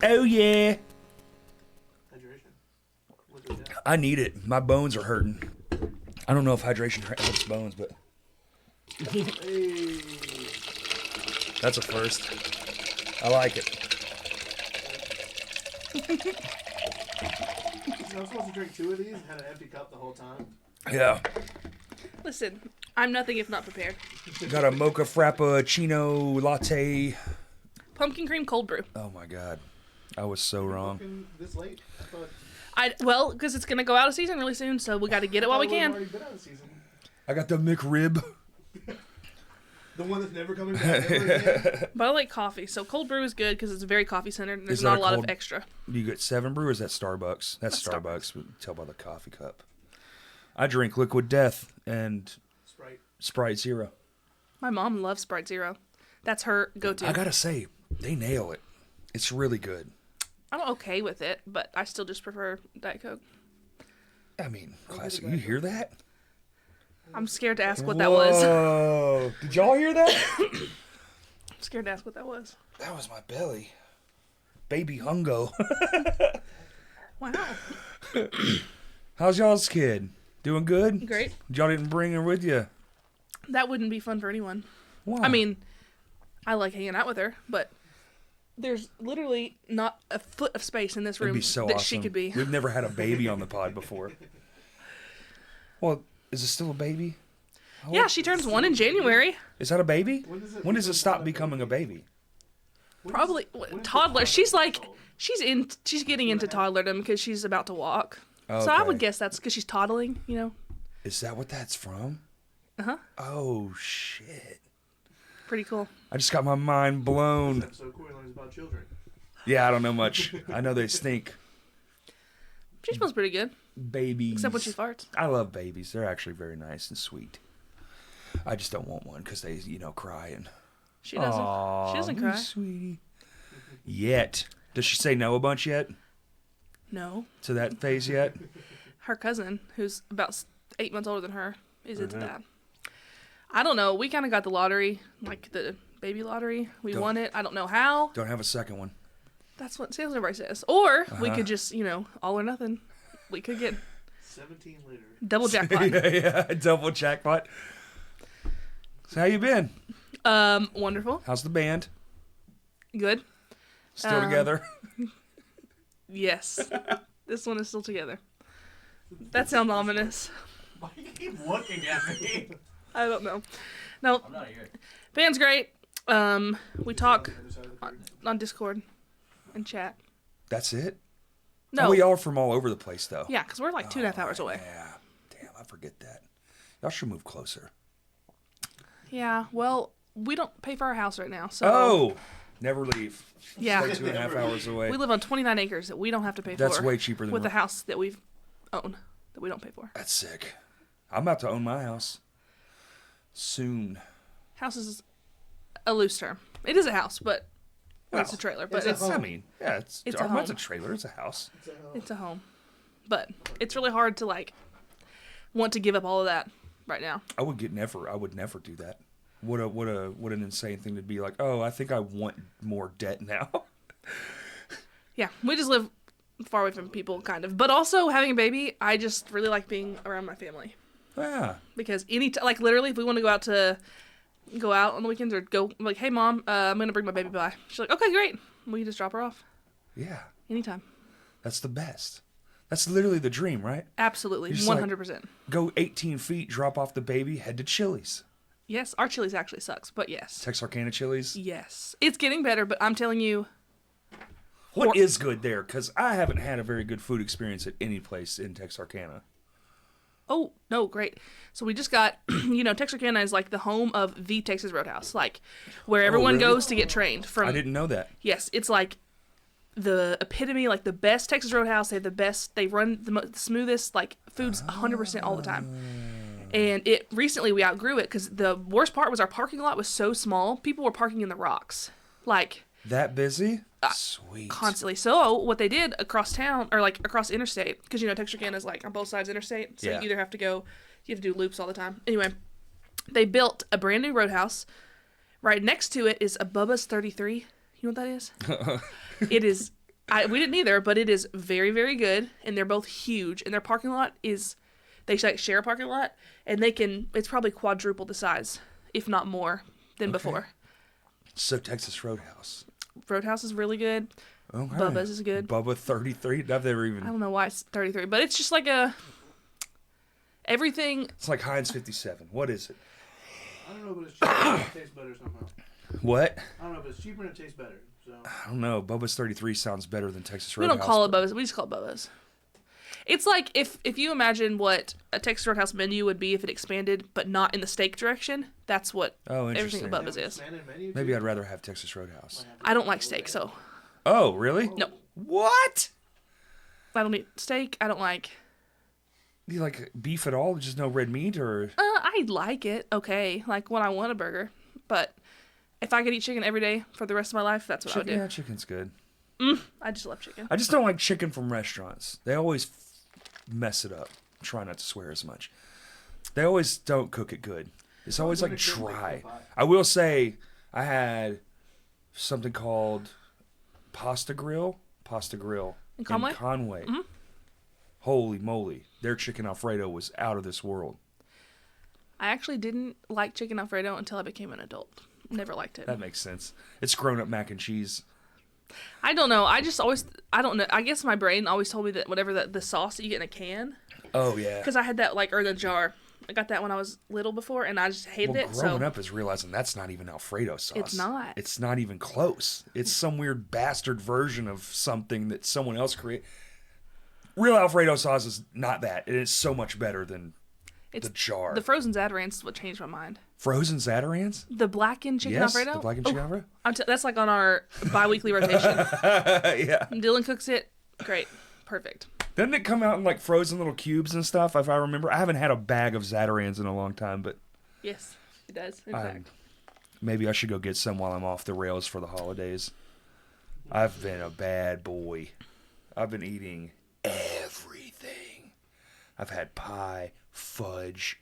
Oh, yeah. Hydration. I need it. My bones are hurting. I don't know if hydration helps bones, but... Hey. That's a first. I like it. So I'm supposed to drink 2 of these and had an empty cup the whole time? Yeah. Listen, I'm nothing if not prepared. Got a mocha frappuccino latte. Pumpkin cream cold brew. Oh, my God. I was so wrong. Fucking this late? I thought... Well, because it's going to go out of season really soon, so we got to get it while we can. Already been out of season. I got the McRib. The one that's never coming back ever again. But I like coffee, so cold brew is good because it's very coffee centered and there's Is that not a a lot cold- of extra. You get 7 Brew or is that Starbucks? That's Starbucks. We can tell by the coffee cup. I drink Liquid Death and Sprite Zero. My mom loves Sprite Zero. That's her go-to. I gotta say, they nail it. It's really good. I'm okay with it, but I still just prefer Diet Coke. I mean, classic. You hear that? I'm scared to ask what that was. Whoa. Did y'all hear that? I'm scared to ask what that was. That was my belly. Baby Hungo. Wow. How's y'all's kid? Doing good? Great. Y'all didn't bring her with you? That wouldn't be fun for anyone. Why? I mean, I like hanging out with her, but there's literally not a foot of space in this room It'd be so that awesome. she could be. We've never had a baby on the pod before. Well, is it still a baby? Yeah, she turns 1 in January. Is that a baby? When does it stop becoming a baby? Probably toddler. She's getting into toddlerdom because she's about to walk. So I would Okay. guess that's because she's toddling, you know. Is that what that's from? Uh-huh. Oh, shit. Pretty cool. I just got my mind blown. So Corey learns about children. Yeah, I don't know much. I know they stink. She smells pretty good, Babies. except when she farts. I love babies. They're actually very nice and sweet. I just don't want one because they, cry and... She doesn't. Aw, She doesn't you cry. sweetie. Yet. Does she say no a bunch yet? No. To that phase yet? Her cousin, who's about 8 months older than her, is into Mm-hmm. that. I don't know. We kind of got the lottery, like the baby lottery. We won it. I don't know how. Don't have a second one. That's what sales everybody says. Or we Uh-huh. could just, all or nothing. We could get 17 later. double jackpot. yeah, double jackpot. So how you been? Wonderful. How's the band? Good. Still together? Yes. This one is still together. That sounds ominous. Why do you keep looking at me? I don't know. No, I'm not here. band's great. We talk on Discord and chat. That's it? No. Oh, we are from all over the place, though. Yeah, because we're like 2.5 hours away. Yeah. Damn, I forget that. Y'all should move closer. Yeah, well, we don't pay for our house right now, so... Oh! Never leave. Yeah. Stay 2.5 hours away. We live on 29 acres that we don't have to pay for. That's way cheaper than with what- the house that we own that we don't pay for. That's sick. I'm about to own my house. Soon. House is a loose term. It is a house, but it's a trailer. But it's I mean, yeah, it's a our mine's a home. trailer. It's a house. it's a home. But it's really hard to want to give up all of that right now. I would never do that. What an insane thing to be like, oh, I think I want more debt now. Yeah, we just live far away from people, kind of. But also having a baby, I just really like being around my family. Yeah. Because literally, if we want to go out on the weekends or go, I'm like, hey, Mom, I'm going to bring my baby by. She's like, okay, great. We can just drop her off Yeah. anytime. That's the best. That's literally the dream, right? Absolutely, You're just like- 100%. Go 18 feet, drop off the baby, head to Chili's. Yes, our Chili's actually sucks, but yes. Texarkana Chili's. Yes. It's getting better, but I'm telling you, What is good there? Because I haven't had a very good food experience at any place in Texarkana. oh, no, great. So we just got, Texarkana is like the home of the Texas Roadhouse, like where everyone really? goes to get trained from. I didn't know that. Yes, it's like the epitome, like the best Texas Roadhouse. They have the best, they run the smoothest, like food's 100% all the time. And recently we outgrew it because the worst part was our parking lot was so small. People were parking in the rocks, like That busy? Sweet. constantly. So what they did across town or like across interstate, because Texarkana is like on both sides interstate, so Yeah. you have to do loops all the time. Anyway, they built a brand new roadhouse. Right next to it is a Bubba's 33. You know what that is? It is We didn't either, but it is very, very good, and they're both huge. And their parking lot is, they like share a parking lot, and it's probably quadruple the size, if not more, than before. So Texas Roadhouse. Roadhouse is really good. Okay. Bubba's is good. Bubba 33. I've never even. I don't know why it's 33, but it's just like everything. It's like Heinz 57. What is it? I don't know, but it's cheaper and it tastes better somehow. What? I don't know, but it's cheaper and it tastes better. So I don't know. Bubba's 33 sounds better than Texas We Roadhouse. don't call it Bubba's. We just call it Bubba's. It's like if you imagine what a Texas Roadhouse menu would be if it expanded, but not in the steak direction. That's what everything interesting. at Bubba's is. Maybe I'd rather have Texas Roadhouse. I don't like steak, so Oh, really? no. What? I don't eat steak. I don't like. Do you like beef at all? Just no red meat, or? I like it. Okay, like when I want a burger, but if I could eat chicken every day for the rest of my life, that's what I would do. Yeah, chicken's good. I just love chicken. I just don't like chicken from restaurants. They always mess it up. Try not to swear as much. They always don't cook it good. It's always like dry. I will say I had something called Pasta Grill In Conway? Mm-hmm. Holy moly. Their chicken Alfredo was out of this world. I actually didn't like chicken Alfredo until I became an adult. Never liked it. That makes sense. It's grown up mac and cheese. I don't know. I don't know. I guess my brain always told me that whatever the sauce that you get in a can. Oh, yeah. Because I had that like in a jar. I got that when I was little before, and I just hated it. Growing up is realizing that's not even Alfredo sauce. It's not. It's not even close. It's some weird bastard version of something that someone else created. Real Alfredo sauce is not that. It is so much better than the jar. The frozen Zatarans is what changed my mind. Frozen Zatarans? The blackened chicken Alfredo? The blackened chicken Alfredo? That's like on our bi-weekly rotation. Yeah. Dylan cooks it. Great. Perfect. Doesn't it come out in like frozen little cubes and stuff, if I remember? I haven't had a bag of Zatarans in a long time, but... Yes, it does, in fact. Maybe I should go get some while I'm off the rails for the holidays. I've been a bad boy. I've been eating everything. I've had pie, fudge.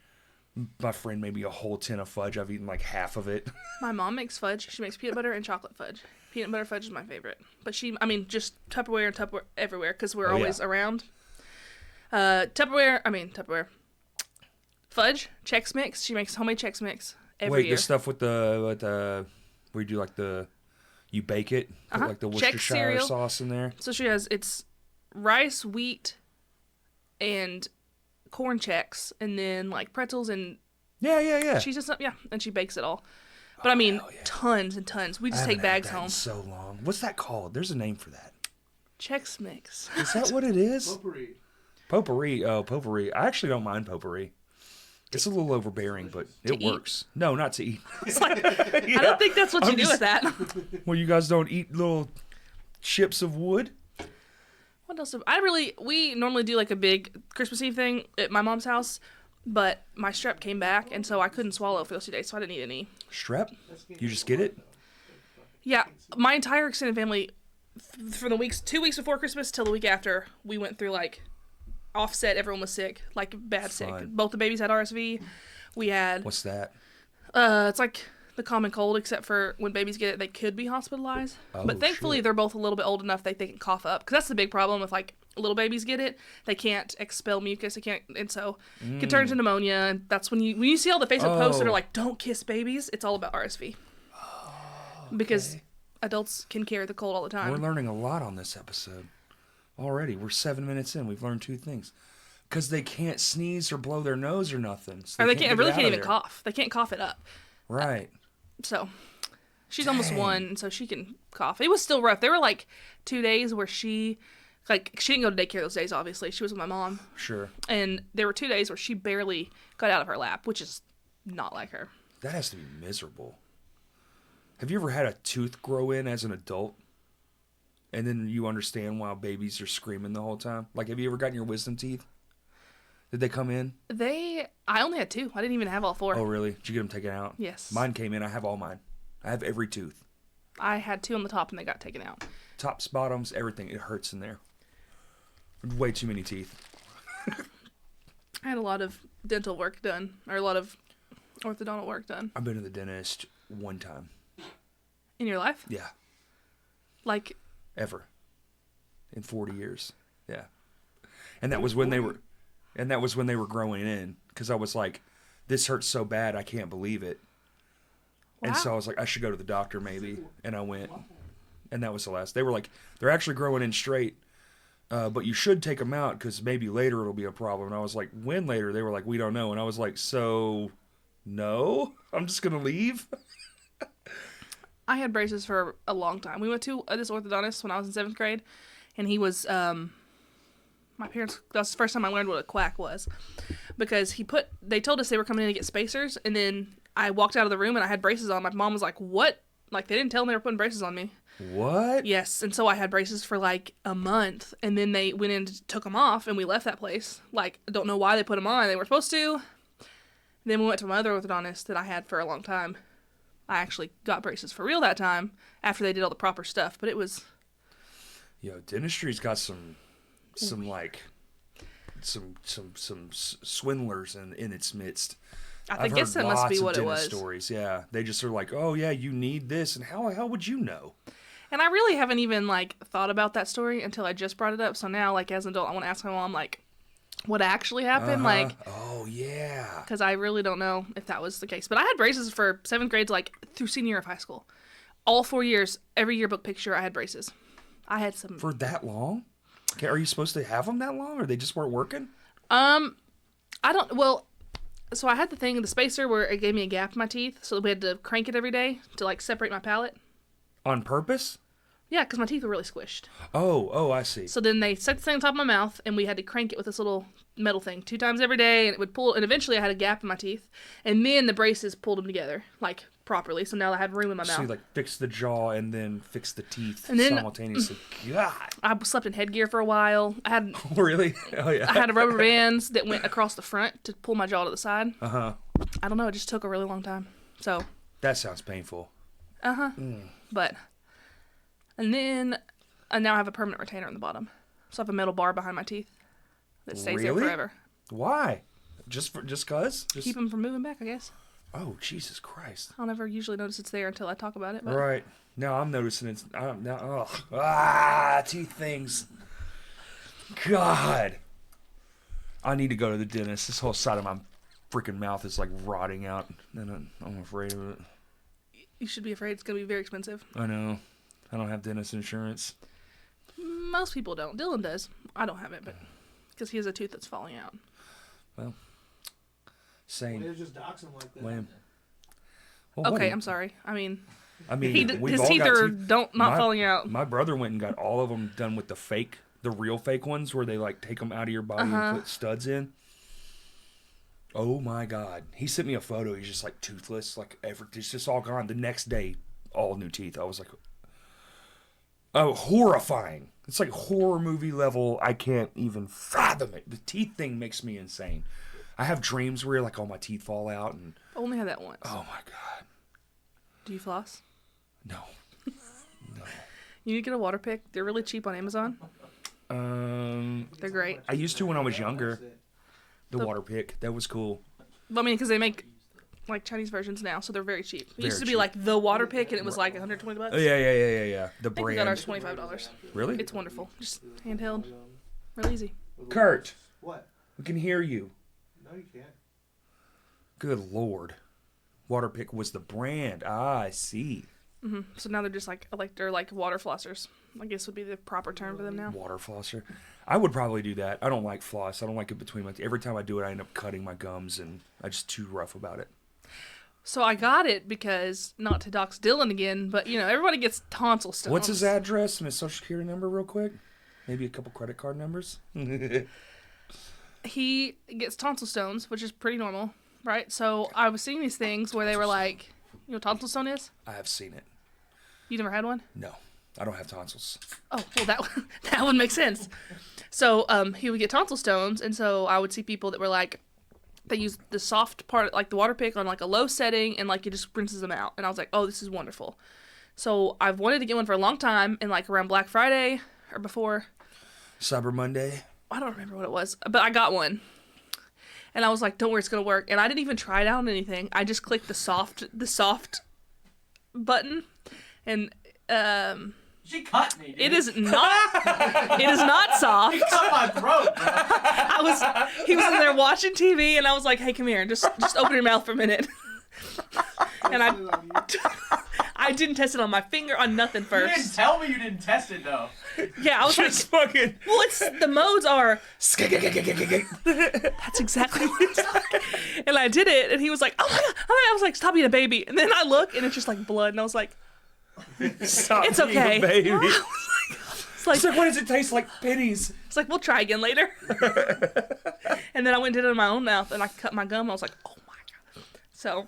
My friend made me a whole tin of fudge. I've eaten like half of it. My mom makes fudge. She makes peanut butter and chocolate fudge. Peanut butter fudge is my favorite. But just Tupperware and Tupperware everywhere because we're always around. Tupperware. Fudge, Chex Mix. She makes homemade Chex Mix every year. The stuff with the where you do like you bake it, put like the Worcestershire sauce in there. So it's rice, wheat, and corn Chex, and then like pretzels and cheese and stuff. Yeah, and she bakes it all. But tons and tons. We just take bags home. So long. What's that called? There's a name for that. Chex Mix. Is that what it is? Potpourri. Potpourri. Oh, potpourri. I actually don't mind potpourri. It's a little overbearing, but it works. No, not to eat. I don't think that's what you do with that. Well, you guys don't eat little chips of wood? What else? We normally do like a big Christmas Eve thing at my mom's house, but my strep came back, and so I couldn't swallow for those 2 days, so I didn't eat any. Strep? You just get it? Yeah, my entire extended family, for the 2 weeks before Christmas till the week after, we went through like offset. Everyone was sick, like bad sick. Both the babies had RSV. We had. What's that? It's like the common cold, except for when babies get it, they could be hospitalized. But thankfully, they're both a little bit old enough that they can cough up. Because that's the big problem with like little babies get it. They can't expel mucus. They can't, and so it can turn into pneumonia. And that's when you see all the Facebook posts that are like, "Don't kiss babies." It's all about RSV. Because adults can carry the cold all the time. We're learning a lot on this episode already. We're 7 minutes in. We've learned 2 things. Because they can't sneeze or blow their nose or nothing. So or they can't even cough. They can't cough it up. Right. So she's almost 1, and so she can cough. It was still rough. There were like 2 days where she didn't go to daycare those days, obviously. She was with my mom. Sure. And there were 2 days where she barely got out of her lap, which is not like her. That has to be miserable. Have you ever had a tooth grow in as an adult? And then you understand why babies are screaming the whole time? Like, have you ever gotten your wisdom teeth? Did they come in? I only had 2. I didn't even have all 4. Oh, really? Did you get them taken out? Yes. Mine came in. I have all mine. I have every tooth. I had 2 on the top, and they got taken out. Tops, bottoms, everything. It hurts in there. Way too many teeth. I had a lot of dental work done, or a lot of orthodontal work done. I've been to the dentist 1 time. In your life? Yeah. Like... Ever. in 40 years. Yeah. And that was when they were growing in, because I was like, this hurts so bad, I can't believe it. Wow. And so I was like, I should go to the doctor maybe. And I went. And that was the last. They were like, they're actually growing in straight, but you should take them out because maybe later it'll be a problem. And I was like, when later? They were like, we don't know. And I was like, so no? I'm just going to leave? I had braces for a long time. We went to this orthodontist when I was in 7th grade, and he was, my parents, that was the first time I learned what a quack was, because they told us they were coming in to get spacers, and then I walked out of the room and I had braces on. My mom was like, what? Like, they didn't tell me they were putting braces on me. What? Yes, and so I had braces for like a month, and then they went in and took them off, and we left that place. Like, I don't know why they put them on. They were supposed to. Then we went to my other orthodontist that I had for a long time. I actually got braces for real that time after they did all the proper stuff, but it was... Yo, dentistry's got some swindlers in its midst. I guess that must be what it was. Stories, yeah. They just are like, oh yeah, you need this, and how would you know? And I really haven't even like thought about that story until I just brought it up. So now, like as an adult, I want to ask my mom like, what actually happened? Like, oh yeah, because I really don't know if that was the case. But I had braces for 7th grade, like through senior year of high school, all 4 years. Every yearbook picture, I had braces. I had some for that long. Okay, are you supposed to have them that long, or they just weren't working? I don't. Well, so I had the thing in the spacer where it gave me a gap in my teeth, so we had to crank it every day to like separate my palate. On purpose? Yeah, because my teeth were really squished. Oh, I see. So then they set the thing on top of my mouth, and we had to crank it with this little metal thing 2 times every day, and it would pull, and eventually I had a gap in my teeth, and then the braces pulled them together, like, properly, so now I had room in my mouth. So you, like, fix the jaw and then fix the teeth and then, simultaneously. God! I slept in headgear for a while. I had... Really? Oh, yeah. I had a rubber bands that went across the front to pull my jaw to the side. Uh-huh. I don't know, it just took a really long time, so... That sounds painful. Uh-huh. But... And then... And now I have a permanent retainer on the bottom. So I have a metal bar behind my teeth that stays there forever. Why? Just cause? Keep them from moving back, I guess. Oh, Jesus Christ. I'll never usually notice it's there until I talk about it. But... Right. Now I'm noticing it's... teeth things. God. I need to go to the dentist. This whole side of my freaking mouth is like rotting out. And I'm afraid of it. You should be afraid. It's going to be very expensive. I know. I don't have dentist insurance. Most people don't. Dylan does. I don't have it, but because he has a tooth that's falling out. Well, same. Well, just dox him like that. Lame. Well, okay, I'm sorry. I mean, we've his all teeth got are not falling out. My brother went and got all of them done with the real fake ones, where they like take them out of your body and put studs in. Oh my God! He sent me a photo. He's just like toothless, like it's just all gone. The next day, all new teeth. I was like, oh, horrifying. It's like horror movie level. I can't even fathom it. The teeth thing makes me insane. I have dreams where like all my teeth fall out and... I only had that once. Oh my God. Do you floss? No. You need to get a water pick. They're really cheap on Amazon. They're great. I used to when I was younger. The water pick. That was cool. I mean, because they make like Chinese versions now, so they're very cheap. It used to be cheap. like the water pick, and it was like $120. Oh, yeah. The I think brand. we got ours $25. Really? It's wonderful. Just handheld. Real easy. Kurt. What? We can hear you. No, you can't. Good Lord. Waterpick was the brand. I see. Mm-hmm. So now they're just like they're like water flossers. I guess would be the proper term for them now. Water flosser. I would probably do that. I don't like floss. I don't like it between my teeth. Every time I do it, I end up cutting my gums, and I'm just too rough about it. So I got it because, not to dox Dylan again, but, you know, everybody gets tonsil stones. What's his address and his social security number real quick? Maybe a couple credit card numbers? He gets tonsil stones, which is pretty normal, right? So I was seeing these things where they were like, you know what tonsil stone is? I have seen it. You never had one? No, I don't have tonsils. Oh, well, that would make sense. So he would get tonsil stones, and so I would see people that were like, they use the soft part, like the water pick, on like a low setting, and like it just rinses them out. And I was like, oh, this is wonderful. So I've wanted to get one for a long time, and like around Black Friday or before. Cyber Monday? I don't remember what it was, but I got one. And I was like, don't worry, it's going to work. And I didn't even try it out on anything. I just clicked the soft button. And She cut me, dude. It is not. It is not soft. She cut my throat, bro. He was in there watching TV, and I was like, "Hey, come here, just open your mouth for a minute." And I didn't test it on my finger, on nothing You first. didn't tell me you didn't test it, though. Yeah, I was Just like, fucking. well, the modes are. That's exactly what it's like. And I did it, and he was like, "Oh my god!" I was like, "Stop being a baby." And then I look, and it's just like blood, and I was like, Stop "It's being a okay." baby. It's like, It's like, what does it taste like? Pennies. it's like, we'll try again later. And then I went and did it in my own mouth, and I cut my gum. I was like, "Oh my god!" So.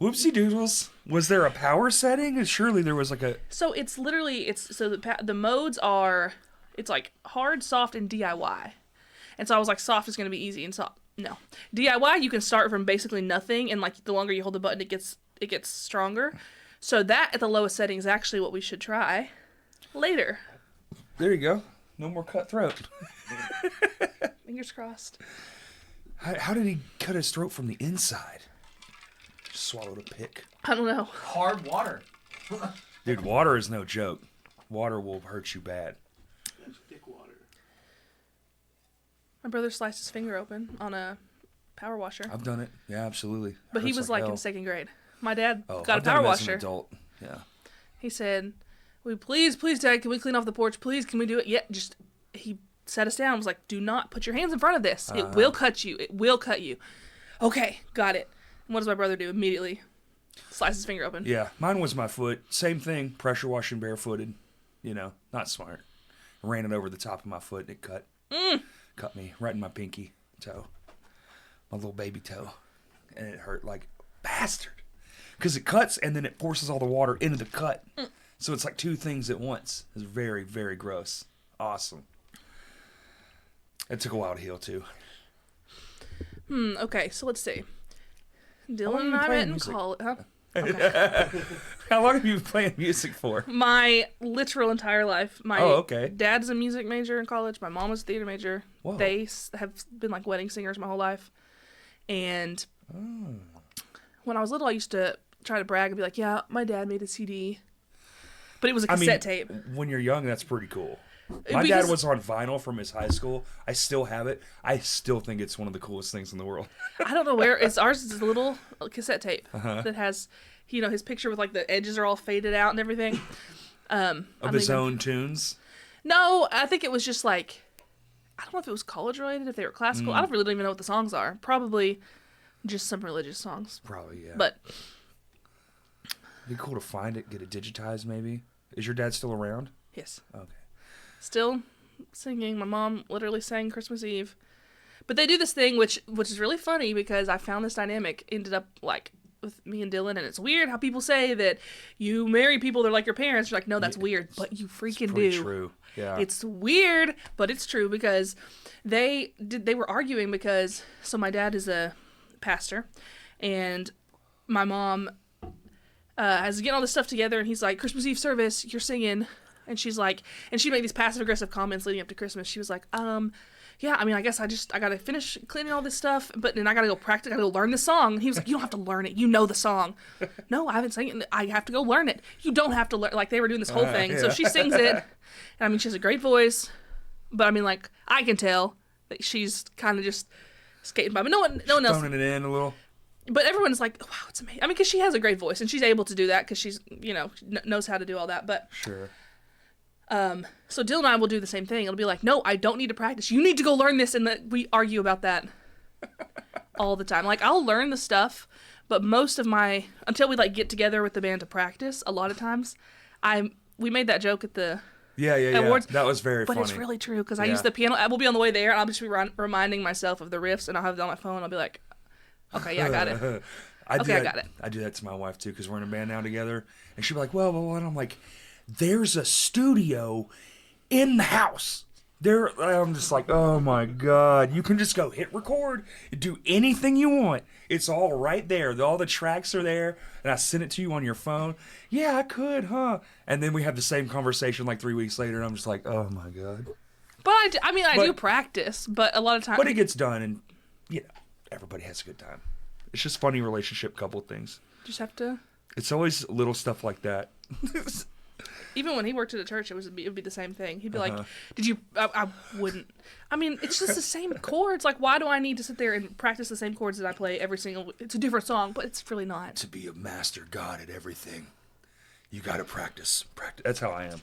Whoopsie doodles. Was there a power setting? Surely there was like a. So it's literally the modes are it's like hard, soft, and DIY. And so I was like, soft is gonna be easy, and so no, DIY you can start from basically nothing, and like the longer you hold the button, it gets stronger. So that at the lowest setting is actually what we should try later. There you go. No more cutthroat. Fingers crossed. How did he cut his throat from the inside? Swallowed a pick. I don't know. Hard water. Dude, water is no joke. Water will hurt you bad. That's thick water. My brother sliced his finger open on a power washer, I've done it. Yeah, absolutely. but he Hurts was like in hell. second grade. My dad Oh, got I've a done power it as an washer. adult. Yeah. He said, please, Dad, can we clean off the porch? Please, can we do it? Yeah, he sat us down and was like, do not put your hands in front of this. It will cut you. It will cut you. Okay, got it. And what does my brother do? Immediately slice his finger open. Yeah, mine was my foot. Same thing. Pressure washing barefooted. You know, not smart. Ran it over the top of my foot and it cut. Cut me right in my pinky toe. My little baby toe. And it hurt like a bastard. Because it cuts and then it forces all the water into the cut. So it's like two things at once. It's very, very gross. Awesome. It took a while to heal too. Okay, so let's see. Dylan long and have you I played met in music? college. Huh? Okay. How long have you been playing music for? My literal entire life. My Oh, okay. dad's a music major in college. My mom was a theater major. Whoa. They have been like wedding singers my whole life. And when I was little, I used to try to brag and be like, yeah, my dad made a CD. But it was a cassette tape. When you're young, that's pretty cool. My Because- dad was on vinyl from his high school. I still have it. I still think it's one of the coolest things in the world. I don't know where it's ours is a little cassette tape that has, his picture with like the edges are all faded out and everything. Of his own tunes. No, I think it was just like, I don't know if it was college related, if they were classical. I don't even know what the songs are. Probably just some religious songs. Probably, yeah. But It'd be cool to find it, get it digitized maybe. Is your dad still around? yes, Okay. still singing. My mom literally sang Christmas Eve. But they do this thing which is really funny because I found this dynamic ended up like with me and Dylan, and it's weird how people say that you marry people they're like your parents. You're like, no, that's weird, but you freaking Pretty do. true. Yeah. It's weird, but it's true because they were arguing because so my dad is a pastor, and my mom has getting all this stuff together, and he's like, Christmas Eve service, you're singing, and she's like, and she made these passive aggressive comments leading up to Christmas. She was like, yeah, I mean, I guess I gotta finish cleaning all this stuff, but then I gotta go practice, I gotta go learn the song. And he was like, you don't have to learn it, you know the song. No, I haven't sang it, I have to go learn it. You don't have to learn, like they were doing this whole thing. Yeah. So she sings it, and I mean, she has a great voice, but I mean, like, I can tell that she's kind of just skating by, but no one else. Phoning it in a little. But everyone's like, wow, it's amazing. I mean, because she has a great voice, and she's able to do that because she's, knows how to do all that. But Sure. so Dylan and I will do the same thing. It'll be like, no, I don't need to practice. You need to go learn this, and we argue about that all the time. Like, I'll learn the stuff, but most of until we like get together with the band to practice, a lot of times, we made that joke at the Yeah. awards. That was very But funny. it's really true because I Yeah. use the piano. I will be on the way there, and I'll just be reminding myself of the riffs, and I'll have it on my phone. I'll be like, okay, yeah, I got it. I got it. I do that to my wife too because we're in a band now together, and she'll be like, "Well," and I'm like, "There's a studio in the house." I'm just like, "Oh my god!" You can just go hit record, do anything you want. It's all right there. All the tracks are there, and I send it to you on your phone. Yeah, I could, huh? And then we have the same conversation like 3 weeks later, and I'm just like, "Oh my god!" But I do practice, but a lot of times. But it gets done, and everybody has a good time. It's just funny relationship couple things. Just have to. It's always little stuff like that. Even when he worked at a church, it would be the same thing. He'd be Uh-huh. like, "Did you?" I wouldn't. I mean, it's just the same chords. Like, why do I need to sit there and practice the same chords that I play every single? It's a different song, but it's really not. To be a master god at everything, you got to practice. Practice. That's how I am.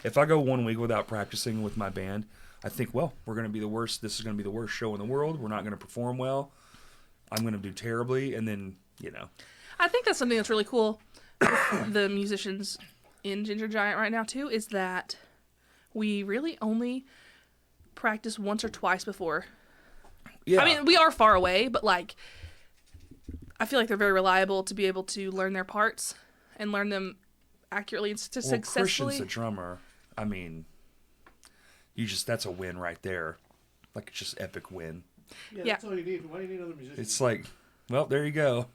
If I go 1 week without practicing with my band, I think, well, we're going to be the worst. This is going to be the worst show in the world. We're not going to perform well. I'm going to do terribly, and then I think that's something that's really cool. With the musicians in Ginger Giant right now too is that we really only practice once or twice before. Yeah. I mean, we are far away, but like, I feel like they're very reliable to be able to learn their parts and learn them accurately and successfully. Christian's the drummer. I mean, that's a win right there. Like, it's just epic win. Yeah, Yeah. that's all you need. Why do you need other musicians? It's like, well, there you go.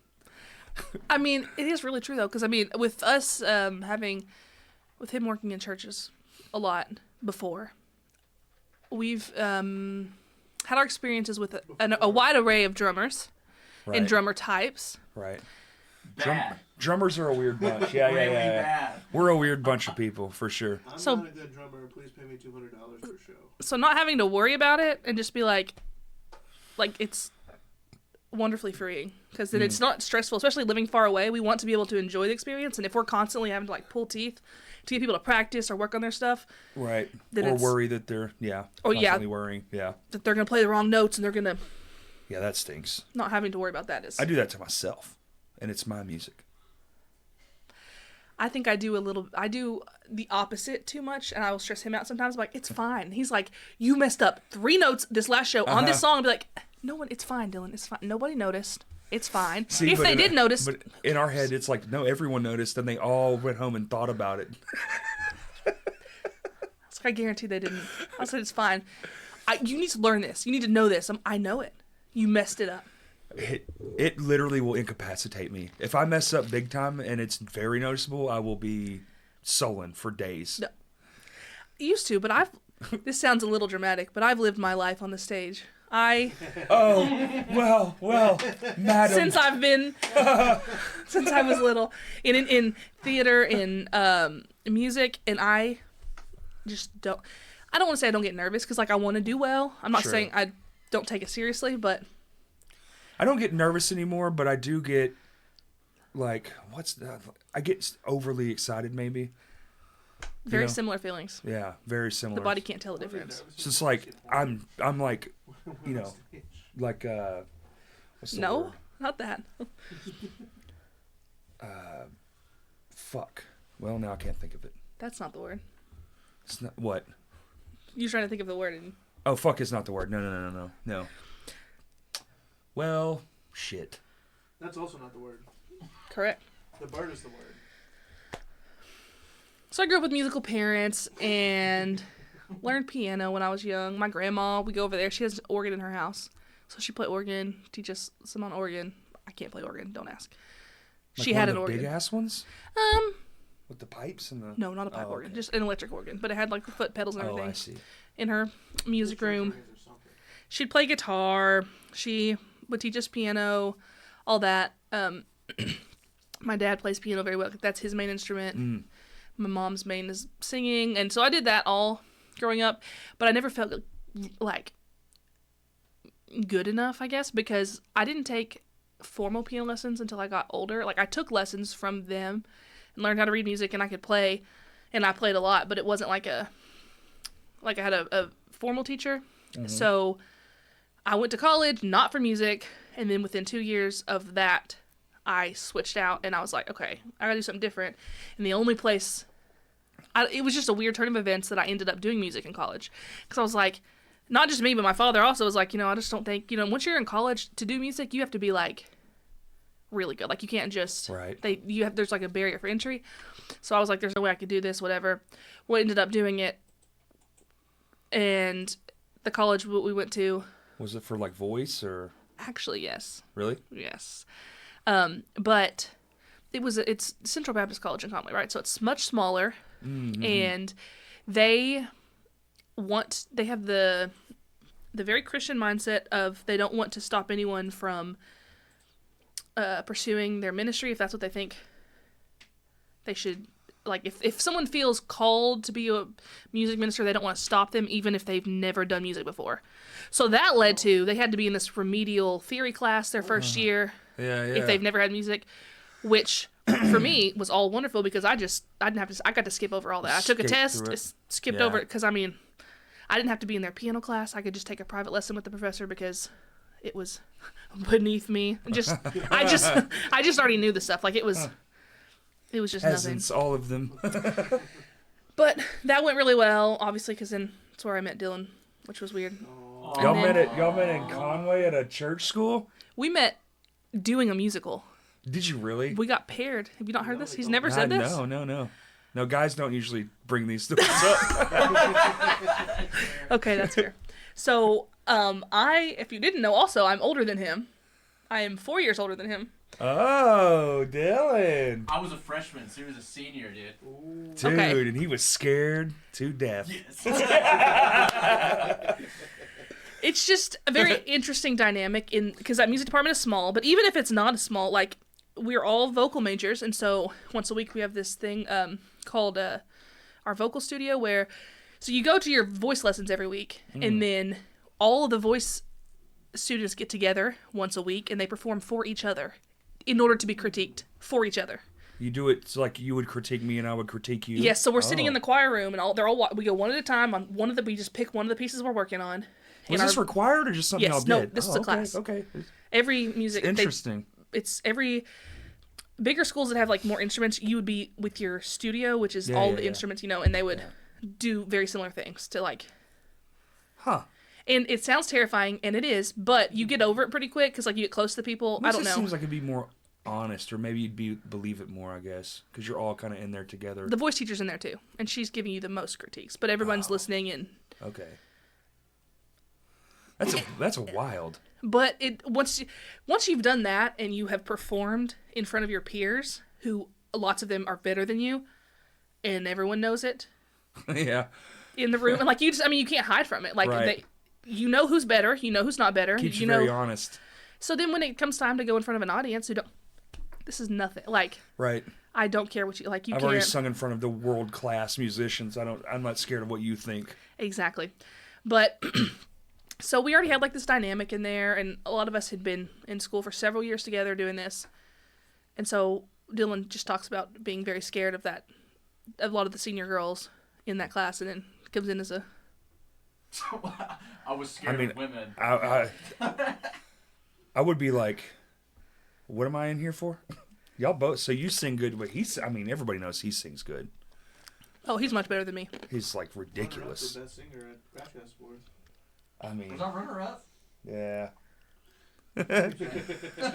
I mean, it is really true though, because I mean, with us with him working in churches a lot before, we've had our experiences with a wide array of drummers Right. and drummer types. Right. Bad. Drummers are a weird bunch. Yeah, Really yeah. bad. We're a weird bunch of people, for sure. I'm So- not a good drummer. Please pay me $200 per show. So not having to worry about it and just be like it's wonderfully freeing because then it's not stressful, especially living far away. We want to be able to enjoy the experience, and if we're constantly having to like pull teeth to get people to practice or work on their stuff, Right. Then Or it's- worry that they're, constantly worrying. Yeah. that they're gonna play the wrong notes and they're gonna Yeah, that stinks. not having to worry about that is. I do that to myself, and it's my music. I think I do the opposite too much, and I will stress him out sometimes. I'm like, it's fine. He's like, you messed up 3 notes this last show on this song. I'll be like, no one, it's fine, Dylan. It's fine. Nobody noticed. It's fine. See, if but they did notice, But in our head, it's like, no, everyone noticed, and they all went home and thought about it. it's like, I guarantee they didn't. I said, it's fine. You need to learn this. You need to know this. I know it. You messed it up. It literally will incapacitate me. If I mess up big time and it's very noticeable, I will be sullen for days. No. Used to, but this sounds a little dramatic, but I've lived my life on the stage. Oh, well, madam. Since I've been, since I was little, in theater, in music, and I just don't. I don't want to say I don't get nervous because like I want to do well. I'm not Sure. saying I don't take it seriously, but I don't get nervous anymore, but I do get, like, I get overly excited, maybe. very know? similar feelings. Yeah, very similar. The body can't tell the difference. So it's like, I'm like, like, what's the No, word? not that. Fuck. Well, now I can't think of it. That's not the word. It's not, what? You're trying to think of the word. And Oh, fuck is not the word. No. Well, shit. That's also not the word. correct. The bird is the word. So I grew up with musical parents and learned piano when I was young. My grandma, we go over there. She has an organ in her house. So she played organ, teach us some on organ. I can't play organ, don't ask. Like She one had of an the organ. big ass ones with the pipes and the. No, not a pipe Oh, organ, okay. just an electric organ. But it had like the foot pedals and Oh, everything I see. in her music room. Or something. She'd play guitar. She would teach us piano, all that. My dad plays piano very well. That's his main instrument. My mom's main is singing. And so I did that all growing up. But I never felt like good enough, I guess, because I didn't take formal piano lessons until I got older. Like I took lessons from them and learned how to read music, and I could play. And I played a lot, but it wasn't like I had a formal teacher. So I went to college, not for music, and then within 2 years of that, I switched out, and I was like, okay, I gotta do something different. And the only place, it was just a weird turn of events that I ended up doing music in college. Because I was like, not just me, but my father also was like, I just don't think, once you're in college, to do music, you have to be like, really good. Like, you can't just, Right. there's like a barrier for entry. So I was like, there's no way I could do this, whatever. We ended up doing it, and the college we went to, Was it for like voice or actually, yes. really? Yes. But it's Central Baptist College in Conway, right? So it's much smaller, and they have the very Christian mindset of they don't want to stop anyone from pursuing their ministry if that's what they think they should like if someone feels called to be a music minister, they don't want to stop them even if they've never done music before. So that led to they had to be in this remedial theory class their first year if they've never had music, which for me was all wonderful because I got to skip over all that. I took a test, skipped over it because I didn't have to be in their piano class. I could just take a private lesson with the professor because it was beneath me. I just already knew the stuff. Like it was just Peasants, nothing. all of them. But that went really well, obviously, because then that's where I met Dylan, which was weird. Y'all met in Conway at a church school? We met doing a musical. Did you really? We got paired. Have you not heard this? He's never said this? No. No, guys don't usually bring these stories up. Okay, that's fair. So, if you didn't know, also, I'm older than him. I am 4 years older than him. Oh, Dylan. I was a freshman, so he was a senior, dude. Ooh. Dude, okay. And he was scared to death. Yes. It's just a very interesting dynamic because that music department is small, but even if it's not small, like, we're all vocal majors, and so once a week we have this thing called our vocal studio so you go to your voice lessons every week, and then all of the voice students get together once a week, and they perform for each other in order to be critiqued for each other. You do it so like you would critique me and I would critique you? Yes, so we're sitting in the choir room, and we go one at a time on we just pick one of the pieces we're working on. Was this required or just something y'all did? No, this is a class. Okay. Every music... Interesting. It's every... Bigger schools that have, like, more instruments, you would be with your studio, which is all the instruments, and they would do very similar things to, like... Huh. And it sounds terrifying, and it is, but you get over it pretty quick, because, like, you get close to the people. I don't know. It seems like it'd be more honest, or maybe you'd believe it more, I guess, because you're all kind of in there together. The voice teacher's in there, too, and she's giving you the most critiques, but everyone's listening, and... Okay. That's a wild. But once you've done that and you have performed in front of your peers, who lots of them are better than you, and everyone knows it. Yeah. In the room, and like you can't hide from it. Like right. You know who's better, you know who's not better. Keeps you very honest. So then when it comes time to go in front of an audience this is nothing. Like right. I don't care what you like. I've already sung in front of the world class musicians. I'm not scared of what you think. Exactly, but. So we already had like this dynamic in there, and a lot of us had been in school for several years together doing this. And so Dylan just talks about being very scared of a lot of the senior girls in that class, and then comes in as a... I was scared of women. I would be like, what am I in here for? Y'all both, so you sing good, but everybody knows he sings good. Oh, he's much better than me. He's like ridiculous. The best singer at Ratchet Sports. Was I runner-up? Yeah.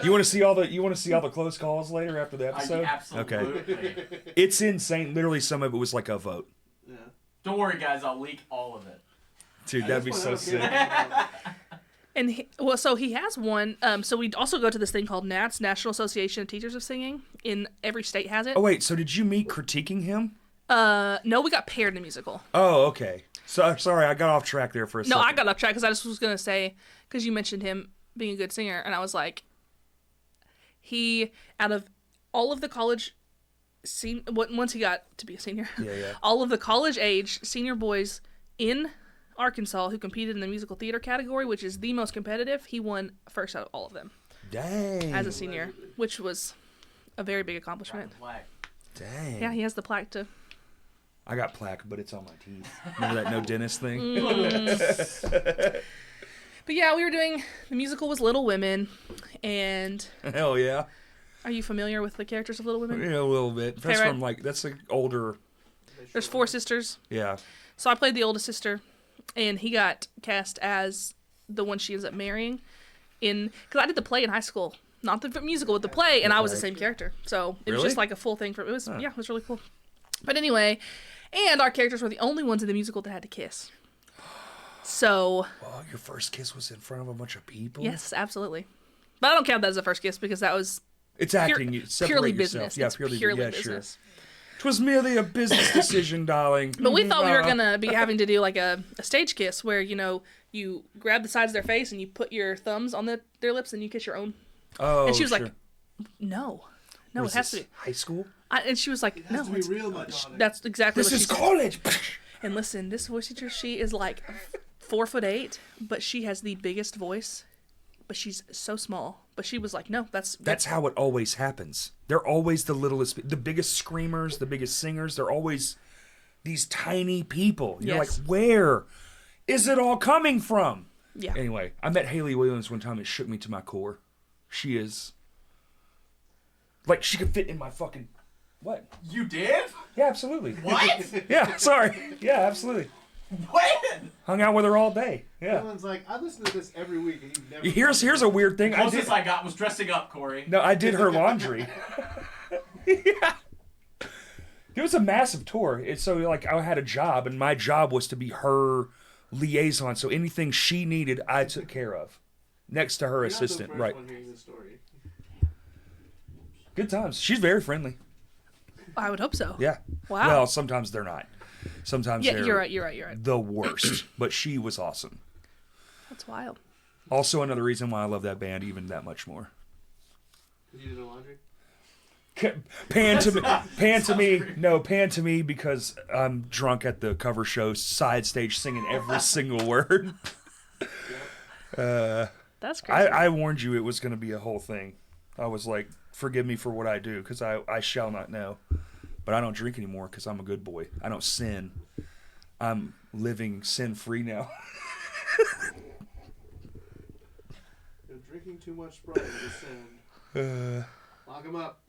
You want to see all the close calls later after the episode? Absolutely. Okay. It's insane. Literally, some of it was like a vote. Yeah. Don't worry, guys. I'll leak all of it. Dude, that'd be so sick. And he has one. So we also go to this thing called NATS, National Association of Teachers of Singing. In every state has it. Oh wait, so did you meet critiquing him? No, we got paired in a musical. Oh, okay. So sorry, I got off track there for a second. No, I got off track because I just was gonna say because you mentioned him being a good singer, and I was like, out of all of the college, once he got to be a senior, all of the college age senior boys in Arkansas who competed in the musical theater category, which is the most competitive, he won first out of all of them. Dang. As a senior, which was a very big accomplishment. Dang. Yeah, he has the plaque too. I got plaque, but it's on my teeth. Remember that no dentist thing? But yeah, we were doing, the musical was Little Women, and... Hell yeah. Are you familiar with the characters of Little Women? Yeah, a little bit. That's from that's like older... There's 4 sisters. Yeah. So I played the oldest sister, and he got cast as the one she ends up marrying because I did the play in high school. Not the musical, but the play, and I was the same character. So it was just like a full thing it was really cool. But anyway... And our characters were the only ones in the musical that had to kiss. So... Well, your first kiss was in front of a bunch of people? Yes, absolutely. But I don't count that as a first kiss because that was... It's acting. Purely business. Yeah, it's purely business. Sure. 'Twas merely a business decision, darling. But we thought we were going to be having to do like a stage kiss where, you grab the sides of their face and you put your thumbs on their lips and you kiss your own. Oh, and she was like, no, No, What it has is to this, be. high school. And she was like, It has no, to be it's, real, my daughter. that's exactly This what she is said. college. And listen, this voice teacher, she is like 4'8", but she has the biggest voice. But she's so small. But she was like, no, That's how it always happens. They're always the littlest, the biggest screamers, the biggest singers. They're always these tiny people. You're Yes. like, where is it all coming from? Yeah. Anyway, I met Haley Williams one time. It shook me to my core. She is like, she could fit in my fucking what? You did? Yeah, absolutely. What? Yeah, sorry. Yeah, absolutely. When? Hung out with her all day. Yeah. Everyone's like, I listen to this every week, and you never. Here's a weird thing. Closest I got was dressing up, Corey. No, I did her laundry. Yeah. It was a massive tour. It's so like I had a job, and my job was to be her liaison. So anything she needed, I took care of, next to her You're assistant. not the first Right. one hearing this story. Good times. She's very friendly. I would hope so. Yeah. Wow. Well, sometimes they're not. Sometimes Yeah, they're you're right. the worst. But she was awesome. That's wild. Also, another reason why I love that band even that much more. Did you do the laundry? Pan to me because I'm drunk at the cover show side stage singing every single word. That's crazy. I warned you it was going to be a whole thing. I was like, forgive me for what I do because I shall not know. But I don't drink anymore because I'm a good boy. I don't sin. I'm living sin-free now. You're drinking too much Sprite is a sin. Lock him up.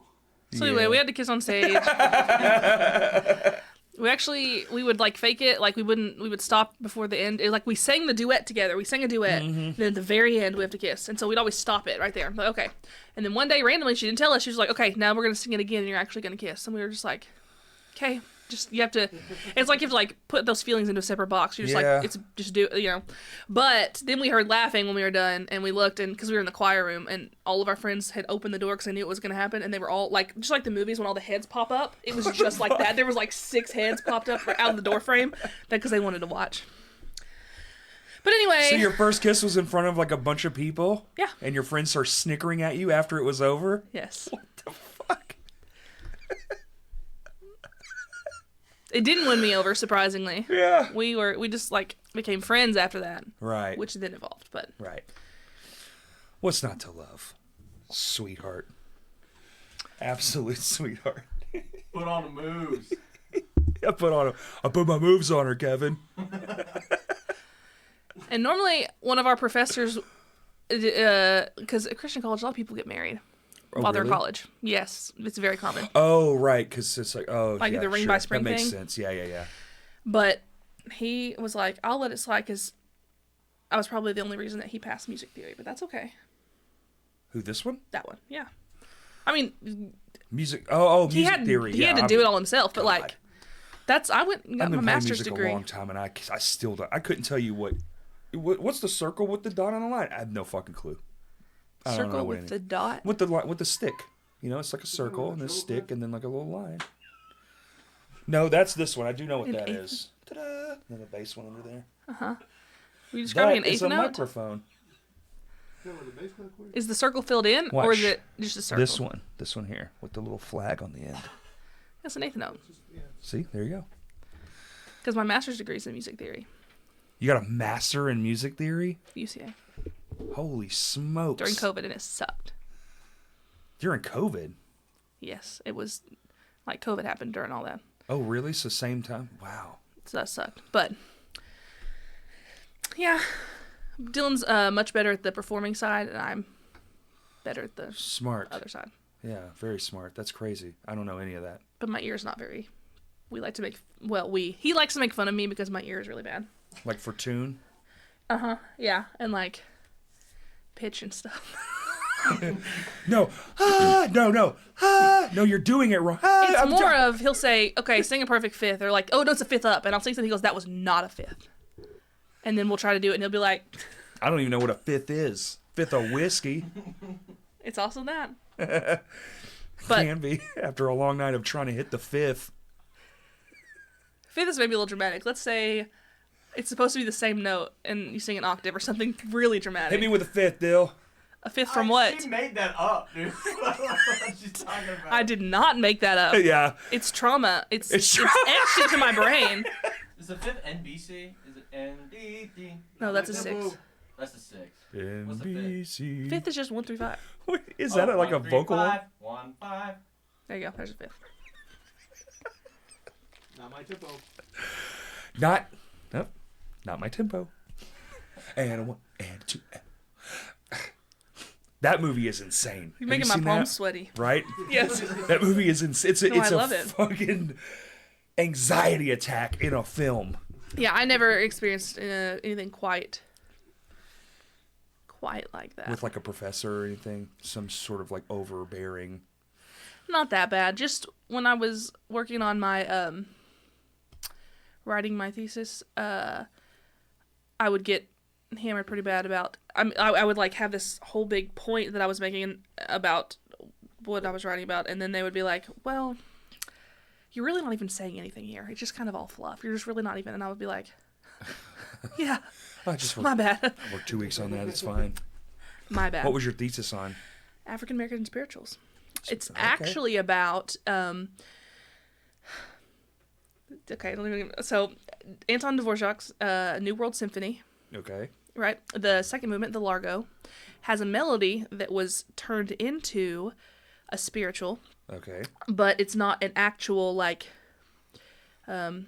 So anyway, we had to kiss on stage. we would like fake it, like we would stop before the end. Like we sang the duet together. We sang a duet. And then at the very end we have to kiss. And so we'd always stop it right there. Like, okay. And then one day randomly she didn't tell us. She was like, okay, now we're gonna sing it again and you're actually gonna kiss. And we were just like, okay. Just you have to. It's like you have to like put those feelings into a separate box. You're just Yeah. like it's just do you know. But then we heard laughing when we were done, and we looked, and because we were in the choir room, and all of our friends had opened the door because they knew it was gonna happen, and they were all like just like the movies when all the heads pop up. It was just like that. There was like 6 heads popped up out of the door frame, because they wanted to watch. But anyway. So your first kiss was in front of like a bunch of people? Yeah. And your friends are snickering at you after it was over? Yes. What the fuck? It didn't win me over, surprisingly. Yeah. We just like became friends after that. Right. Which then evolved, but Right. What's not to love? Sweetheart. Absolute sweetheart. Put on the moves. I put my moves on her, Kevin. And normally one of our professors, because at Christian college, a lot of people get married while they're in really? college. Yes, it's very common. Oh, right, because it's like, oh, Like yeah, the ring sure. by spring That makes thing? sense. Yeah. But he was like, I'll let it slide because I was probably the only reason that he passed music theory, but that's okay. Who, this one? That one, yeah. I mean, Music he music had theory. he had to do it all himself, but God. like, I went and got I've my been playing master's music degree. a long time, and I still don't. I couldn't tell you what's the circle with the dot on the line. I have no fucking clue. I don't know Circle what with any- the dot. with the stick. You know, it's like a circle and a stick and then like a little line. No, that's this one. I do know what An that eighth. is. Ta-da! And the bass one under there. Were you describing an That is eighth a note? microphone. You know where the bass crack was? Is the circle filled in, or is Watch. it just a circle? This one here with the little flag on the end. That's an eighth note. Yeah. See, there you go. Because my master's degree is in music theory, You got a master in music theory. UCA, Holy smokes! during COVID, and it sucked. During COVID. Yes, it was like COVID happened during all that, Oh, really? So same time? Wow. so that sucked. But yeah, Dylan's much better at the performing side, and I'm better at the Smart. other side. Yeah, very smart. That's crazy. I don't know any of that. But my ear's not very. We like to make he likes to make fun of me because my ear is really bad. Like for tune. Yeah, and like pitch and stuff. No. No, you're doing it wrong. It's more of he'll say, okay, sing a perfect fifth, or like, oh no, it's a fifth up, and I'll sing something. He goes, that was not a fifth, and then we'll try to do it, and he'll be like, I don't even know what a fifth is. Fifth of whiskey. it's also that. But Can be after a long night of trying to hit the fifth. fifth is maybe a little dramatic. Let's say it's supposed to be the same note, and you sing an octave or something really dramatic. Hit me with a fifth, Dill. A fifth from what? She made that up, dude. What she's talking about. I did not make that up. Yeah. It's trauma. It's etched into my brain. Is the fifth NBC? Is it NBC? No, that's a 6. That's a 6. What's the NBC. Fifth is just 1 through 5. Wait, is that like a vocal one? 1, 5. There you go. There's a fifth. Not my tempo. Not my tempo. And a 1 and a 2. That movie is insane. You're Have you making my seen palms that? sweaty. Right? Yes. That movie is insane. It's I a love it. fucking anxiety attack in a film. Yeah, I never experienced anything quite like that. With like a professor or anything. Some sort of like overbearing. Not that bad. Just when I was working on my writing my thesis, I would get hammered pretty bad about. I would like have this whole big point that I was making about what I was writing about, and then they would be like, "Well, you're really not even saying anything here. It's just kind of all fluff. You're just really not even." And I would be like, "Yeah, my bad. I worked 2 weeks on that. It's fine. My bad." What was your thesis on? African American spirituals. It's Okay. actually about okay, so Anton Dvorak's New World Symphony, Okay. right? The second movement, the Largo, has a melody that was turned into a spiritual, Okay. but it's not an actual like a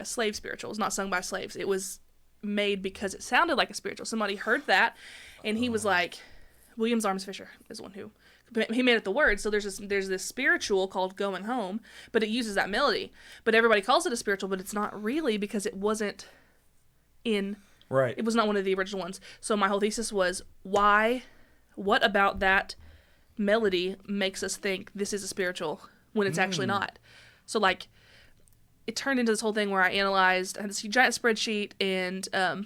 slave spiritual. It's not sung by slaves. It was made because it sounded like a spiritual. Somebody heard that, and he was like, Williams Arms Fisher is the one who he made up the words. So there's this spiritual called Going Home, but it uses that melody. But everybody calls it a spiritual, but it's not really because it wasn't Right. it was not one of the original ones. So my whole thesis was what about that melody makes us think this is a spiritual when it's actually not. So like it turned into this whole thing where I had this giant spreadsheet and I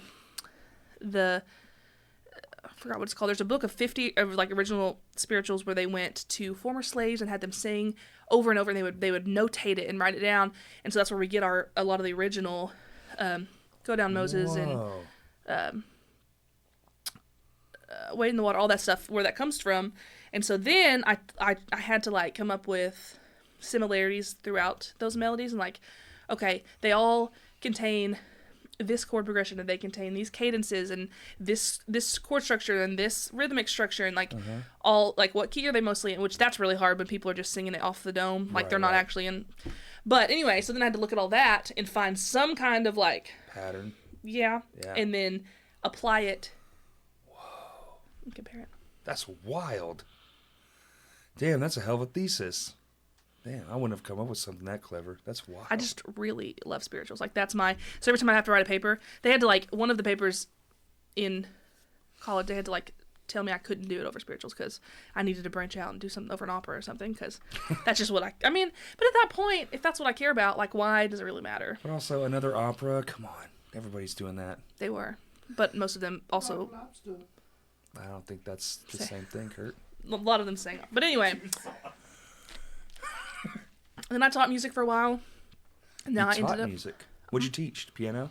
forgot what it's called. There's a book of 50 of like original spirituals where they went to former slaves and had them sing over and over, and they would notate it and write it down. And so that's where we get a lot of the original Go Down Moses and Wade in the Water, all that stuff, where that comes from. And so then I had to like come up with similarities throughout those melodies and like, okay, they all contain this chord progression and they contain these cadences and this chord structure and this rhythmic structure and like all like what key are they mostly in, which that's really hard when people are just singing it off the dome like they're not actually in. But anyway, so then I had to look at all that and find some kind of like pattern. Yeah. And then apply it. Whoa. And compare it. That's wild. Damn, that's a hell of a thesis. Damn, I wouldn't have come up with something that clever. That's wild. I just really love spirituals. Like that's so every time I have to write a paper, they had to like, one of the papers in college, they had to like tell me I couldn't do it over spirituals because I needed to branch out and do something over an opera or something because that's just what I mean, but at that point, if that's what I care about, like why does it really matter? But also another opera, come on. Everybody's doing that. They were. But most of them also. I don't think that's the same thing, Kurt. A lot of them sang. But anyway. Then I taught music for a while. Now I ended up music. What'd you teach? Piano?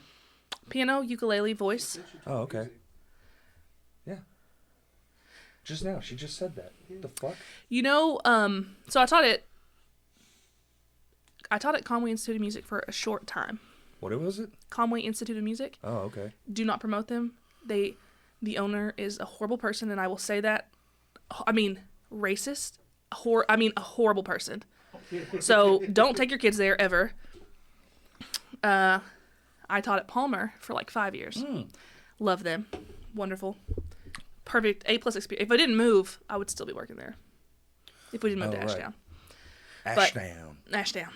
Piano, ukulele, voice. Oh, okay. Yeah. Just now, she just said that. The fuck? You know, so I taught at Conway Institute of Music for a short time. What was it? Conway Institute of Music. Oh, okay. Do not promote them. The owner is a horrible person, and I will say that. I mean, racist. A horrible person. So don't take your kids there ever. I taught at Palmer for like 5 years. Love them. Wonderful. Perfect. A+ experience. If I didn't move, I would still be working there. If we didn't move to Ashdown. Ashdown.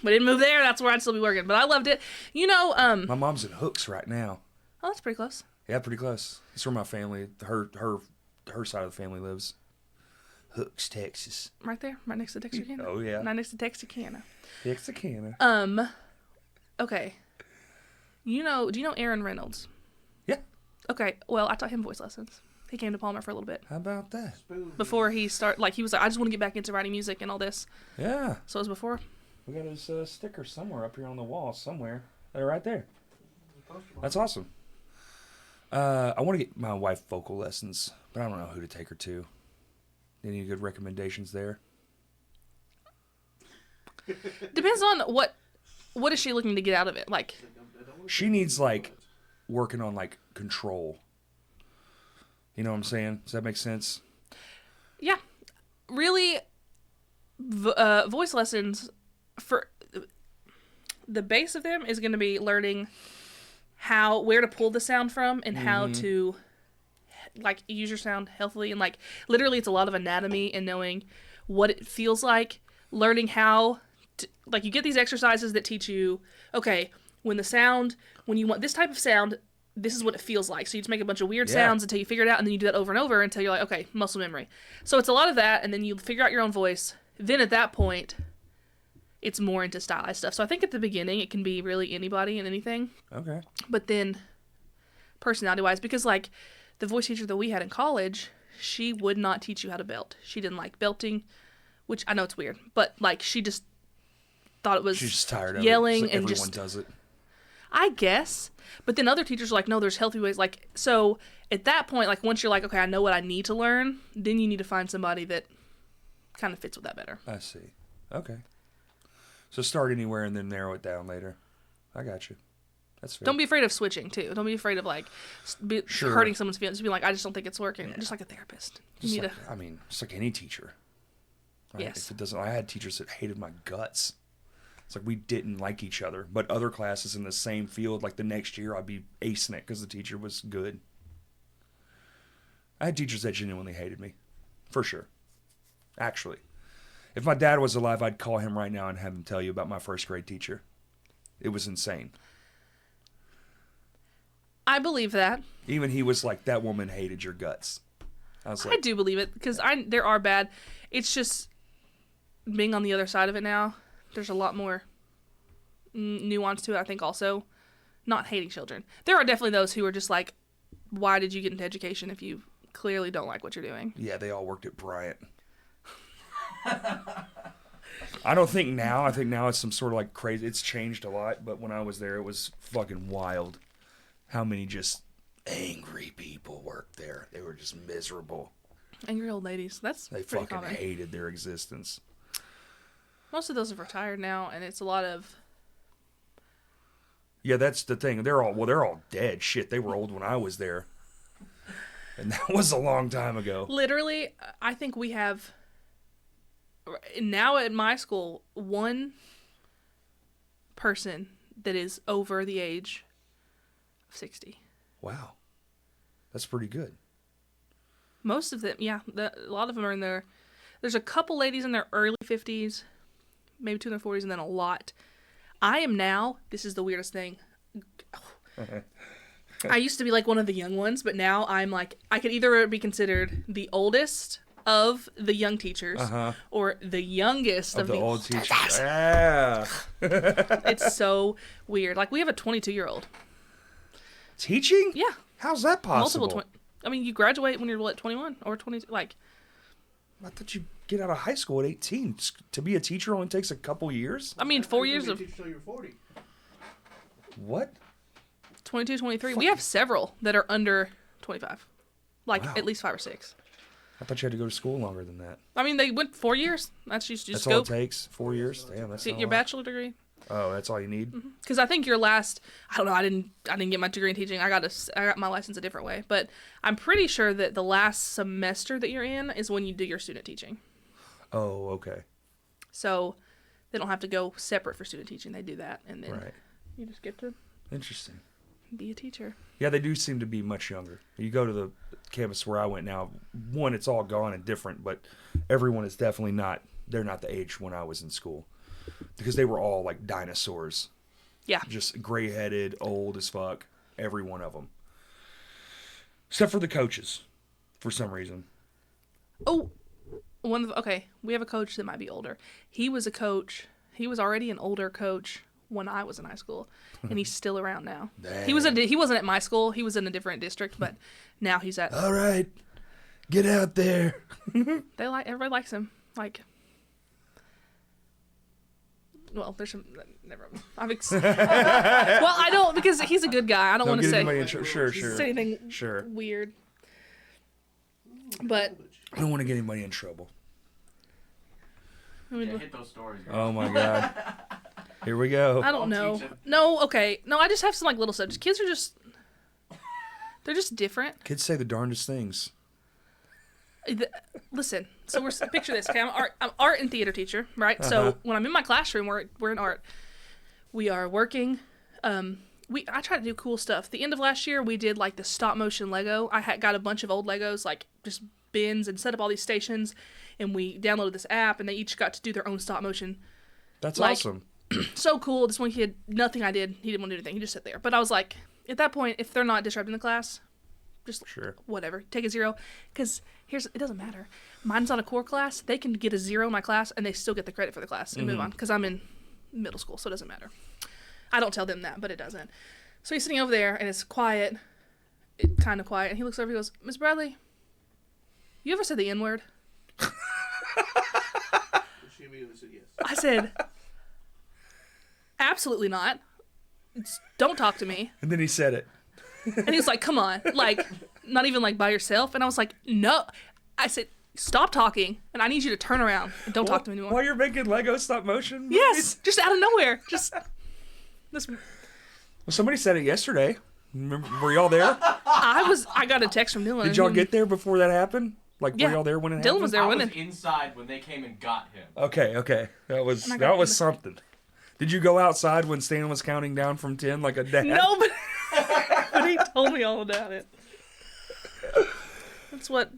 We didn't move there, that's where I'd still be working. But I loved it. You know, my mom's in Hooks right now. Oh, that's pretty close. Yeah, pretty close. It's where my family, her side of the family lives. Hooks, Texas. Right there, right next to Texarkana. Oh yeah. Right next to Texarkana. Texarkana. Okay. Do you know Aaron Reynolds? Yeah. Okay, well, I taught him voice lessons. He came to Palmer for a little bit. How about that? Before he he was like, I just want to get back into writing music and all this. Yeah. So it was before. We got his sticker somewhere up here on the wall somewhere. Right there. That's awesome. I want to get my wife vocal lessons, but I don't know who to take her to. Any good recommendations there? Depends on what is she looking to get out of it. Like, She needs, like, working on, like, control. You know what I'm saying? Does that make sense? yeah, really, voice lessons, for the base of them is going to be learning where to pull the sound from and how to, like, use your sound healthily. And, like, literally it's a lot of anatomy and knowing what it feels like, learning how to, like, you get these exercises that teach you, okay, when you want this type of sound, this is what it feels like. So you just make a bunch of weird sounds until you figure it out, and then you do that over and over until you're like, okay, muscle memory. So it's a lot of that, and then you figure out your own voice. Then at that point, it's more into stylized stuff. So I think at the beginning, it can be really anybody and anything. Okay. But then, personality-wise, because, like, the voice teacher that we had in college, she would not teach you how to belt. She didn't like belting, which I know it's weird, but, like, she just thought it was She's just tired of yelling it. So and everyone just... does it. I guess. But then other teachers are like, no, there's healthy ways. Like, so at that point, like, once you're like, okay, I know what I need to learn, then you need to find somebody that kind of fits with that better. I see. Okay. So start anywhere and then narrow it down later. I got you. That's fair. Don't be afraid of switching, too. Don't be afraid of, like, Sure. hurting someone's feelings. Just be like, I just don't think it's working. Just like a therapist. You need I mean, just like any teacher. Right? Yes. If it doesn't, I had teachers that hated my guts. It's like we didn't like each other. But other classes in the same field, like the next year, I'd be acing it because the teacher was good. I had teachers that genuinely hated me. For sure. Actually. If my dad was alive, I'd call him right now and have him tell you about my first grade teacher. It was insane. I believe that. Even he was like, that woman hated your guts. I was like, I do believe it, because there are bad. It's just being on the other side of it now. There's a lot more nuance to it, I think, also. Not hating children. There are definitely those who are just like, why did you get into education if you clearly don't like what you're doing? yeah, they all worked at Bryant. I don't think now. I think now it's some sort of like crazy. It's changed a lot, but when I was there, it was fucking wild. How many just angry people worked there? They were just miserable. Angry old ladies. That's They pretty fucking common. hated their existence. Most of those have retired now, and it's a lot of... Yeah, that's the thing. They're all dead. Shit, they were old when I was there. And that was a long time ago. Literally, I think we have... Now at my school, one person that is over the age of 60. Wow. That's pretty good. Most of them, yeah. A lot of them are in their... There's a couple ladies in their early 50s, maybe 2 in their 40s, and then a lot. I am now... This is the weirdest thing. I used to be like one of the young ones, but now I'm like... I could either be considered the oldest of the young teachers or the youngest of the the old teachers. Yeah. It's so weird. Like, we have a 22-year-old. Teaching? Yeah. How's that possible? I mean, you graduate when you're, what, 21 or 22? Like... I thought you get out of high school at 18. To be a teacher only takes a couple years? I mean, 4 years of... Teach till you're 40. What? 22, 23. We have several that are under 25. Like, Wow. at least 5 or 6. I thought you had to go to school longer than that. I mean, they went 4 years. That's just That's go all it takes? 4 years? Damn, that's get not your a lot. bachelor degree. Oh, that's all you need? Because I think your last... I don't know. I didn't get my degree in teaching. I got my license a different way. But I'm pretty sure that the last semester that you're in is when you do your student teaching. Oh, okay. So they don't have to go separate for student teaching. They do that, and then Right. you just get to Interesting. be a teacher. Yeah, they do seem to be much younger. You go to the campus where I went now, one, it's all gone and different, but everyone is definitely not, they're not the age when I was in school. Because they were all like dinosaurs. Yeah. Just gray-headed, old as fuck. Every one of them. Except for the coaches, for some reason. Oh, okay, we have a coach that might be older. He was a coach. He was already an older coach when I was in high school, and he's still around now. Dang. He wasn't at my school. He was in a different district, but now he's at... All right, get out there. Everybody likes him. Like, Well, there's some. Never. Well, I don't because he's a good guy. I don't want to say Sure. say anything weird. But I don't want to get anybody in trouble. Yeah, hit those stories. Girl. Oh my god. Here we go. I don't know. No, okay. No, I just have some like little subjects. Kids are just they're just different. Kids say the darndest things. Listen, so picture this. Okay, I'm art and theater teacher, right? So when I'm in my classroom, we're in art. We are working. I try to do cool stuff. The end of last year, we did like the stop motion Lego. I got a bunch of old Legos, like just bins, and set up all these stations. And we downloaded this app, and they each got to do their own stop motion. That's awesome. So cool. This one kid, nothing I did. He didn't want to do anything. He just sat there. But I was like, at that point, if they're not disrupting the class, just whatever. Take a 0. Because it doesn't matter. Mine's not a core class. They can get a 0 in my class, and they still get the credit for the class and move on. Because I'm in middle school, so it doesn't matter. I don't tell them that, but it doesn't. So he's sitting over there, and it's quiet. Kind of quiet. And he looks over and he goes, Miss Bradley, you ever said the N-word? She immediately said yes. I said, absolutely not. Don't talk to me. And then he said it. And he was like, come on. Like, not even like by yourself. And I was like, no. I said, stop talking. And I need you to turn around and don't talk to me anymore. While you're making Lego stop motion movies? Yes. Just out of nowhere. Just this. Well, somebody said it yesterday. Remember, were y'all there? I got a text from Dylan. Did y'all get there before that happened? Like, were y'all there when it happened? Dylan was there when I was inside when they came and got him. Okay. That was something. Did you go outside when Stan was counting down from 10 like a dad? No, but he told me all about it. That's what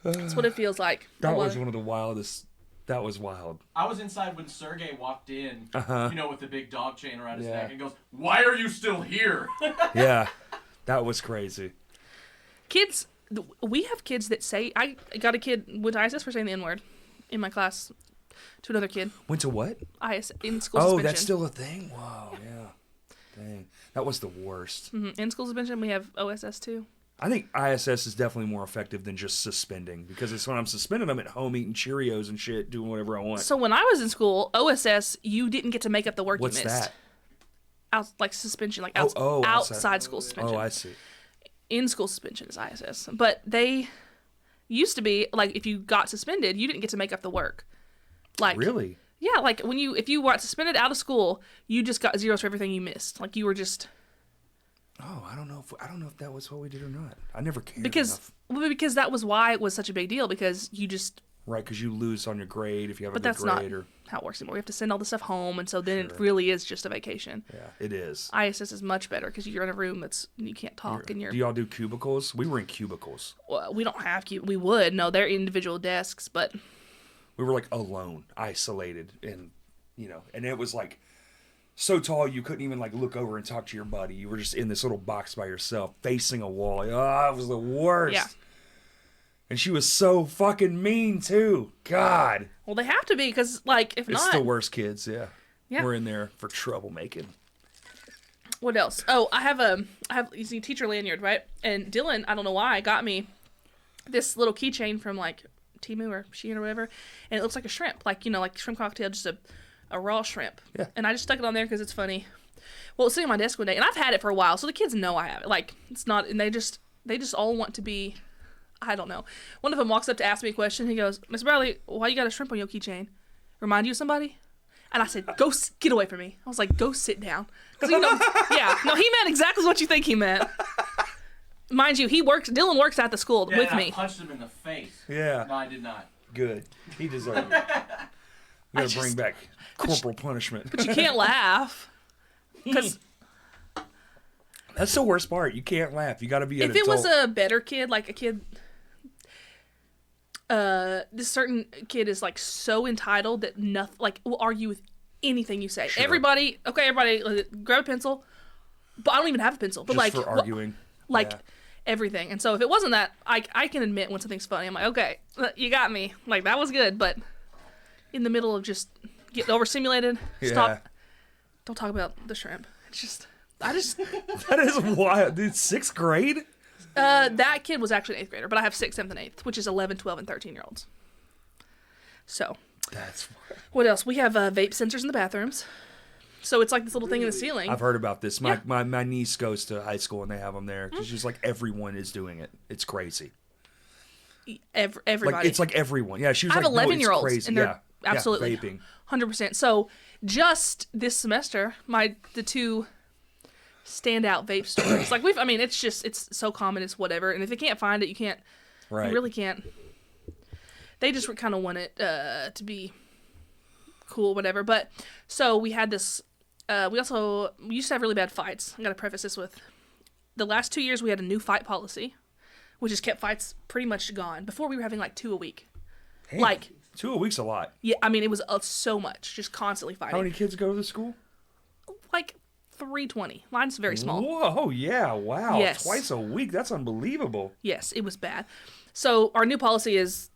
it feels like. That was one of the wildest. That was wild. I was inside when Sergey walked in, with the big dog chain around his neck, and goes, "Why are you still here?" Yeah, that was crazy. Kids, we have kids that say. I got a kid with ISS for saying the N-word in my class to another kid. Went to what? IS in school suspension. Oh, that's still a thing. Wow, yeah. Dang, that was the worst. Mm-hmm. In school suspension, we have OSS too. I think ISS is definitely more effective than just suspending because it's when I'm suspending them at home eating Cheerios and shit, doing whatever I want. So when I was in school, OSS, you didn't get to make up the work What's you missed. What's that? Like suspension, like outside school suspension. Oh, I see. In school suspension is ISS, but they used to be like if you got suspended, you didn't get to make up the work. Like really? Yeah, like if you got suspended out of school, you just got zeros for everything you missed. Like you were just. Oh, I don't know if that was what we did or not. I never cared because that was why it was such a big deal because you just because you lose on your grade if you have a good that's grade not how it works anymore. We have to send all the stuff home, and so then it really is just a vacation. Yeah, it is. ISS is much better because you're in a room you can't talk and you're. Do y'all do cubicles? We were in cubicles. Well, we don't have we would no, they're individual desks, but we were like alone, isolated, and and it was like. So tall you couldn't even like look over and talk to your buddy. You were just in this little box by yourself, facing a wall. Like, it was the worst. Yeah. And she was so fucking mean too. God. Well, they have to be because like if it's not, the worst kids. Yeah. We're in there for troublemaking. What else? Oh, I have you see teacher lanyard, right? And Dylan, I don't know why, got me this little keychain from like Temu or Shein or whatever, and it looks like a shrimp, like like shrimp cocktail, just a raw shrimp. Yeah. And I just stuck it on there because it's funny. Well, it's sitting on my desk one day, and I've had it for a while, so the kids know I have it. Like, it's not, and they just all want to be, I don't know. One of them walks up to ask me a question. He goes, Miss Bradley, why you got a shrimp on your keychain? Remind you of somebody? And I said, get away from me. I was like, go sit down. Because, he meant exactly what you think he meant. Mind you, Dylan works at the school with me. I punched him in the face. Yeah. No, I did not. Good. He deserved it. We gotta bring back corporal punishment. But you can't laugh. Because that's the worst part. You can't laugh. You gotta be an adult. If it was a better kid, like a kid... this certain kid is like so entitled that nothing, like, will argue with anything you say. Sure. Everybody, grab a pencil. But I don't even have a pencil. But just for arguing. Everything. And so if it wasn't that, I can admit when something's funny. I'm like, okay, you got me. Like, that was good. But in the middle of just getting overstimulated, stop. Don't talk about the shrimp. It's just, that is wild. Dude, 6th grade? That kid was actually an 8th grader, but I have 6th, 7th, and 8th, which is 11, 12, and 13-year-olds. So, That's. What else? We have vape sensors in the bathrooms. So it's like this little thing in the ceiling. I've heard about this. My niece goes to high school and they have them there. It's just like everyone is doing it. It's crazy. Everybody. Like, it's like everyone. Yeah, she was I have like, 11-year-olds, crazy. and they're absolutely vaping. 100%. So just this semester, the two standout vape stores. Like it's so common. It's whatever. And if they can't find it, you can't. Right. You really can't. They just kind of want it to be cool, whatever. But so we had this. We used to have really bad fights. I got to preface this with the last 2 years we had a new fight policy, which has kept fights pretty much gone. Before we were having like 2 a week. Damn. Like 2 a week's a lot. Yeah, I mean it was so much, just constantly fighting. How many kids go to the school? Like 320. Mine's very small. Whoa, yeah, wow. Yes. Twice a week. That's unbelievable. Yes, it was bad. So our new policy is,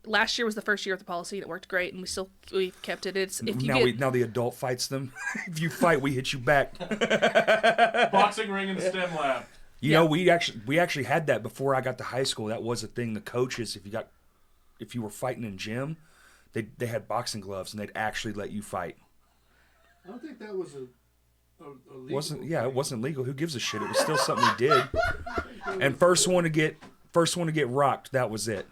last year was the first year of the policy, and it worked great, and we've kept it. It's if you now the adult fights them. If you fight, we hit you back. Boxing ring in the STEM lab. You know, we actually had that before I got to high school. That was a thing. The coaches, if you were fighting in gym, they had boxing gloves and they'd actually let you fight. I don't think that was a legal It wasn't legal. Who gives a shit? It was still something we did. And first one to get rocked, that was it.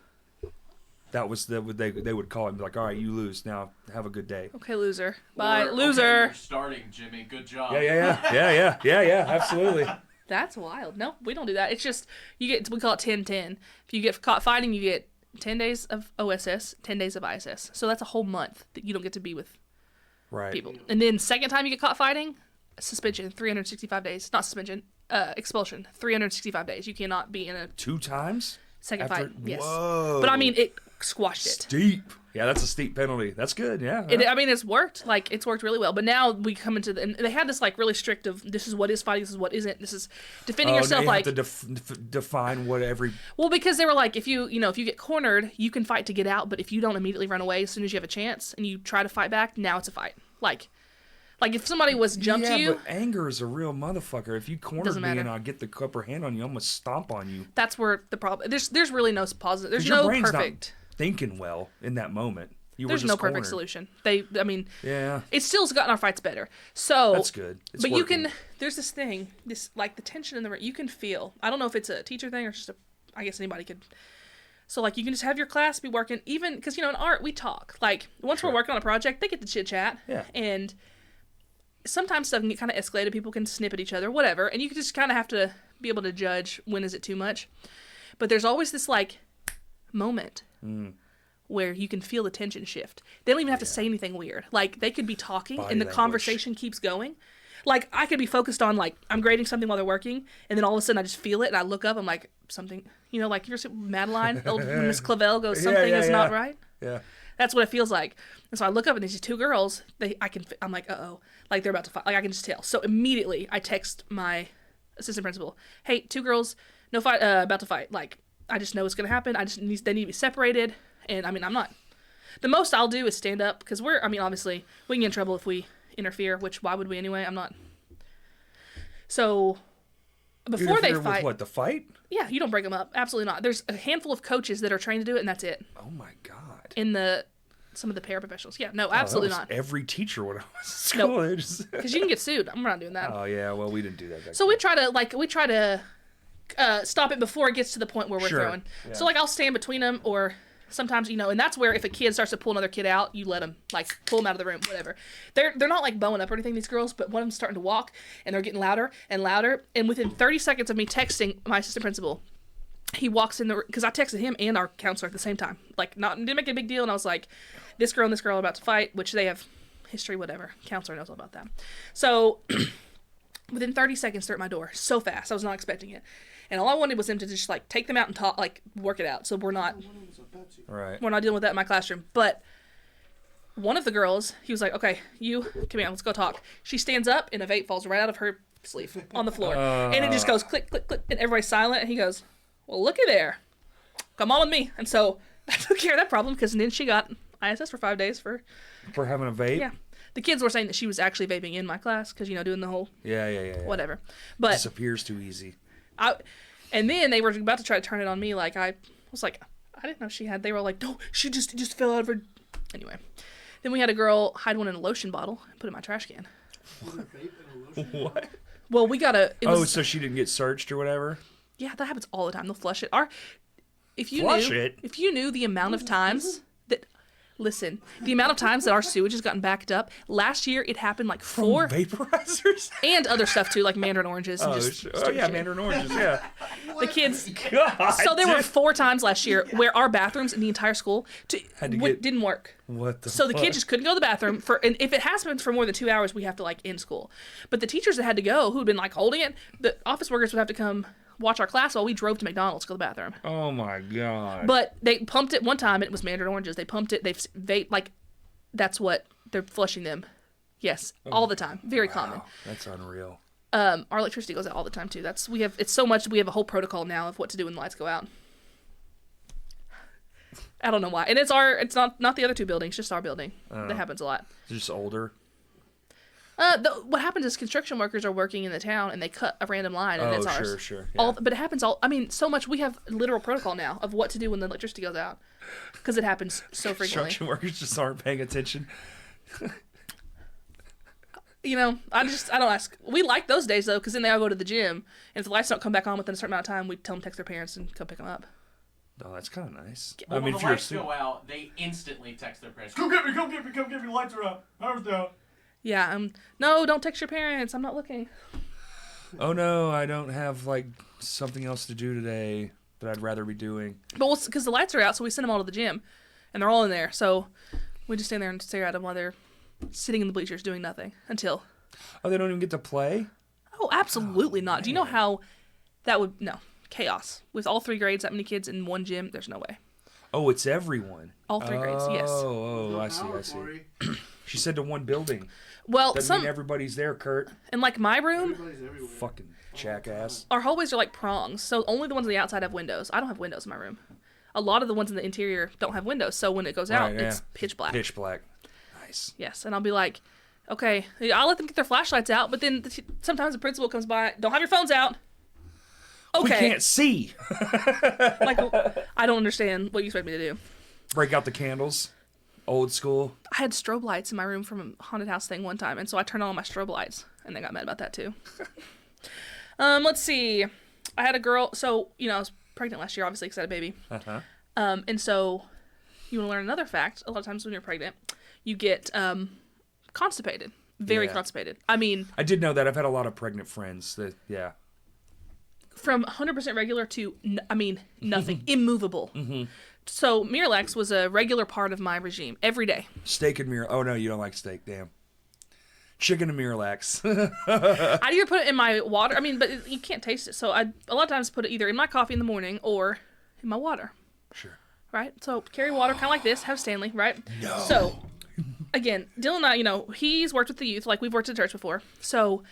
That was they would call it and be like, all right, you lose. Now have a good day. Okay, loser. Bye, Okay, loser. you're starting, Jimmy. Good job. Yeah, absolutely. That's wild. No, we don't do that. It's just we call it 10-10. If you get caught fighting, you get 10 days of OSS, 10 days of ISS. So that's a whole month that you don't get to be with people. And then second time you get caught fighting, suspension, 365 days. Not suspension, expulsion, 365 days. You cannot be in a 2 times second fight. Yes. Whoa. But I mean, it squashed it. Steep. Yeah, that's a steep penalty. That's good. Yeah. It's worked. Like, it's worked really well. But now we come into and they had this like really strict of this is what is fighting, this is what isn't. This is defending yourself. Now you like have to define what every. Well, because they were like, if you get cornered, you can fight to get out. But if you don't immediately run away as soon as you have a chance and you try to fight back, now it's a fight. Like if somebody was jumped to you. But anger is a real motherfucker. If you corner me and I get the upper hand on you, I'm gonna stomp on you. That's where the problem. There's really no positive. There's your no brain's perfect. Not thinking well in that moment. There's no perfect solution. Yeah. It still's gotten our fights better. So that's good. It's but working. there's this thing, like the tension in the room. You can feel. I don't know if it's a teacher thing or just I guess anybody could. So like you can just have your class be working, even because in art we talk. Like once we're working on a project, they get to chit chat. Yeah. And sometimes stuff can get kind of escalated. People can snip at each other, whatever. And you just kind of have to be able to judge when is it too much. But there's always this like moment. Where you can feel the tension shift. They don't even have to say anything weird. Like, they could be talking Body and the language. conversation keeps going. Like, I could be focused on, like, I'm grading something while they're working, and then all of a sudden I just feel it, and I look up, I'm like, something, like, you're Madeline, old Miss Clavel goes, something is not right. Yeah. That's what it feels like. And so I look up, and there's these 2 girls, I'm like, uh-oh. Like, they're about to fight. Like, I can just tell. So immediately, I text my assistant principal, hey, 2 girls, no fight, about to fight. Like, I just know it's going to happen. They need to be separated. And I'm not. The most I'll do is stand up because obviously we can get in trouble if we interfere, which why would we anyway? I'm not. So before they fight. With what, the fight? Yeah, you don't break them up. Absolutely not. There's a handful of coaches that are trained to do it, and that's it. Oh my God. In some of the paraprofessionals. Yeah, no, absolutely not. Every teacher when I was in school. Nope. Because you can get sued. I'm not doing that. Oh yeah, well we didn't do that. So we try to stop it before it gets to the point where we're throwing. Yeah. So I'll stand between them or. Sometimes, and that's where if a kid starts to pull another kid out, you let them, pull them out of the room, whatever. They're not, bowing up or anything, these girls, but one of them's starting to walk, and they're getting louder and louder, and within 30 seconds of me texting my assistant principal, he walks in because I texted him and our counselor at the same time. Didn't make a big deal, and I was like, this girl and this girl are about to fight, which they have history, whatever. Counselor knows all about that. So, within 30 seconds, they're at my door, so fast, I was not expecting it. And all I wanted was them to just take them out and talk, work it out. So we're not dealing with that in my classroom. But one of the girls, he was like, okay, you come here, let's go talk. She stands up and a vape falls right out of her sleeve on the floor. And it just goes click, click, click, and everybody's silent. And he goes, well, looky there. Come on with me. And so I took care of that problem because then she got ISS for 5 days for having a vape? Yeah. The kids were saying that she was actually vaping in my class because, doing the whole whatever. But disappears too easy. And then they were about to try to turn it on me. I was like, I didn't know she had. They were like, no, she just fell out of her. Anyway, then we had a girl hide one in a lotion bottle and put it in my trash can. Was it vape and a lotion? What? Well, we got a. So she didn't get searched or whatever? Yeah, that happens all the time. They'll flush it. If you knew the amount of times that. Listen, the amount of times that our sewage has gotten backed up. Last year, it happened like 4. Vaporizers? And other stuff too, like mandarin oranges. And yeah, mandarin oranges, yeah. The kids. God, So there were 4 times last year where our bathrooms in the entire school didn't work. What the So the kids just couldn't go to the bathroom and if it has been for more than 2 hours, we have to like end school. But the teachers that had to go, who'd been like holding it, the office workers would have to come watch our class while we drove to McDonald's to go to the bathroom. Oh my God. But they pumped it one time and it was mandarin oranges. They pumped it. That's what they're flushing them. Yes, all the time. Very common. That's unreal. Our electricity goes out all the time too. It's so much. We have a whole protocol now of what to do when the lights go out. I don't know why, and it's not the other 2 buildings, just our building. That happens a lot. It's just older. What happens is construction workers are working in the town and they cut a random line and it's ours. Sure. Yeah. But it happens so much. We have literal protocol now of what to do when the electricity goes out because it happens so frequently. Construction workers just aren't paying attention. I don't ask. We like those days though because then they all go to the gym and if the lights don't come back on within a certain amount of time, we tell them to text their parents and come pick them up. Oh, that's kind of nice. Well, when the lights go out, they instantly text their parents. Come get me, the lights are out. Power's down. Yeah, no, don't text your parents. I'm not looking. Oh no, I don't have like something else to do today that I'd rather be doing. But because the lights are out, so we send them all to the gym, and they're all in there. So we just stand there and stare at them while they're sitting in the bleachers doing nothing until. Oh, they don't even get to play? Oh, absolutely not. Do you know how that would chaos with all 3 grades, that many kids in one gym? There's no way. Oh, it's everyone. All 3 grades, yes. Oh, I see. She said to one building. Well, Doesn't mean everybody's there, Kurt. In like my room, fucking jackass. Our hallways are like prongs, so only the ones on the outside have windows. I don't have windows in my room. A lot of the ones in the interior don't have windows, so when it goes out, it's pitch black. Pitch black. Nice. Yes, and I'll be like, okay, I'll let them get their flashlights out, but then sometimes the principal comes by, don't have your phones out. Okay. We can't see. Like, I don't understand what you expect me to do. Break out the candles. Old school. I had strobe lights in my room from a haunted house thing one time, and so I turned on all my strobe lights, and they got mad about that too. Let's see. I had a girl, so, I was pregnant last year, obviously, because I had a baby. Uh-huh. And so, you want to learn another fact, a lot of times when you're pregnant, you get constipated. Very constipated. I mean... I did know that. I've had a lot of pregnant friends that, From 100% regular to, nothing. Immovable. Mm-hmm. So, Miralax was a regular part of my regime every day. Steak and Miralax. Oh, no, you don't like steak. Damn. Chicken and Miralax. I'd either put it in my water. But you can't taste it. So, I a lot of times put it either in my coffee in the morning or in my water. Sure. Right? So, carry water kind of like this. Have Stanley, right? No. So, again, Dylan and I, he's worked with the youth like we've worked at church before. So,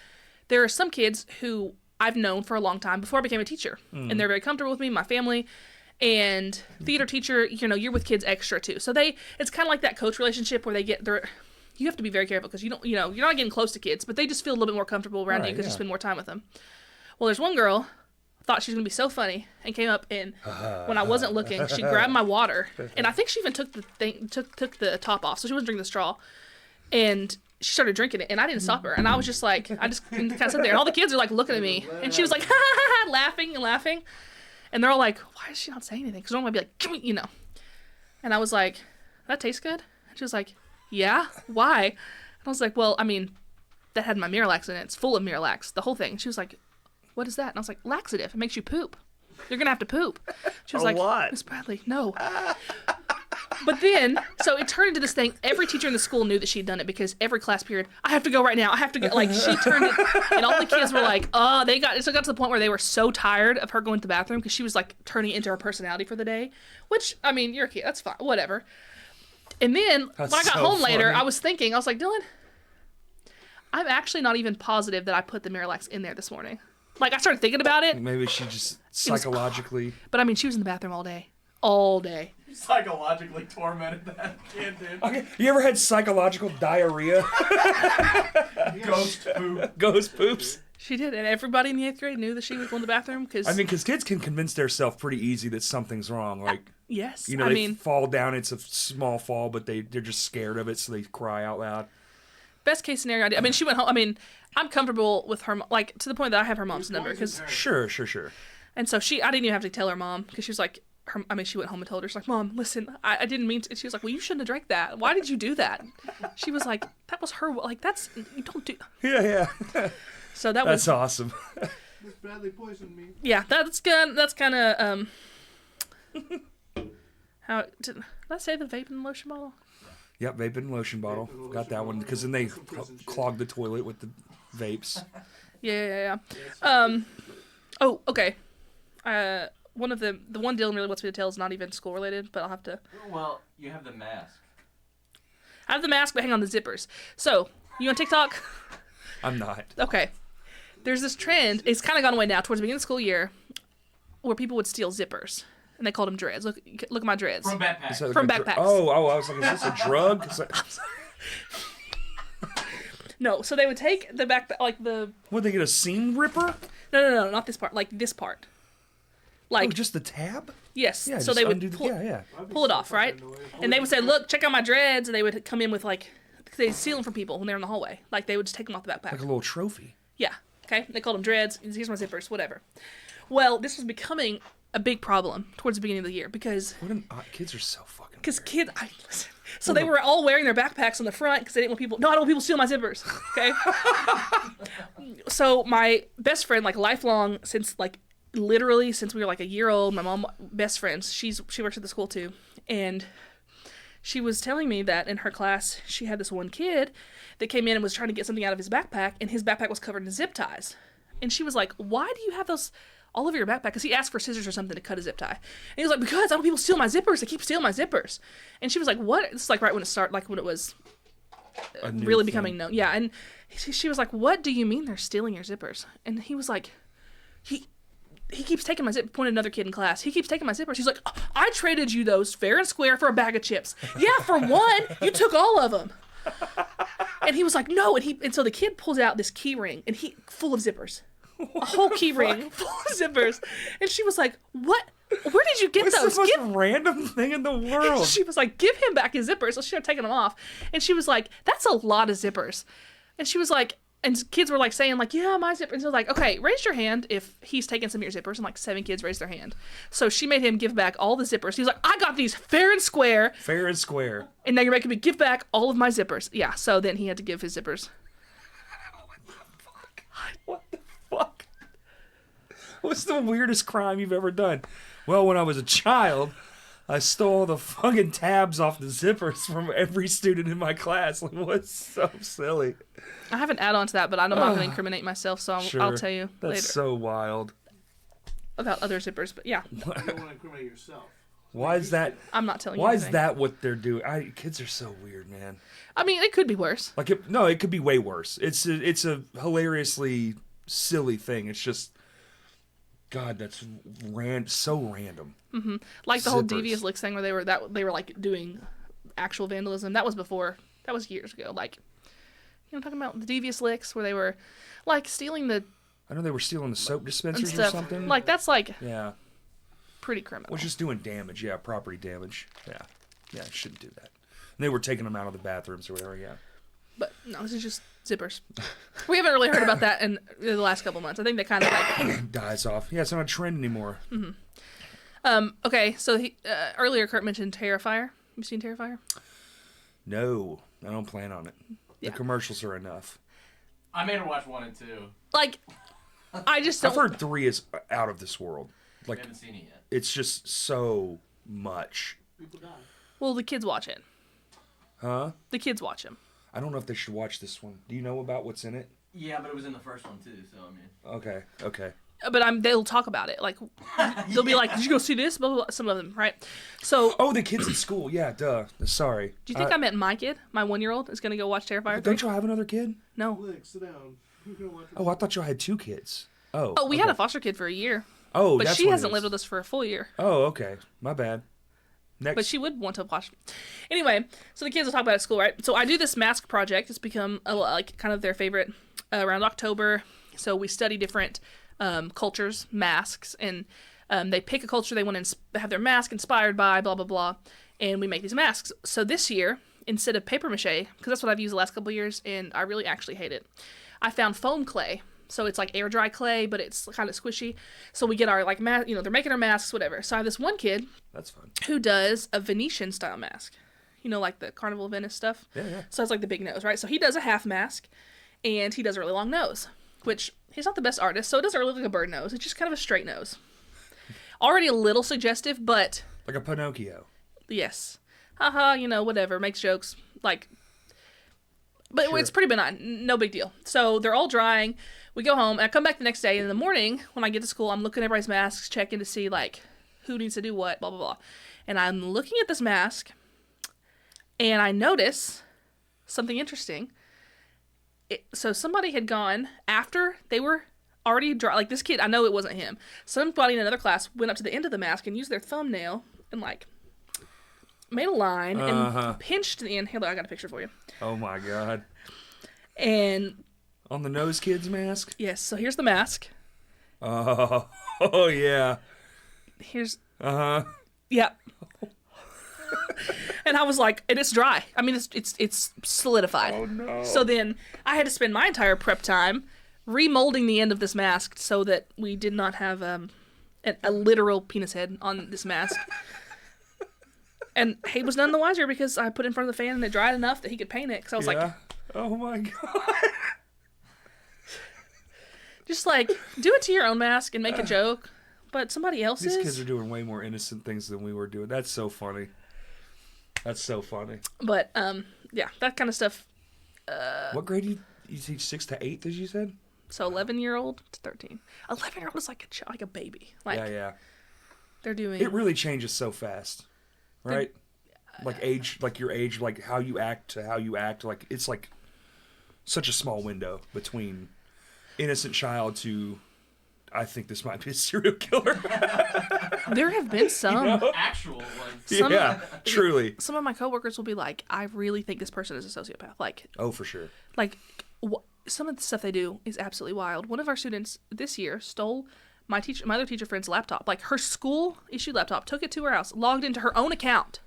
there are some kids who I've known for a long time before I became a teacher. And they're very comfortable with me, my family. And theater teacher, you're with kids extra too. So it's kind of like that coach relationship where you have to be very careful because you're not getting close to kids, but they just feel a little bit more comfortable around you because you spend more time with them. Well, there's one girl, thought she was going to be so funny and came up and when I wasn't looking, she grabbed my water and I think she even took the top off. So she wasn't drinking the straw and she started drinking it and I didn't stop her. And I was just like, I just kind of sat there and all the kids are like looking at me and she was like, ha ha ha, laughing and laughing. And they're all like, why is she not saying anything? Because normally I'd be like, give me, And I was like, that tastes good? And she was like, yeah, why? And I was like, well, that had my Miralax in it. It's full of Miralax, the whole thing. And she was like, what is that? And I was like, laxative. It makes you poop. You're going to have to poop. She was like, lot. Miss Bradley, no. But then, so it turned into this thing. Every teacher in the school knew that she'd done it because every class period, I have to go right now. I have to go. Like, she turned it, and all the kids were like, oh, it got to the point where they were so tired of her going to the bathroom because she was, like, turning it into her personality for the day. Which, you're a kid. That's fine. Whatever. And then, when I got home later, I was thinking, I was like, Dylan, I'm actually not even positive that I put the Miralax in there this morning. Like, I started thinking about it. Maybe she just psychologically... But, she was in the bathroom all day. All day. You psychologically tormented that kid, dude. Okay. You ever had psychological diarrhea? Ghost poop. Ghost poops. She did, and everybody in the 8th grade knew that she was going to the bathroom because because kids can convince themselves pretty easy that something's wrong. Like Yes. You know, I they mean, fall down. It's a small fall, but they're just scared of it, so they cry out loud. best case scenario. I mean, she went home. I mean, I'm comfortable with her, like, to the point that I have her mom's You're number. poisoned her. Sure. And so I didn't even have to tell her mom because she was like, she went home and told her, she's like, Mom, listen, I didn't mean to. She was like, well, you shouldn't have drank that. Why did you do that? She was like, that was her. Like, you don't do. Yeah. So that That's was awesome. Miss Bradley poisoned me. Yeah, that's good. That's kind of how did I say the vape and lotion bottle? Yep, vape and lotion bottle. Vape and Got lotion that one bottle. because then they Some prison shit. clog the toilet with the vapes. Yeah. Yes. Oh, okay. One of the one Dylan really wants me to tell is not even school related, but I'll have to. Well, you have the mask. I have the mask, but hang on the zippers. So you on TikTok? I'm not. Okay. There's this trend. It's kind of gone away now. Towards the beginning of the school year, where people would steal zippers, and they called them dreads. Look at my dreads. From backpack. Is that like From a backpacks. Oh, I was like, is this a drug? It's like, No, so they would take the backpack, like the. what, they get a seam ripper? No, not this part. Like this part. Like Oh, just the tab? yes. Yeah, so just they would undo the, pull, yeah. I'd be pull it so off, right? fucking annoyed. And they would say, "Look, check out my dreads," and they would come in with like, they steal them from people when they're in the hallway. Like they would just take them off the backpack. Like a little trophy. Yeah. Okay. They called them dreads. Here's my zippers. Whatever. Well, this was becoming a big problem towards the beginning of the year because Kids are so fucking weird. kids. Listen. So they were all wearing their backpacks on the front because they didn't want people. No, I don't want people to steal my zippers. Okay. So my best friend, like lifelong, since like literally since we were like a year old, my mom best friends. She works at the school too, and she was telling me that in her class she had this one kid that came in and was trying to get something out of his backpack, and his backpack was covered in zip ties, and she was like, "Why do you have those all over your backpack?" Because he asked for scissors or something to cut a zip tie, and he was like, "Because I don't want people steal my zippers. They keep stealing my zippers." And she was like, "What?" This is like right when it started, like when it was A new really thing. becoming known. Yeah, and she was like, "What do you mean they're stealing your zippers?" And he was like, he keeps taking my zip. Pointed another kid in class. He keeps taking my zippers. He's like, "Oh, I traded you those fair and square for a bag of chips." Yeah, for one, you took all of them. And he was like, "No," and so the kid pulls out this key ring and full of zippers, a whole key ring full of zippers, and she was like, "What? Where did you get What's those?" the most random thing in the world? She was like, "Give him back his zippers." So she started taking them off, and she was like, "That's a lot of zippers," and she was like. And kids were like saying like, "Yeah, my zipper." And so like, "Okay, raise your hand if he's taking some of your zippers." And like 7 kids raised their hand. So she made him give back all the zippers. He was like, "I got these fair and square, Fair and square. and now you're making me give back all of my zippers." Yeah. So then he had to give his zippers. What the fuck? What's the weirdest crime you've ever done? Well, when I was a child, I stole the fucking tabs off the zippers from every student in my class. Like, what's so silly? I have an add-on to that, but I'm not going to incriminate myself, so I'll tell you That's later so wild. about other zippers. But yeah, You don't want to incriminate yourself. Why is that? I'm not telling you. Why is anything. that what they're doing? Kids are so weird, man. I mean, it could be worse. Like, it could be way worse. It's a hilariously silly thing. It's just, God, that's so random. Like the whole Zippers. devious licks thing where they were like doing actual vandalism. That was years ago. Like, you know, I'm talking about the devious licks where they were like stealing the I know they were stealing the soap and dispensers or stuff. something. Like that's like Yeah. pretty criminal. Was just doing damage, yeah, property damage. Yeah, shouldn't do that. And they were taking them out of the bathrooms or whatever, yeah. But no, this is just zippers. We haven't really heard about that in the last couple months. I think they kind of like. Dies off. Yeah, it's not a trend anymore. Okay, so earlier Kurt mentioned Terrifier. You seen Terrifier? No, I don't plan on it. Yeah. The commercials are enough. I made her watch 1 and 2. Like, I just don't. I've heard 3 is out of this world. I Like, haven't seen it yet. it's just so much. People die. Well, the kids watch it. Huh? The kids watch them. I don't know if they should watch this one. Do you know about what's in it? Yeah, but it was in the first one too, so I mean. Okay. But they'll talk about it. Like, they'll be like, "Did you go see this?" Blah, blah, blah. Some of them, right? So, Oh, the kids at school. Yeah, duh. Sorry. do you think I meant my kid, my 1-year-old, is gonna go watch Terrifier 3? Don't y'all have another kid? No. Lick, sit down. Who's gonna watch Oh, I thought y'all had 2 kids. Oh. Oh, we had okay. a foster kid for a year, Oh, but that's she what it hasn't is. lived with us for a full year. Oh, okay. My bad. Next. But she would want to watch. Anyway, so the kids will talk about it at school, right? So I do this mask project. It's become like kind of their favorite around October. So we study different cultures, masks, and They pick a culture they want to have their mask inspired by, blah, blah, blah. And we make these masks. So this year, instead of paper mache, because that's what I've used the last couple of years, and I really actually hate it, I found foam clay. So it's like air dry clay, but it's kind of squishy. So we get our like they're making our masks, whatever. So I have this one kid That's fun. who does a Venetian style mask. Like the Carnival of Venice stuff. Yeah. So it's like the big nose, right? So he does a half mask, and he does a really long nose, which he's not the best artist, so it doesn't really look like a bird nose. It's just kind of a straight nose. Already a little suggestive, but Like a Pinocchio. yes. Haha, whatever, makes jokes. But Sure. it's pretty benign. No big deal. So they're all drying. We go home, and I come back the next day. And in the morning, when I get to school, I'm looking at everybody's masks, checking to see, who needs to do what, blah, blah, blah. And I'm looking at this mask, and I notice something interesting. So somebody had gone after they were already dry. Like, this kid, I know it wasn't him. Somebody in another class went up to the end of the mask and used their thumbnail and, made a line and pinched the end. Here, look, I got a picture for you. Oh, my God. And On the nose kid's mask? yes, so here's the mask. Oh, yeah. Here's, Uh-huh. yeah. And I was like, and it's dry. I mean, it's solidified. Oh, no. So then I had to spend my entire prep time remolding the end of this mask so that we did not have a literal penis head on this mask. And he was none the wiser because I put it in front of the fan and it dried enough that he could paint it. Because I was like, oh, my God. just do it to your own mask and make a joke. But somebody else's. These kids are doing way more innocent things than we were doing. That's so funny. That's so funny. But, yeah, that kind of stuff. What grade do you teach? 6 to 8, as you said? So 11-year-old to 13. 11-year-old is like a baby. Yeah. They're doing. It really changes so fast, right? Your age, how you act to how you act. It's such a small window between innocent child to, I think this might be a serial killer. There have been some. Actual ones. Some- Yeah, truly. Some of my coworkers will be like, I really think this person is a sociopath. Oh, for sure. Some of the stuff they do is absolutely wild. One of our students this year stole my other teacher friend's laptop. Her school issued laptop, took it to her house, logged into her own account.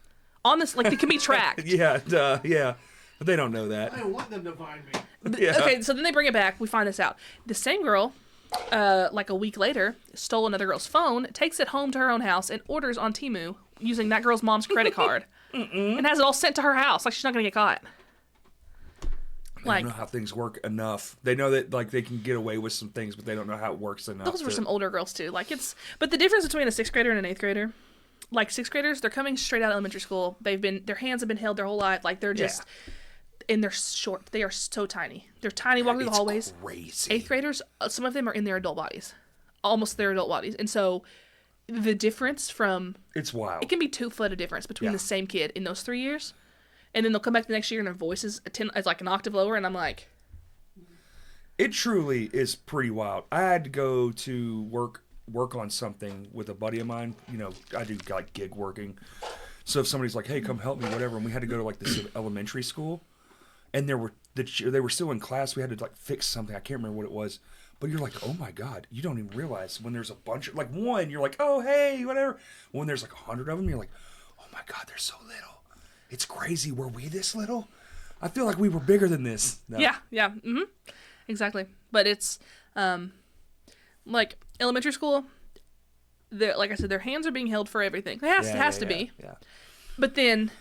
On this, it can be tracked. Yeah. But they don't know that. I don't want them to find me. Yeah. Okay, so then they bring it back. We find this out. The same girl, a week later, stole another girl's phone, takes it home to her own house, and orders on Temu using that girl's mom's credit card. And has it all sent to her house. She's not going to get caught. They don't know how things work enough. They know that they can get away with some things, but they don't know how it works enough. Those were some older girls too. But the difference between a 6th grader and an 8th grader, 6th graders, they're coming straight out of elementary school. Their hands have been held their whole life. They're just, and they're short. They are so tiny. They're tiny walking through the hallways. Crazy. 8th graders, some of them are in their adult bodies, almost their adult bodies, and so the difference It's wild. it can be 2 foot of difference between the same kid in those 3 years. And then they'll come back the next year and their voice is an octave lower, and I'm like... It truly is pretty wild. I had to go to work on something with a buddy of mine. I do gig working. So if somebody's like, hey, come help me, whatever, and we had to go to this elementary school, and they were still in class, we had to fix something. I can't remember what it was. But you're like, oh my God, you don't even realize when there's a bunch of, one, you're like, oh, hey, whatever. When there's 100 of them, you're like, oh my God, they're so little. It's crazy. Were we this little? I feel like we were bigger than this. No. Yeah. Mm-hmm. Exactly. But it's, elementary school, like I said, their hands are being held for everything. It has to be. Yeah. But then,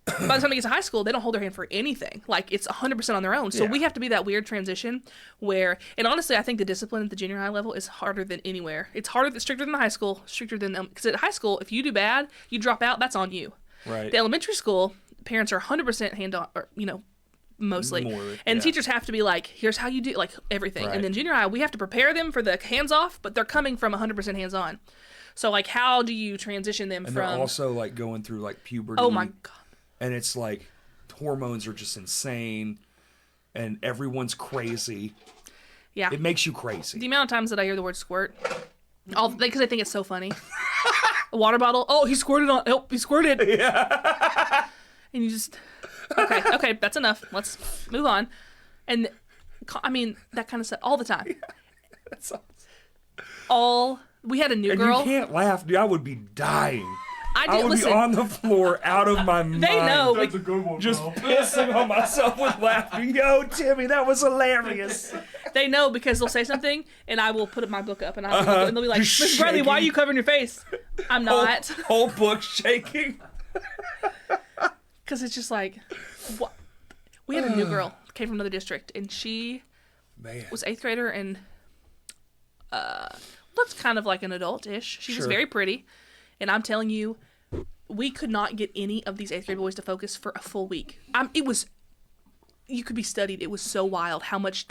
by the time they get to high school, they don't hold their hand for anything. It's 100% on their own. So we have to be that weird transition where, and honestly, I think the discipline at the junior high level is harder than anywhere. It's stricter than the high school, stricter than, because at high school, if you do bad, you drop out, that's on you. Right. The elementary school, parents are 100% hand on, or, mostly. And teachers have to be here's how you do, everything. Right. And then junior high, we have to prepare them for the hands off, but they're coming from 100% hands on. So, how do you transition them and from... they're also, going through, puberty. Oh, my God. And it's, hormones are just insane, and everyone's crazy. Yeah. It makes you crazy. The amount of times that I hear the word squirt, because I think it's so funny. A water bottle. Oh, he squirted on. Oh, he squirted. Yeah. And you just. Okay, that's enough. Let's move on. And that kind of stuff all the time. Yeah, that's awesome. All We had a new And girl. you can't laugh, dude. I would be dying. I did would listen. be on the floor, out of my mind. They know. That's a good one, Just bro. pissing on myself with laughter. Yo, Timmy, that was hilarious. They know because they'll say something, and I will put my book up, and and they'll be like, Just "Miss Bradley, why are shaking. you covering your face?" I'm not, Whole book shaking. because it's just like, what? We had a new girl came from another district, and she Man. was 8th grader and looked kind of like an adult-ish. She was Sure. very pretty, and I'm telling you, we could not get any of these 8th grade boys to focus for a full week. It was, you could be studied. It was so wild how much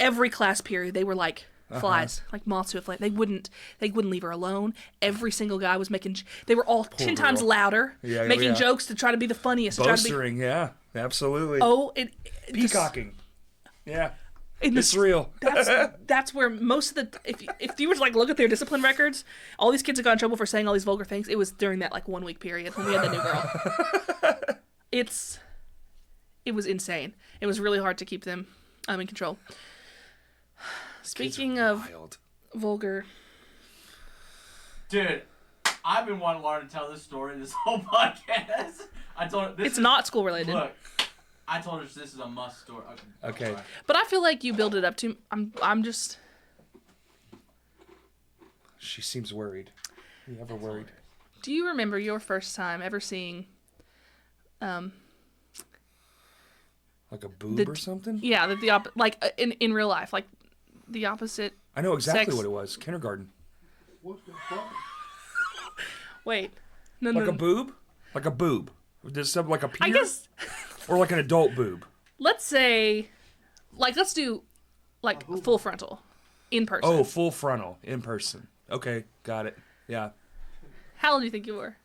every class period, they were like flies, like moths to a flame. They wouldn't leave her alone. Every single guy was they were all 10 times girl. louder, Yeah, making yeah. jokes to try to be the funniest. To try to be, Boastering, yeah, absolutely. Peacocking. Peacocking. Yeah, it's real. That's where most of the if you were to like look at their discipline records, all these kids have got in trouble for saying all these vulgar things. It was during that like 1 week period when we had the new girl. It was insane. It was really hard to keep them in control. Speaking of Wild. vulgar, Dude, I've been wanting Laura to tell this story this whole podcast. I told her this it's is, not school related. Look, I told her this is a must story. Okay. Sorry. But I feel like you build it up to. I'm just. She seems worried. You ever worried? Do you remember your first time ever seeing? Like a boob or something? Yeah, like in real life, like the opposite. I know exactly Sex. what it was. Kindergarten. What the fuck? Wait, no, Like no. a boob? Like a boob. Does something like a peer? I guess Or like an adult boob? let's say, like let's do, like full frontal, in person. Oh, full frontal, in person. Okay, got it. Yeah. How old do you think you were?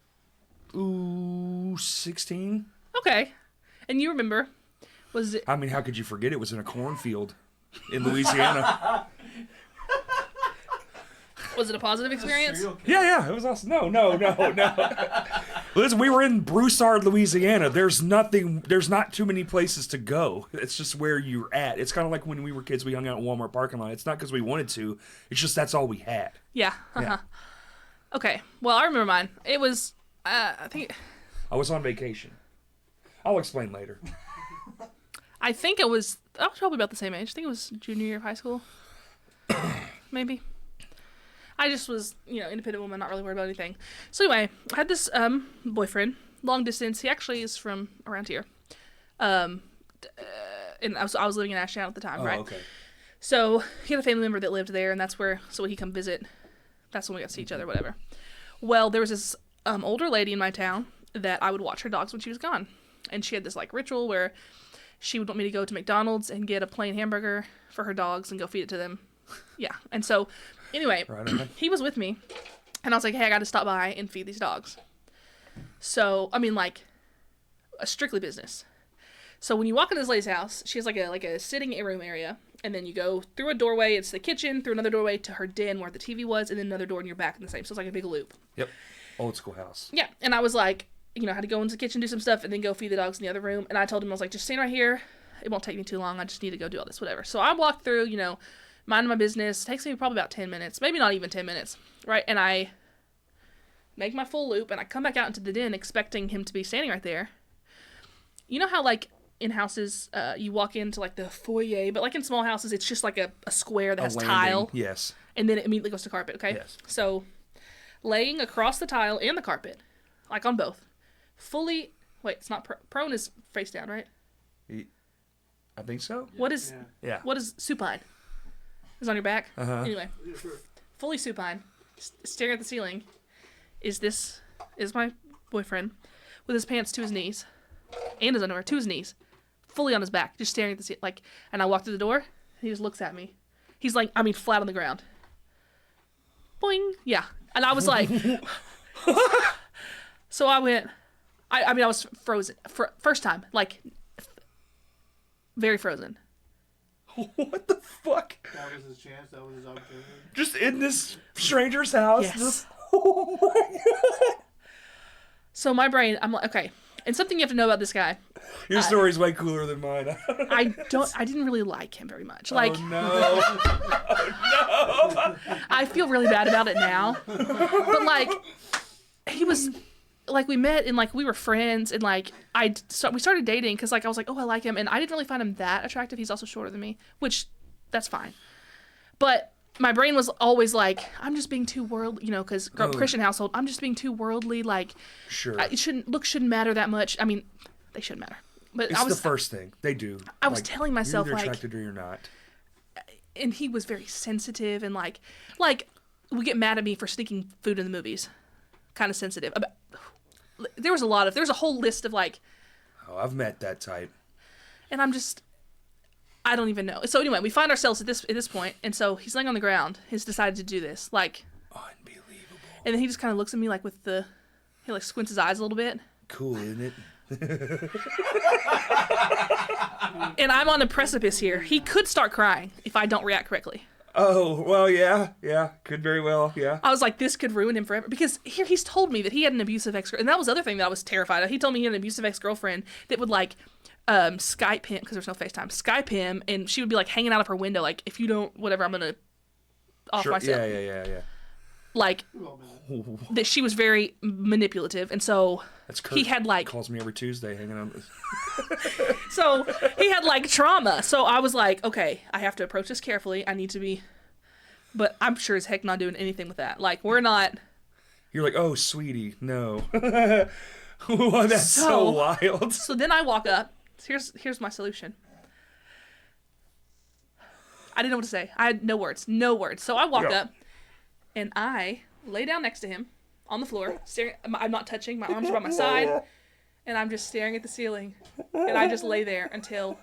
Ooh, 16? Okay, and you remember? Was it? I mean, how could you forget it was in a cornfield in Louisiana? Was it a positive experience? Serial killer. Yeah, it was awesome. No. Listen, we were in Broussard, Louisiana. There's not too many places to go. It's just where you're at. It's kind of like when we were kids, we hung out in Walmart parking lot. It's not because we wanted to. It's just that's all we had. Yeah. Yeah. Okay. Well, I remember mine. It was. I think. I was on vacation. I'll explain later. I think it was. I was probably about the same age. I think it was junior year of high school. Maybe. I just was, independent woman, not really worried about anything. So anyway, I had this boyfriend, long distance. He actually is from around here. And I was living in Ashdown at the time, right? Okay. So he had a family member that lived there, and so he'd come visit. That's when we got to see each other, whatever. Well, there was this older lady in my town that I would watch her dogs when she was gone. And she had this like ritual where she would want me to go to McDonald's and get a plain hamburger for her dogs and go feed it to them. Yeah. And so anyway, Right on. he was with me, and I was like, hey, I got to stop by and feed these dogs. So, I mean, like, a strictly business. So when you walk into this lady's house, she has like a sitting room area, and then you go through a doorway, it's the kitchen, through another doorway to her den where the TV was, and then another door and you're back in the same. So it's like a big loop. Yep. Old school house. Yeah, and I was like, I had to go into the kitchen, do some stuff, and then go feed the dogs in the other room. And I told him, I was like, just stand right here. It won't take me too long. I just need to go do all this, whatever. So I walked through, minding my business. It takes me probably about 10 minutes, maybe not even 10 minutes, right? And I make my full loop, and I come back out into the den expecting him to be standing right there. You know how, like, in houses, you walk into, like, the foyer, but, like, in small houses, it's just, like, a square that has landing. tile. Yes. And then it immediately goes to carpet, okay? Yes. So, laying across the tile and the carpet, like on both, fully, wait, it's not prone is face down, right? I think so. What is Yeah. what is supine? Is on your back? Uh-huh. Anyway, Yeah, sure. fully supine, staring at the ceiling, is my boyfriend with his pants to his knees and his underwear to his knees, fully on his back, just staring at the ceiling. Like, and I walk through the door, and he just looks at me. He's like, flat on the ground. Boing. Yeah. And I was like, so I went, I was frozen. First time, like, very frozen. What the fuck? That was his chance. That was his opportunity. Just in this stranger's house. Yes. Oh my god. So my brain, I'm like, okay. And something you have to know about this guy. Your story's way cooler than mine. I didn't really like him very much. Like, oh no. Oh no. I feel really bad about it now. But like, he was, like, we met and like we were friends and like we started dating because like I was like, oh, I like him, and I didn't really find him that attractive. He's also shorter than me, which that's fine. But my brain was always like, I'm just being too worldly, you know, because Christian household, I'm just being too worldly. Like, sure, it shouldn't matter that much. I mean, they shouldn't matter. But it's the first thing they do. I was telling myself, you're either like, attracted or you're not. And he was very sensitive and like we get mad at me for sneaking food in the movies, kind of sensitive. There was a whole list of like. Oh, I've met that type. And I don't even know. So anyway, we find ourselves at this point, and so he's laying on the ground. He's decided to do this, like. Unbelievable. And then he just kind of looks at me like he like squints his eyes a little bit. Cool, isn't it? And I'm on a precipice here. He could start crying if I don't react correctly. Oh, well, yeah, could very well, yeah. I was like, this could ruin him forever. Because here he's told me that he had an abusive ex-girlfriend. And that was the other thing that I was terrified of. He told me he had an abusive ex-girlfriend that would, like, Skype him, because there's no FaceTime, Skype him, and she would be, like, hanging out of her window, like, if you don't, whatever, I'm going to off myself. Yeah. Like, that she was very manipulative, and so That's Kurt. he had, like... calls me every Tuesday hanging out. So he had, like, trauma. So I was like, okay, I have to approach this carefully. I need to be... But I'm sure as heck not doing anything with that. Like, we're not... You're like, oh, sweetie, no. Well, that's so wild. So then I walk up. Here's my solution. I didn't know what to say. I had no words. So I walk up, and I lay down next to him on the floor. Staring. I'm not touching. My arms are by my side, and I'm just staring at the ceiling. And I just lay there until...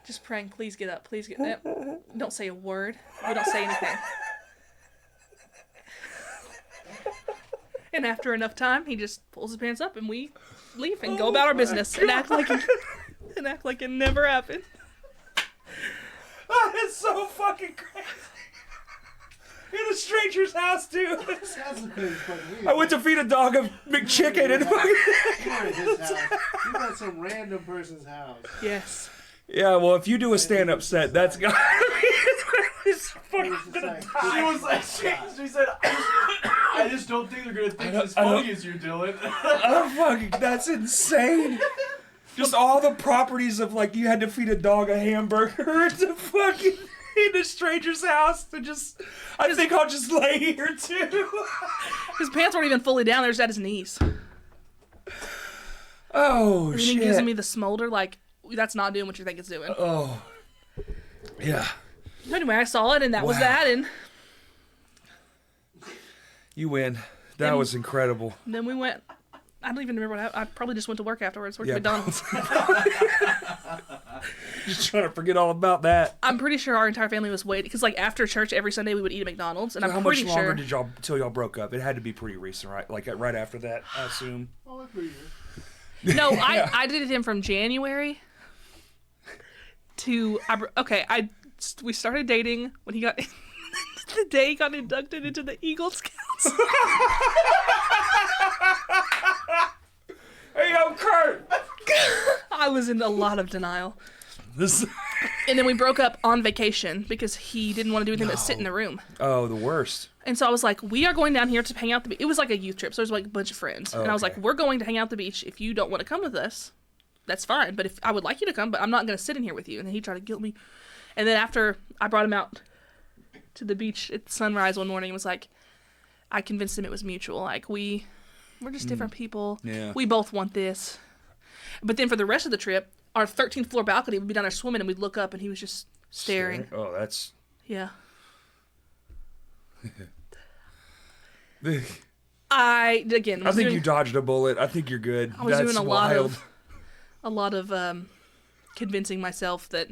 Just praying, please get up, please get up. Don't say a word. We don't say anything. And after enough time, he just pulls his pants up and we leave and go about our business and act like it never happened. That is so fucking crazy. In a stranger's house, too. I went to feed a dog a McChicken and You were at his house. You were at some random person's house. Yes. Yeah, well, if you do a stand-up set, that's gotta be... It's fucking gonna die. She was like, she said, I just don't think they're gonna think it's as funny as you're doing. Oh, fucking, that's insane. Just all the properties of, like, you had to feed a dog a hamburger to fucking in a stranger's house to just... I think I'll just lay here, too. His pants weren't even fully down. They're just at his knees. Oh, and then shit. he gives me the smolder, like, that's not doing what you think it's doing. Oh. Yeah. Anyway, I saw it, and that was that, and... You win. That was incredible. Then we went... I don't even remember what happened. I probably just went to work afterwards. Worked at McDonald's. Just trying to forget all about that. I'm pretty sure our entire family was waiting. Because, like, after church, every Sunday we would eat at McDonald's. And I'm pretty sure... How much longer did y'all... till y'all broke up? It had to be pretty recent, right? Like, right after that, I assume. Oh, that's pretty good. No, I dated him from January to... we started dating when he got... the day he got inducted into the Eagle Scouts. Hey, yo, Kurt! I was in a lot of denial. And then we broke up on vacation because he didn't want to do anything but sit in the room. Oh, the worst. And so I was like, we are going down here to hang out the beach. It was like a youth trip, so there was like a bunch of friends. And I was like, we're going to hang out the beach. If you don't want to come with us, that's fine. But if I would like you to come, but I'm not going to sit in here with you. And then he tried to guilt me. And then after I brought him out to the beach at sunrise one morning, and was like, I convinced him it was mutual. Like, we're just different people. Yeah. We both want this. But then for the rest of the trip, our 13th floor balcony, we'd be down there swimming, and we'd look up, and he was just staring. Oh, that's... Yeah. I think you dodged a bullet. I think you're good. I was doing a wild. lot of convincing myself that...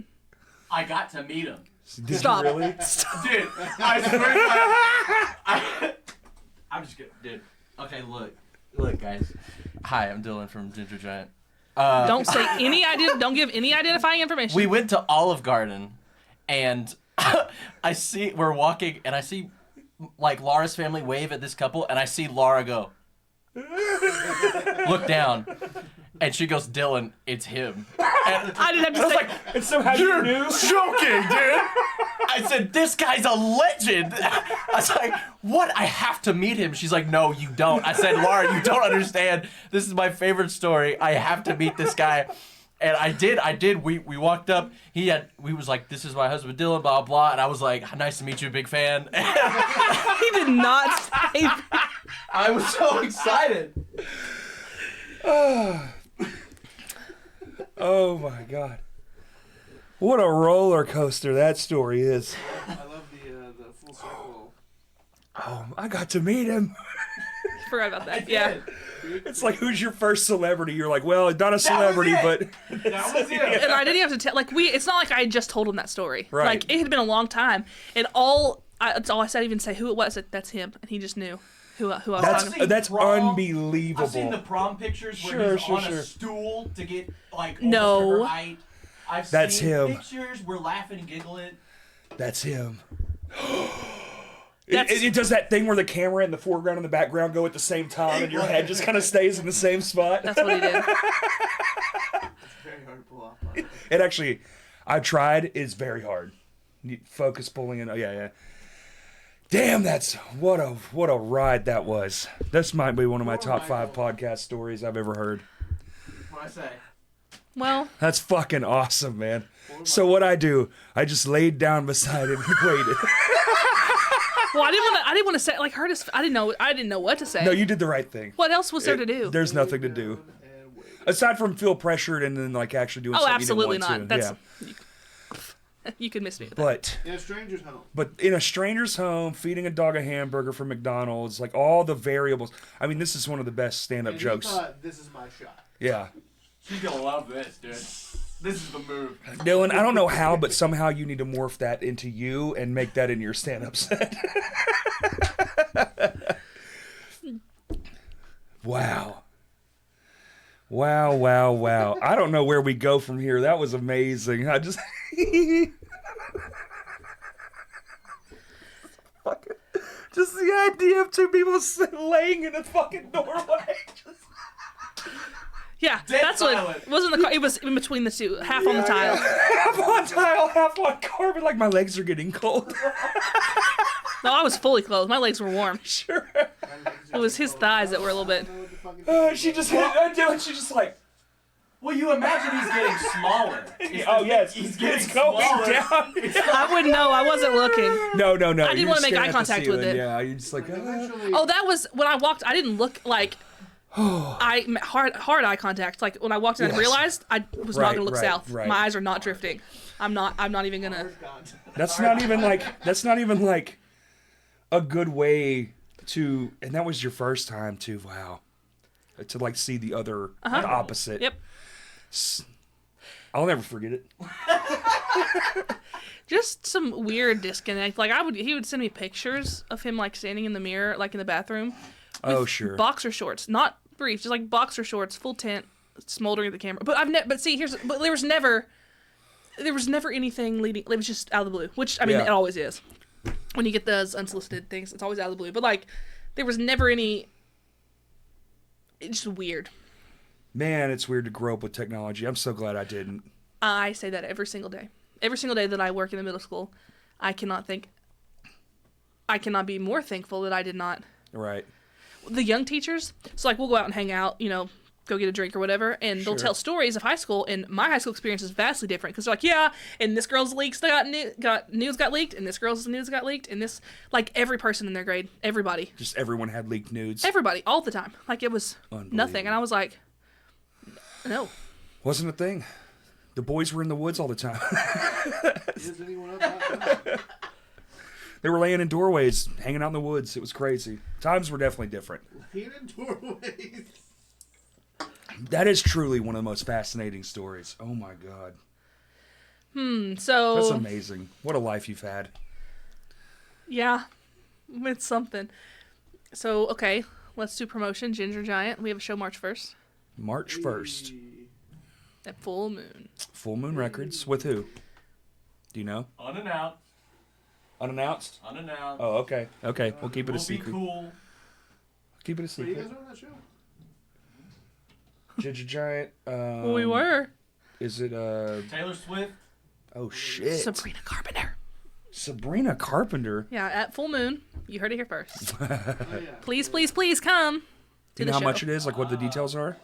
I got to meet him. Did Stop. you really? Stop. Dude, I swear to God, I'm just kidding. Dude. Okay, look, guys. Hi, I'm Dylan from Ginger Giant. Don't say any idea. Don't give any identifying information. We went to Olive Garden, and we're walking, and I see, like, Laura's family wave at this couple, and I see Laura go, Look down, and she goes, "Dylan, it's him." And I didn't have to say. And somehow you knew. joking, dude. I said, "This guy's a legend." I was like, "What? I have to meet him." She's like, "No, you don't." I said, "Laura, you don't understand. This is my favorite story. I have to meet this guy." And I did. We walked up. We was like, "This is my husband, Dylan." Blah blah. And I was like, "Nice to meet you, big fan." He did not say that. I was so excited. Oh my God. What a roller coaster that story is. I love the full circle. Oh, I got to meet him. Forgot about that. Yeah. It's like, who's your first celebrity? You're like, well, not a celebrity, but That was it. And I didn't have to tell. Like it's not like I had just told him that story. Right. Like it had been a long time, and that's all I said. Even say who it was. That's him, and he just knew who I was talking to. That's Prom. unbelievable. I've seen the prom pictures where Sure, he's sure, on sure. a stool to get like No. almost to her height. I've That's seen him. pictures. We're laughing and giggling. That's him. That's- It does that thing where the camera and the foreground and the background go at the same time, and your head just kind of stays in the same spot. That's what he did. It's very hard to pull off. It actually, I've tried. It's very hard. Focus pulling in. Oh yeah. Damn, that's what a ride that was. This might be one of my top 5 podcast stories I've ever heard. What I say? Well, That's fucking awesome, man. So what I do, I just laid down beside him and waited. I didn't want to say like I didn't know what to say. No, you did the right thing. What else was there to do? There's nothing to do. And wait. Aside from feel pressured and then like actually doing Oh, something absolutely you didn't want not. to. That's you could miss me with that. But In a stranger's home. in a stranger's home, feeding a dog a hamburger from McDonald's, like all the variables. I mean, this is one of the best stand-up And jokes. he thought, this is my shot. Yeah. She's gonna love this, dude. This is the move. Dylan, I don't know how, but somehow you need to morph that into you and make that in your stand-up set. Wow. Wow. I don't know where we go from here. That was amazing. I just... Fucking- just the idea of two people laying in a fucking doorway. Yeah, Dead that's silent. what. It wasn't the. It was in between the two, half on the tile. Half on tile, half on carpet. Like my legs are getting cold. No, I was fully clothed. My legs were warm. Sure. It was his thighs that were a little bit. She just Dylan, she just like, Well, you imagine he's getting smaller. oh yes, He's getting it's going smaller. down. I wouldn't know. I wasn't looking. No. I didn't wanna make eye contact with it. Yeah, you're just like, Eventually, Oh, that was when I walked. I didn't look like. Hard eye contact. Like when I walked in, I Yes. realized I was not Right, gonna look right, south. right. My eyes are not drifting. I'm not even gonna. That's not even like a good way to. And that was your first time too. Wow. To like see the other, the opposite. Yep. I'll never forget it. Just some weird disconnect. Like he would send me pictures of him like standing in the mirror, like in the bathroom. Oh with sure. Boxer shorts, not brief, just like boxer shorts, full tent, smoldering at the camera. But but there was never anything leading. It was just out of the blue, which I mean Yeah. it always is. When you get those unsolicited things, it's always out of the blue. But like, there was never any. It's just weird. Man, it's weird to grow up with technology. I'm so glad I didn't. I say that every single day. Every single day that I work in the middle school, I cannot be more thankful that I did not. Right. The young teachers, so like we'll go out and hang out, go get a drink or whatever, and they'll Sure. tell stories of high school, and my high school experience is vastly different because they're like, yeah, and this girl's news got leaked, and this girl's news got leaked, and this, like every person in their grade, everybody, Just everyone had leaked nudes. everybody, all the time, like it was nothing, and I was like, no. Wasn't a thing. The boys were in the woods all the time. Is anyone up outside? They were laying in doorways, hanging out in the woods. It was crazy. Times were definitely different. Laying in doorways. That is truly one of the most fascinating stories. Oh my god. So That's amazing. What a life you've had. yeah, it's something. So okay, let's do promotion. Ginger Giant. We have a show March 1st March 1st. at full moon. Full Moon Records. With who? Do you know? Keep it a So you guys secret. were on that show? Ginger Giant. Well, we were. Is it Taylor Swift. Oh shit. Sabrina Carpenter. Sabrina Carpenter. Yeah, at full moon. You heard it here first. Oh, yeah. Please, please, please come Do to you the know how show. much it is? Like what the details are?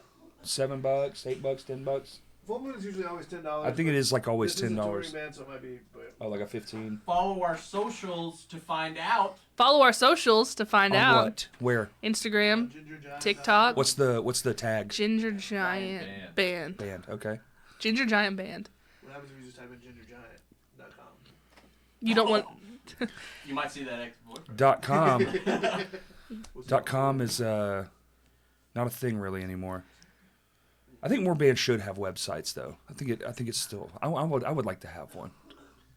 $7, $8, $10. Full Moon is usually always $10. I think it is like always This is a touring $10. band, so it might be. But Oh, like a 15. Follow our socials to find out. Follow our socials to find On out. what? Where? Instagram, Ginger Giant. TikTok. What's the tag? Ginger Giant Band. Band. Okay. Ginger Giant Band. What happens if you just type in gingergiant.com? You don't want. You might see that ex-boyfriend. .com is not a thing really anymore. I think more bands should have websites though. I think it's still. I would like to have one.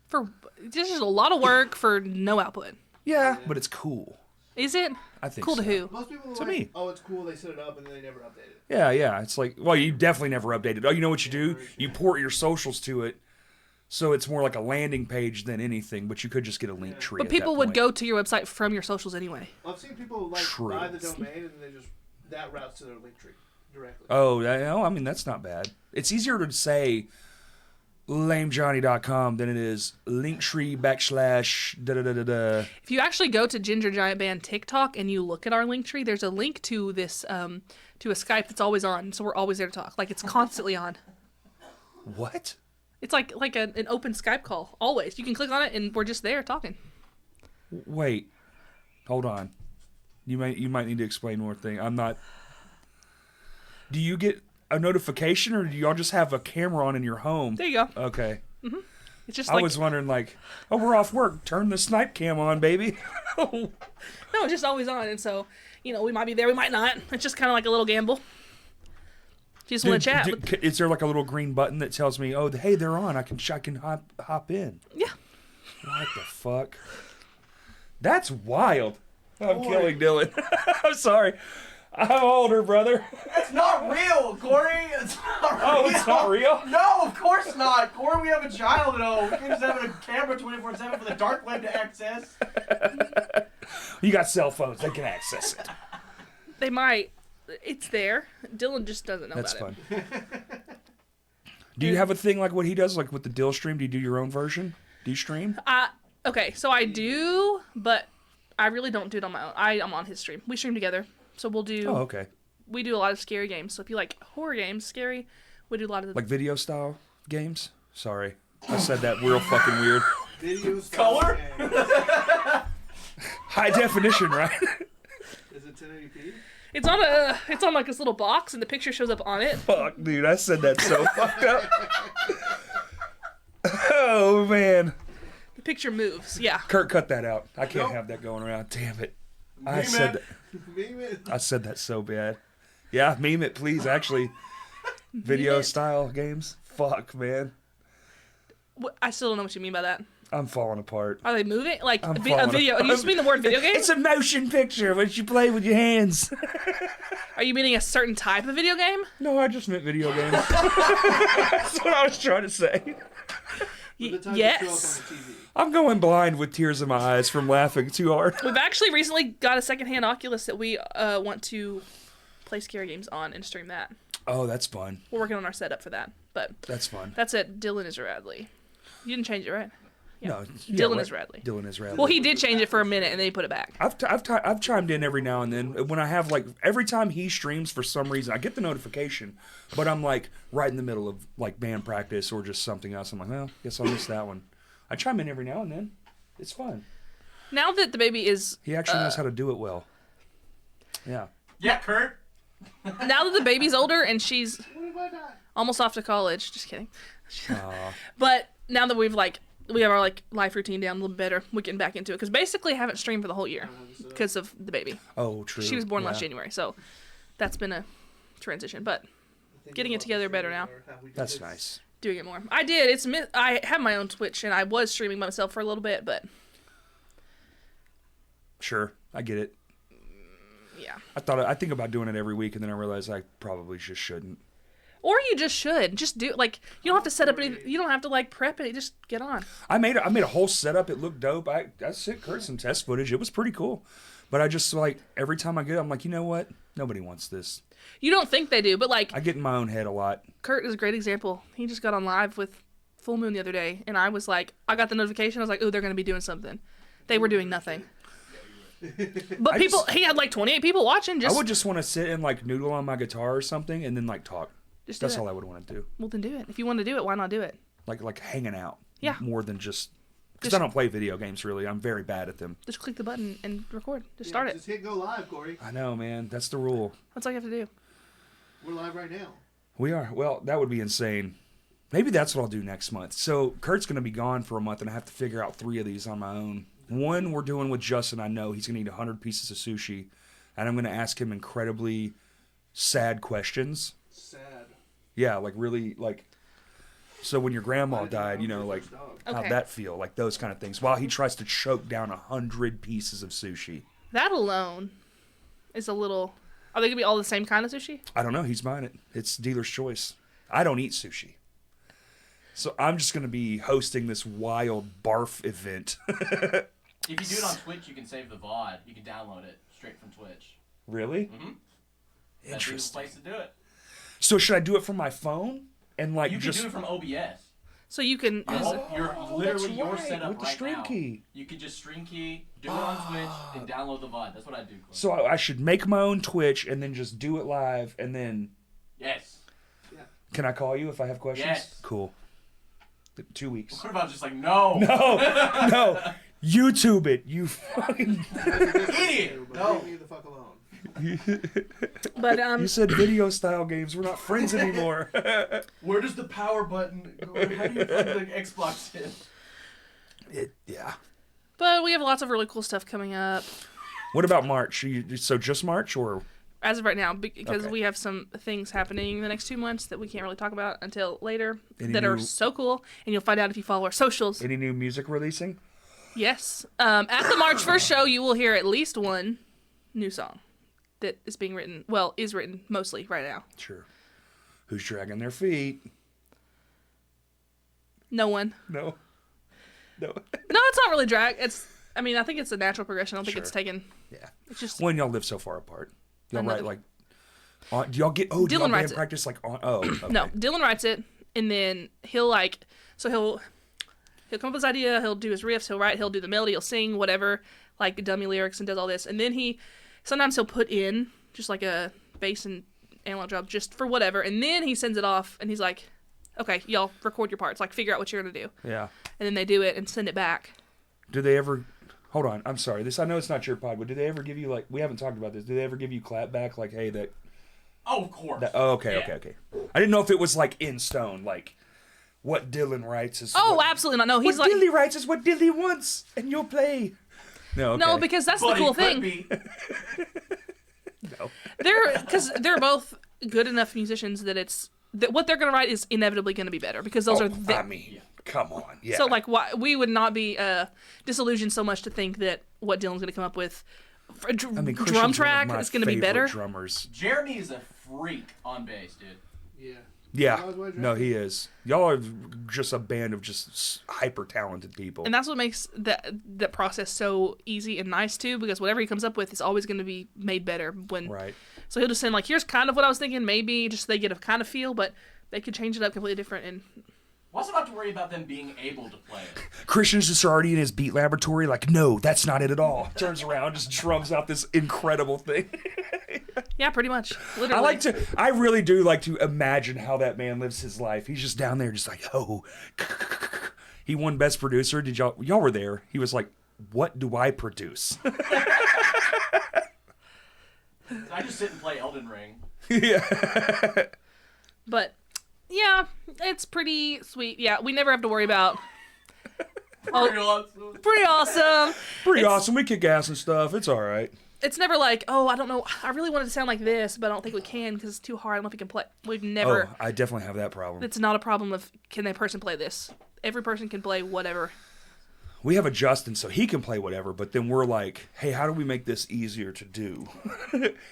For this is a lot of work for no output. Yeah, but it's cool. Is it? I think Cool so. to who? Most people are To like, me. oh, it's cool. They set it up and then they never update it. Yeah. It's like, well, you definitely never update it. Oh, you know what you do? You port your socials to it, so it's more like a landing page than anything. But you could just get a link tree. But people would go to your website from your socials anyway. I've seen people like True. buy the domain and then they just that routes to their link tree directly. Oh, I mean that's not bad. It's easier to say lamejohnny.com than it is linktree / da da da da da. If you actually go to Ginger Giant Band TikTok and you look at our link tree, there's a link to this to a Skype that's always on, so we're always there to talk. Like it's constantly on. What? It's like an open Skype call. Always. You can click on it and we're just there talking. Wait, hold on. You might need to explain more thing. I'm not. Do you get a notification, or do y'all just have a camera on in your home? There you go. Okay. It's just I like was wondering, like, oh, we're off work. Turn the snipe cam on, baby. no, it's just always on, and so we might be there, we might not. It's just kind of like a little gamble. If you just want to chat. Is there like a little green button that tells me, oh, hey, they're on. I can hop in. Yeah. What the fuck? That's wild. I'm Boy. killing Dylan. I'm sorry. I'm older, brother. It's not real, Corey. It's not real. Oh, it's not real? No, of course not. Corey, we have a child at home. We can't just have a camera 24/7 for the dark web to access. You got cell phones. They can access it. They might. It's there. Dylan just doesn't know That's about fun. Do you have a thing like what he does, like with the Dill stream? Do you do your own version? Do you stream? it. Okay, so I do, but I really don't do it on my own. I'm on his stream. We stream together. So we'll do. Oh, okay. We do a lot of scary games. So if you like horror games, scary, we do a lot of the. Like video style games? Sorry. I said that real fucking weird. Video Color? game. High definition, right? Is it 1080p? It's on like this little box, and the picture shows up on it. Fuck, dude. I said that so fucked up. Oh, man. The picture moves. Yeah. Kurt, cut that out. I can't Nope. have that going around. Damn it. I Meme said it. Meme it. I said that so bad. Yeah, meme it, please. Actually, video it. style games. Fuck, man. I still don't know what you mean by that. I'm falling apart. Are they moving? Like I'm a falling video? apart. You just mean the word video game? It's a motion picture, which you play with your hands. Are you meaning a certain type of video game? No, I just meant video games. That's what I was trying to say. The time Yes. to show up on the TV. I'm going blind with tears in my eyes from laughing too hard. We've actually recently got a secondhand Oculus that we want to play scary games on and stream that. Oh, that's fun. We're working on our setup for that, but That's fun. that's it. Dylan is Radley. You didn't change it, right? Yeah. No, Dylan right. is Radley. Dylan is Radley. Well, he did change it for a minute and then he put it back. I've chimed in every now and then when I have like every time he streams for some reason I get the notification, but I'm like right in the middle of like band practice or just something else. I'm like, well, guess I'll miss that one. I chime in every now and then. It's fun. Now that the baby is He actually knows how to do it well. Yeah. Yeah, Kurt. now that the baby's older and she's What have I done? almost off to college, just kidding. Aw. But now that we have our like life routine down a little better, we're getting back into it because basically I haven't streamed for the whole year because of the baby. Oh, true. She was born last Yeah. January, so that's been a transition. But I think Getting it about together the better stream now. or how we do That's this. nice. doing it more. I did. I have my own Twitch and I was streaming by myself for a little bit, but Sure, I get it. yeah. I think about doing it every week, and then I realize I probably just shouldn't. Or you just should just do like you don't have to set up any. You don't have to like prep it. Just get on. I made a whole setup. It looked dope. I sent Kurt some test footage. It was pretty cool. But I just like every time I get it, I'm like, you know what? Nobody wants this. You don't think they do, but like I get in my own head a lot. Kurt is a great example. He just got on live with Full Moon the other day, and I was like, I got the notification. I was like, oh, they're going to be doing something. They were doing nothing. But he had like 28 people watching. I would just want to sit and like noodle on my guitar or something, and then like talk. Just do That's it. all I would want to do. Well, then do it. If you want to do it, why not do it? Like hanging out. Yeah. More than just because I don't play video games really. I'm very bad at them. Just click the button and record. Just start it. Just hit go live, Corey. I know, man. That's the rule. That's all you have to do. We're live right now. We are. Well, that would be insane. Maybe that's what I'll do next month. So Kurt's going to be gone for a month, and I have to figure out 3 of these on my own. One we're doing with Justin. I know he's going to eat 100 pieces of sushi, and I'm going to ask him incredibly sad questions. Sad. Yeah, like really like. So when your grandma died, you know, like Okay. how'd that feel? Like those kind of things. While he tries to choke down 100 pieces of sushi. That alone is a little. Are they going to be all the same kind of sushi? I don't know. He's buying it. It's dealer's choice. I don't eat sushi. So I'm just going to be hosting this wild barf event. If you do it on Twitch, you can save the VOD. You can download it straight from Twitch. Really? Mm-hmm. That's the Interesting. place to do it. So should I do it from my phone? And like You can just do it from OBS. So you can. You're literally your right, setup with the right stream now. key. You can just stream key, do it on Twitch, and download the VOD. That's what I do. Corey. So I should make my own Twitch and then just do it live and then Yes. can I call you if I have questions? Yes. Cool. 2 weeks. What about just like no? No. YouTube it. You fucking Idiot! No. No. Leave me the fuck alone. But You said video style games. We're not friends anymore. Where does the power button go? How do you plug the Xbox in? Yeah. But we have lots of really cool stuff coming up What about March? So just March or as of right now because Okay. we have some things happening in the next 2 months that we can't really talk about until later Any that are new- so cool, and you'll find out if you follow our socials. any new music releasing? Yes. At the March 1st show, you will hear at least one new song that is being written. Well, is written mostly right now. Sure. Who's dragging their feet? No one. No. No. No, it's not really drag. I think it's a natural progression. I don't think Sure. it's taken. Yeah. It's just. When y'all live so far apart, y'all Another- write like. Do y'all get? Oh, do y'all Dylan band writes it. practice like on? Oh, okay. No, Dylan writes it, and then he'll come up with his idea, he'll do his riffs, he'll do the melody, he'll sing, whatever, like dummy lyrics and does all this. And then sometimes he'll put in just like a bass and analog drum just for whatever. And then he sends it off and he's like, okay, y'all record your parts, like figure out what you're going to do. Yeah. And then they do it and send it back. Do they ever? Hold on. I'm sorry. I know it's not your pod, but do they ever give you like? We haven't talked about this. Do they ever give you clap back like, hey, that? Oh, of course. Oh, okay, Yeah. okay. I didn't know if it was like in stone, like what Dylan writes is. Oh, what, absolutely not. No, he's what like, Dilly writes is what Dilly wants, and you'll play. No, okay. no, because that's But the cool he could thing. be. No. They're both good enough musicians that what they're going to write is inevitably going to be better because those Oh, are I mean, come on. Yeah. So, like, why we would not be disillusioned so much to think that what Dylan's going to come up with for a I mean, Christian's drum one of track my is going to be favorite better. Drummers. Jeremy is a freak on bass, dude. Yeah. Yeah. That's why No, he is. Y'all are just a band of just hyper talented people. And that's what makes that process so easy and nice, too, because whatever he comes up with is always going to be made better. Right. So he'll just send, like, here's kind of what I was thinking, maybe, just so they get a kind of feel, but they could change it up completely different. And We also don't have to worry about them being able to play it. Christian's just already in his beat laboratory, like, no, that's not it at all. Turns around, just drums out this incredible thing. yeah, pretty much. Literally. I really do like to imagine how that man lives his life. He's just down there, just like, oh. He won Best Producer. Did y'all were there? He was like, what do I produce? I just sit and play Elden Ring. Yeah. But, yeah, it's pretty sweet. Yeah, we never have to worry about. Pretty awesome. Pretty awesome. Pretty awesome. We kick ass and stuff. It's all right. It's never like, oh, I don't know. I really wanted to sound like this, but I don't think we can because it's too hard. I don't know if we can play. We've never. Oh, I definitely have that problem. It's not a problem of can a person play this. Every person can play whatever. We have a Justin, so he can play whatever, but then we're like, hey, how do we make this easier to do?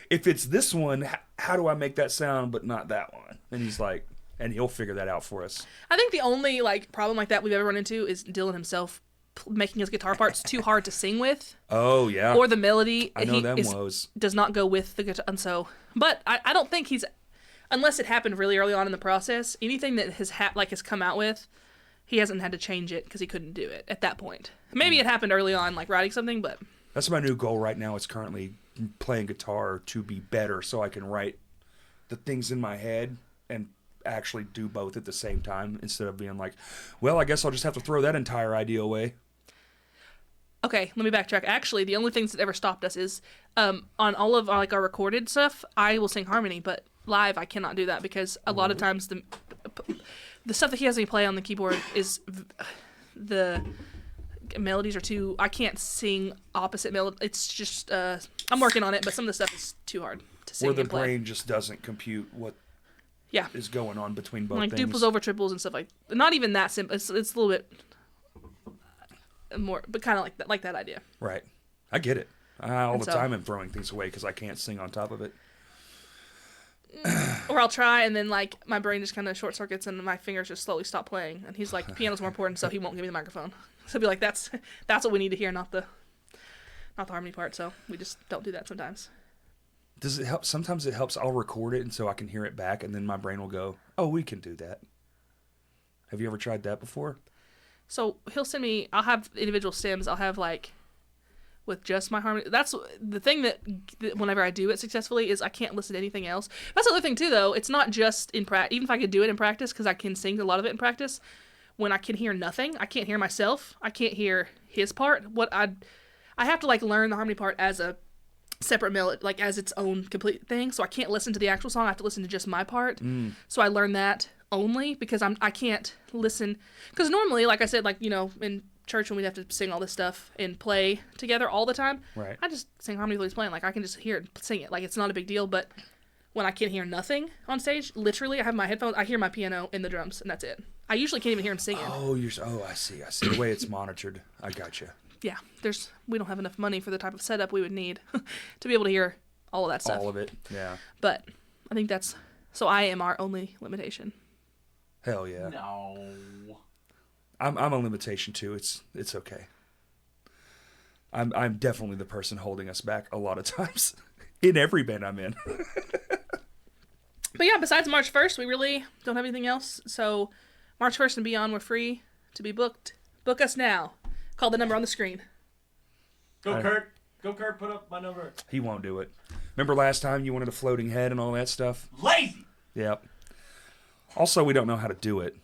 If it's this one, how do I make that sound but not that one? And he's like, and he'll figure that out for us. I think the only like problem like that we've ever run into is Dylan himself making his guitar parts too hard to sing with, Oh yeah. or the melody I know them woes. does not go with the guitar. And so, but I don't think he's, unless it happened really early on in the process, anything that has come out with, he hasn't had to change it because he couldn't do it at that point. Maybe it happened early on, like writing something, but That's my new goal right now. It's currently playing guitar to be better, so I can write the things in my head and actually do both at the same time instead of being like, well, I guess I'll just have to throw that entire idea away. okay, let me backtrack. Actually, the only things that ever stopped us is on all of our recorded stuff, I will sing harmony, but live I cannot do that because a lot of times the stuff that he has me play on the keyboard is the melodies are too. I can't sing opposite melody. It's just I'm working on it, but some of the stuff is too hard to sing. Where the and play. brain just doesn't compute what Yeah. is going on between both Like things. duples over triples and stuff like. Not even that simple. It's a little bit more, but kind of like that idea. Right. I get it. All And the so- time I'm throwing things away because I can't sing on top of it. Or I'll try and then like my brain just kind of short circuits and my fingers just slowly stop playing. And he's like, piano's more important, so he won't give me the microphone. So he'll be like, that's what we need to hear, not the harmony part. So we just don't do that sometimes. Does it help? Sometimes it helps. I'll record it and so I can hear it back, and then my brain will go, "Oh, we can do that." Have you ever tried that before? So he'll send me. I'll have individual stems. I'll have like with just my harmony. That's the thing that whenever I do it successfully is I can't listen to anything else. That's the other thing too, though. It's not just in practice. Even if I could do it in practice, because I can sing a lot of it in practice. When I can hear nothing, I can't hear myself. I can't hear his part. I have to like learn the harmony part as a separate melody, like as its own complete thing. So I can't listen to the actual song. I have to listen to just my part. So I learn that only because I can't listen. Because normally, like I said, like, you know, in church when we'd have to sing all this stuff and play together all the time, Right. I just sing harmony while he's playing. Like I can just hear it, sing it. Like it's not a big deal. But when I can hear nothing on stage, literally, I have my headphones. I hear my piano and the drums, and that's it. I usually can't even hear him singing. Oh, I see. The way it's monitored. I gotcha. Yeah, we don't have enough money for the type of setup we would need to be able to hear all of that stuff. All of it. Yeah. But I think so I am our only limitation. Hell yeah. No. I'm a limitation too. It's okay. I'm definitely the person holding us back a lot of times in every band I'm in. But yeah, besides March 1st, we really don't have anything else. So March 1st and beyond, we're free to be booked. Book us now. Call the number on the screen. Go, Kurt. Go, Kurt. Put up my number. He won't do it. Remember last time you wanted a floating head and all that stuff? Lazy. Yep. Also, we don't know how to do it.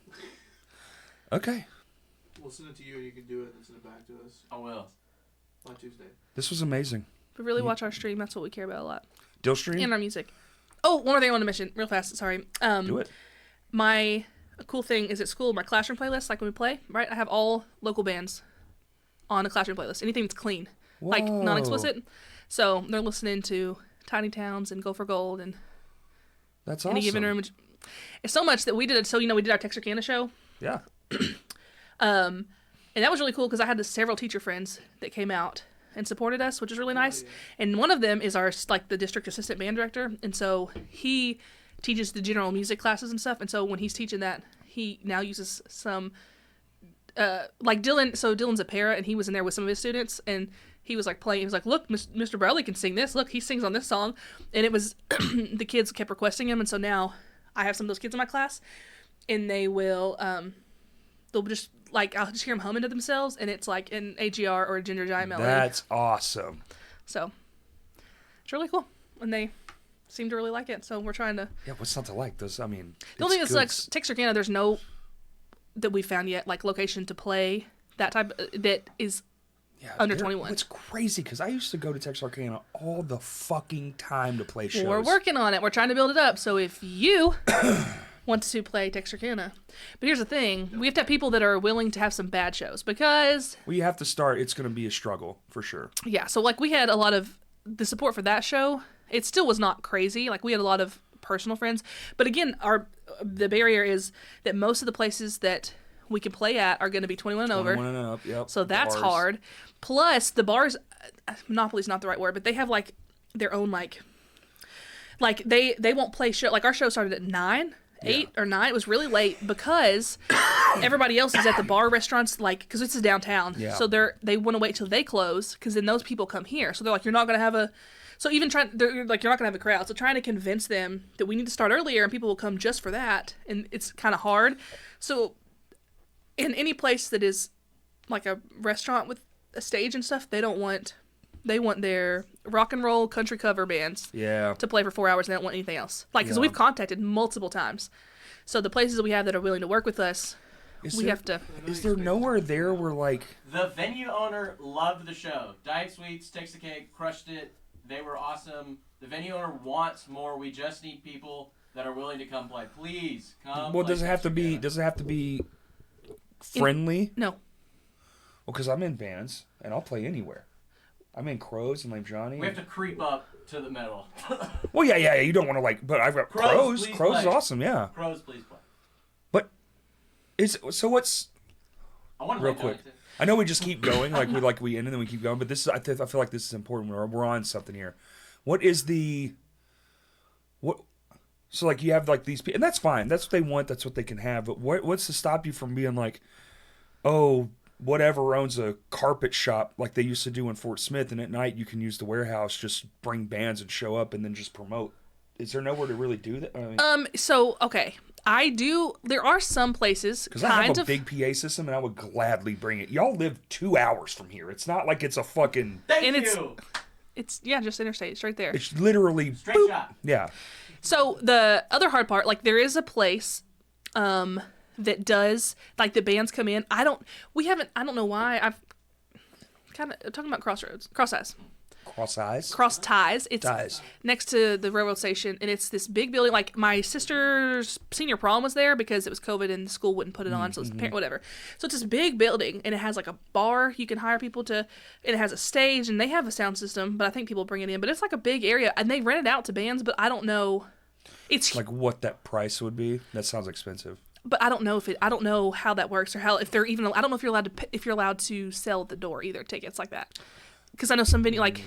Okay. We'll send it to you and you can do it and send it back to us I will. by Tuesday. This was amazing. But really watch our stream. That's what we care about a lot. Dill stream? And our music. Oh, one more thing I want to mention real fast. Sorry. Do it. My cool thing is at school, my classroom playlist, like when we play, right? I have all local bands on a classroom playlist. Anything that's clean, like Whoa. non-explicit. So they're listening to Tiny Towns and Go for Gold and That's Any awesome. Given Room. It's so much that we did it. So, we did our Texarkana show. Yeah. And that was really cool because I had several teacher friends that came out and supported us, which is really nice. yeah. And one of them is the district assistant band director. And so he teaches the general music classes and stuff. And so when he's teaching that, he now uses some, like Dylan. So Dylan's a para and he was in there with some of his students and he was like playing. He was like, look, Mr. Bradley can sing this. Look, he sings on this song. And it was, the kids kept requesting him. And so now I have some of those kids in my class and they will, they'll just, like, I'll just hear them humming to themselves, and it's like an AGR or a Ginger Giant melody. That's awesome. So, it's really cool. And they seem to really like it, so we're trying to... Yeah, what's not to like? Those, I mean, The only thing it's that's like, Texarkana, there's no, that we found yet, like, location to play that type, that is under 21. It's crazy, because I used to go to Texarkana all the fucking time to play shows. We're working on it. We're trying to build it up. So if you want to play Texarkana, but here's the thing: we have to have people that are willing to have some bad shows because We have to start. It's going to be a struggle, for sure. yeah. So like we had a lot of the support for that show. It still was not crazy. Like we had a lot of personal friends, but again, the barrier is that most of the places that we can play at are going to be 21 and over. 21 and up, yep. So that's Bars. hard. Plus, the bars, monopoly's not the right word, but they have like their own like they won't play show. Like our show started at 9, 8 or 9. It was really late because everybody else is at the bar restaurants, like, because this is downtown. Yeah. So they want to wait till they close because then those people come here. So they're like, you're not going to have a. So even they're like, you're not going to have a crowd. So trying to convince them that we need to start earlier and people will come just for that. And it's kind of hard. So in any place that is like a restaurant with a stage and stuff, they want their rock and roll country cover bands to play for 4 hours and they don't want anything else. Like, because we've contacted multiple times. So the places that we have that are willing to work with us, have to. Is there nowhere there where, like... The venue owner loved the show. Diet Sweets, Takes a Cake, crushed it. They were awesome. The venue owner wants more. We just need people that are willing to come play. Please, come Well, play does it have to be friendly? No. Well, because I'm in bands, and I'll play anywhere. I'm in Crows and Lame Johnny. We have to creep up to the middle. Well, yeah. You don't want to, like... But I've got Crows. Crows is awesome, yeah. Crows, please play. But so what's... I want to real play quick. I know we just keep going, we end and then we keep going, but this is, I feel like this is important. We're on something here. What is what? So like you have like these people, and that's fine. That's what they want. That's what they can have. But what's to stop you from being like, oh, whatever owns a carpet shop like they used to do in Fort Smith, and at night you can use the warehouse, just bring bands and show up, and then just promote. Is there nowhere to really do that? I mean, So okay. I do. There are some places because I have a big PA system and I would gladly bring it. Y'all live 2 hours from here. It's not like it's a fucking. Thank you. It's just interstate. It's right there. It's literally Straight boop. shot. Yeah. So the other hard part, like there is a place, that does like the bands come in. I don't know why. I've kind of talking about Cross Ties. Cross Ties. It's next to the railroad station, and it's this big building. Like my sister's senior prom was there because it was COVID and the school wouldn't put it on, so it's whatever. So it's this big building, and it has like a bar you can hire people to, and it has a stage, and they have a sound system, but I think people bring it in. But it's like a big area, and they rent it out to bands, but I don't know. It's like what that price would be. That sounds expensive. But I don't know I don't know how that works or how if they're even. I don't know if you're allowed to sell at the door either tickets like that. Because I know some venue, like,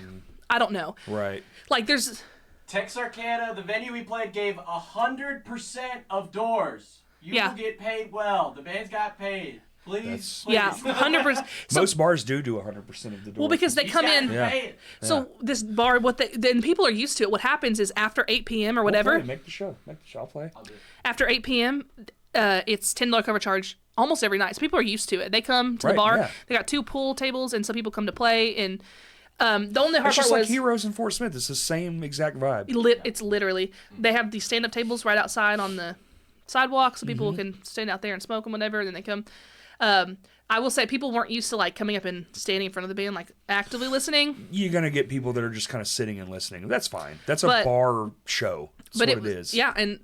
I don't know. Right. Like, there's... Texarkana, the venue we played, gave 100% of doors. You will get paid well. The bands got paid. Please. Yeah, 100%. Most bars do 100% of the door. Well, because they come in... Yeah. So, this bar, then people are used to it. What happens is after 8 p.m. or whatever... Make the show. I'll play. I'll do it. After 8 p.m., it's $10 cover charge almost every night. So people are used to it. They come to the bar. Yeah. They got 2 pool tables, and some people come to play. And the only hard part just was like Heroes in Fort Smith. It's the same exact vibe. It's literally they have these stand-up tables right outside on the sidewalk, so people can stand out there and smoke and whatever. And then they come. I will say people weren't used to like coming up and standing in front of the band, like actively listening. You're gonna get people that are just kind of sitting and listening. That's fine. That's a bar show. That's what it is. Yeah, and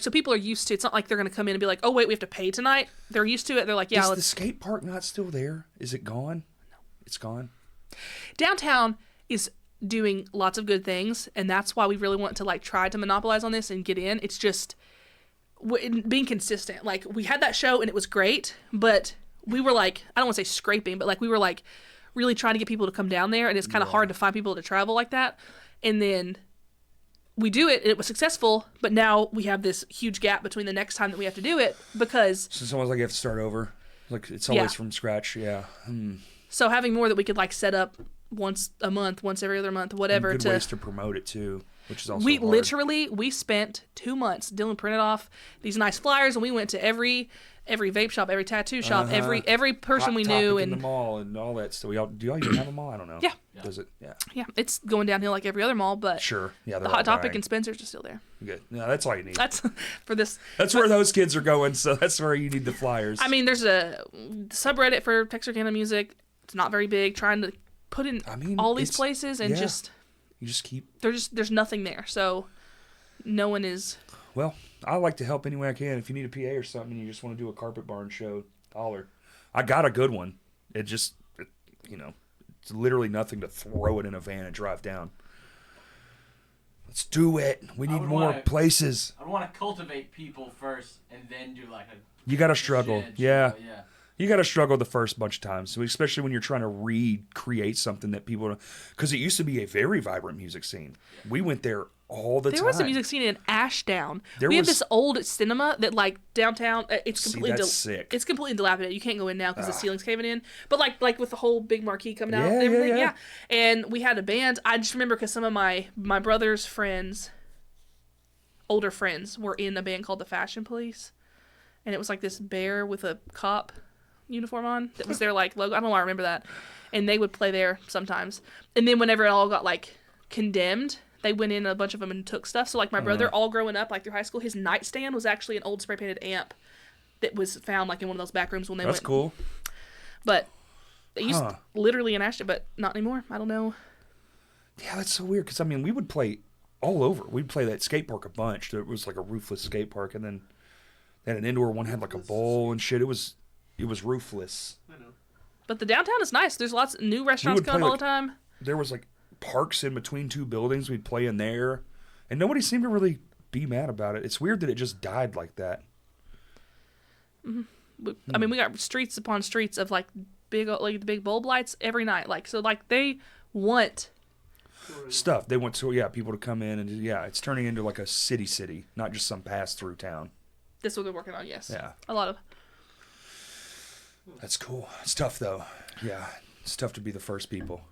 so people are used to. It's not like they're gonna come in and be like, "Oh wait, we have to pay tonight." They're used to it. They're like, "Yeah." Is the skate park not still there? Is it gone? No, it's gone. Downtown is doing lots of good things, and that's why we really want to like try to monopolize on this and get in. It's just being consistent. Like we had that show and it was great, but we were like, I don't want to say scraping, but like we were like really trying to get people to come down there, and it's kind of hard to find people to travel like that. And then we do it, and it was successful, but now we have this huge gap between the next time that we have to do it because... So it's almost like you have to start over. Like it's always from scratch, yeah. So having more that we could like set up once a month, once every other month, whatever. And good ways to promote it too, which is also we hard. We spent 2 months. Dylan printed off these nice flyers, and we went to every vape shop, every tattoo shop, every person Hot we knew, in and the mall and all that stuff. Do y'all even have a mall? I don't know. Yeah. Does it? Yeah. Yeah, it's going downhill like every other mall, but sure. Yeah. the Hot Topic and Spencer's are still there. Good. No, that's all you need. That's for this. That's where those kids are going. So that's where you need the flyers. I mean, there's a subreddit for Texarkana music. It's not very big. Trying to put in all these places and just you just keep. There's nothing there, so no one is. Well, I like to help any way I can. If you need a PA or something, and you just want to do a carpet barn show, holler. I got a good one. It's literally nothing to throw it in a van and drive down. Let's do it. We need more places. I want to cultivate people first, and then do like a. You got to struggle. Yeah. You got to struggle the first bunch of times, so especially when you're trying to recreate something that people, because it used to be a very vibrant music scene. We went there all the time. There was a music scene in Ashdown. There we have was- this old cinema that like downtown. It's completely that's sick. It's completely dilapidated. You can't go in now because the ceiling's caving in. But like with the whole big marquee coming out Yeah, and everything, yeah. And we had a band. I just remember because some of my brother's friends, older friends, were in a band called the Fashion Police, and it was like this bear with a cop uniform on that was their like logo. I don't know why I remember that. And they would play there sometimes. And then whenever it all got like condemned, they went in, a bunch of them, and took stuff. So like my brother, all growing up, like through high school, his nightstand was actually an old spray painted amp that was found like in one of those back rooms when they That's went. cool. But they used literally in Ashton, but not anymore. I don't know. Yeah, that's so weird, because, I mean, we would play all over. We'd play that skate park a bunch. There was like a roofless skate park, and then they had an indoor one, had like a bowl and shit. It was roofless. I know. But the downtown is nice. There's lots of new restaurants would going play, all the time. There was like parks in between two buildings. We'd play in there, and nobody seemed to really be mad about it. It's weird that it just died like that. I mean, we got streets upon streets of like the big bulb lights every night. Like so, like they want. Stuff. They want to, people to come in, and it's turning into like a city, not just some pass-through town. That's what they're working on. Yes. Yeah. A lot of. That's cool. It's tough, though. Yeah. It's tough to be the first people.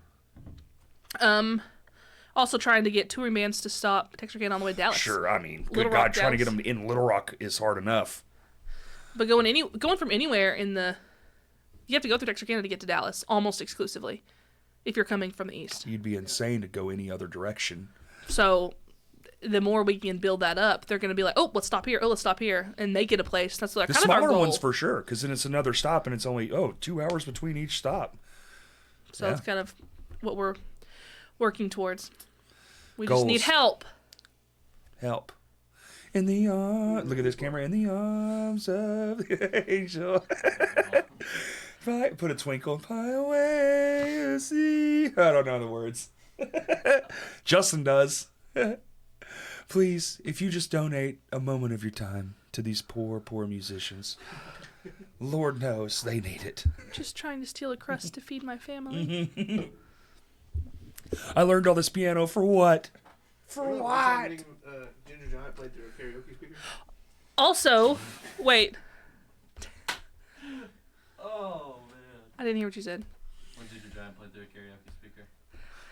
Also trying to get touring bands to stop Texarkana on the way to Dallas. Sure, I mean, good Little God, Rock, trying to get Dallas. them in Little Rock is hard enough. But going from anywhere in the, you have to go through Texarkana to get to Dallas almost exclusively, if you're coming from the east. You'd be insane to go any other direction. So, the more we can build that up, they're going to be like, oh, let's stop here. Oh, let's stop here, and they get a place. That's like The kind of our smaller goal. ones for sure, because then it's another stop, and it's only 2 hours between each stop. So Yeah. that's kind of what we're working towards. We Goals. just need help. Help. In the arms, look at this camera. In the arms of the angel. Right, put a twinkle pie away to see. I don't know the words. Justin does. Please, if you just donate a moment of your time to these poor musicians, Lord knows they need it. Just trying to steal a crust to feed my family. I learned all this piano for what? For Remember what? one time getting, Ginger Giant played through a karaoke speaker? Also, wait, Oh man. I didn't hear what you said. When did your giant play through a karaoke speaker?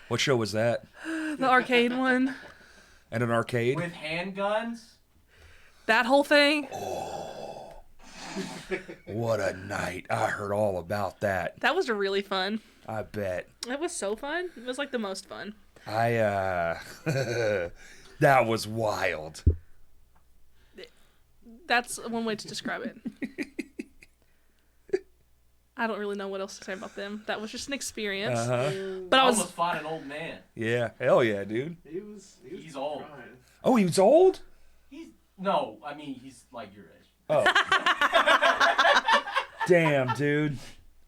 What show was that? The arcade one. At an arcade? With handguns? That whole thing. What a night. I heard all about that. That was really fun. I bet. That was so fun. It was like the most fun. That was wild. That's one way to describe it. I don't really know what else to say about them. That was just an experience. But I was almost fought an old man. Yeah. Hell yeah, dude. He's old. Crying. Oh, he was old? No, I mean he's like your age. Oh. Damn, dude.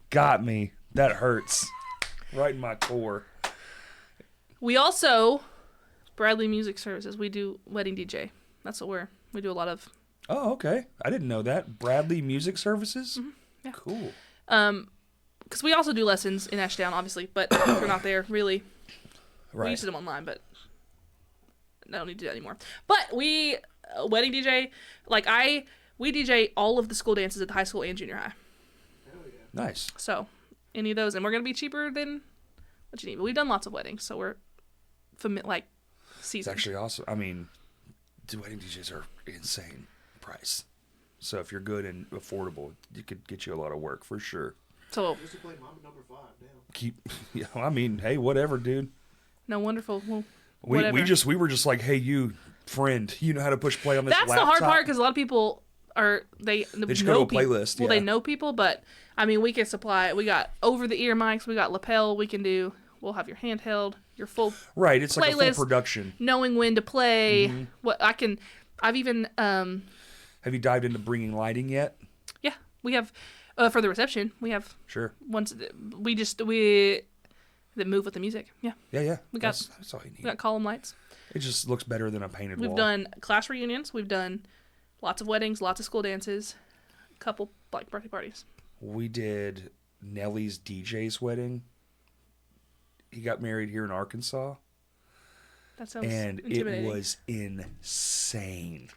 Got me. That hurts. Right in my core. We also, Bradley Music Services, we do wedding DJ. That's what we do a lot of. Oh, okay. I didn't know that. Bradley Music Services? Yeah. Cool. Because we also do lessons in Ashdown, obviously, but if we're not there, really. We Right. used to do them online, but I don't need to do that anymore. But we, wedding DJ, we DJ all of the school dances at the high school and junior high. Hell yeah. Nice. So, any of those, and we're going to be cheaper than what you need. But we've done lots of weddings, so we're, It's seasoned. actually awesome. I mean, the wedding DJs are insane price. So if you're good and affordable, it could get you a lot of work for sure. So, Used to play Mama Number 5 now. I mean, hey, whatever, dude. no, wonderful. Well, We whatever. we were just like, hey, you friend, you know how to push play on this That's laptop? the hard part because a lot of people they just know go to a people. playlist, Well, yeah. they know people, but I mean, we can supply. We got over the ear mics. We got lapel. We can do. We'll have your handheld, your full Right, it's like a playlist. full production. knowing when to play. Mm-hmm. What I can. I've even Have you dived into bringing lighting yet? yeah. We have for the reception. We have Sure. ones that that move with the music. Yeah, Yeah. We got- that's all you we need. got column lights. It just looks better than a painted We've wall. done class reunions. We've done lots of weddings, lots of school dances, a couple like birthday parties. we did Nelly's DJ's wedding. He got married here in Arkansas. That sounds And it intimidating. was insane.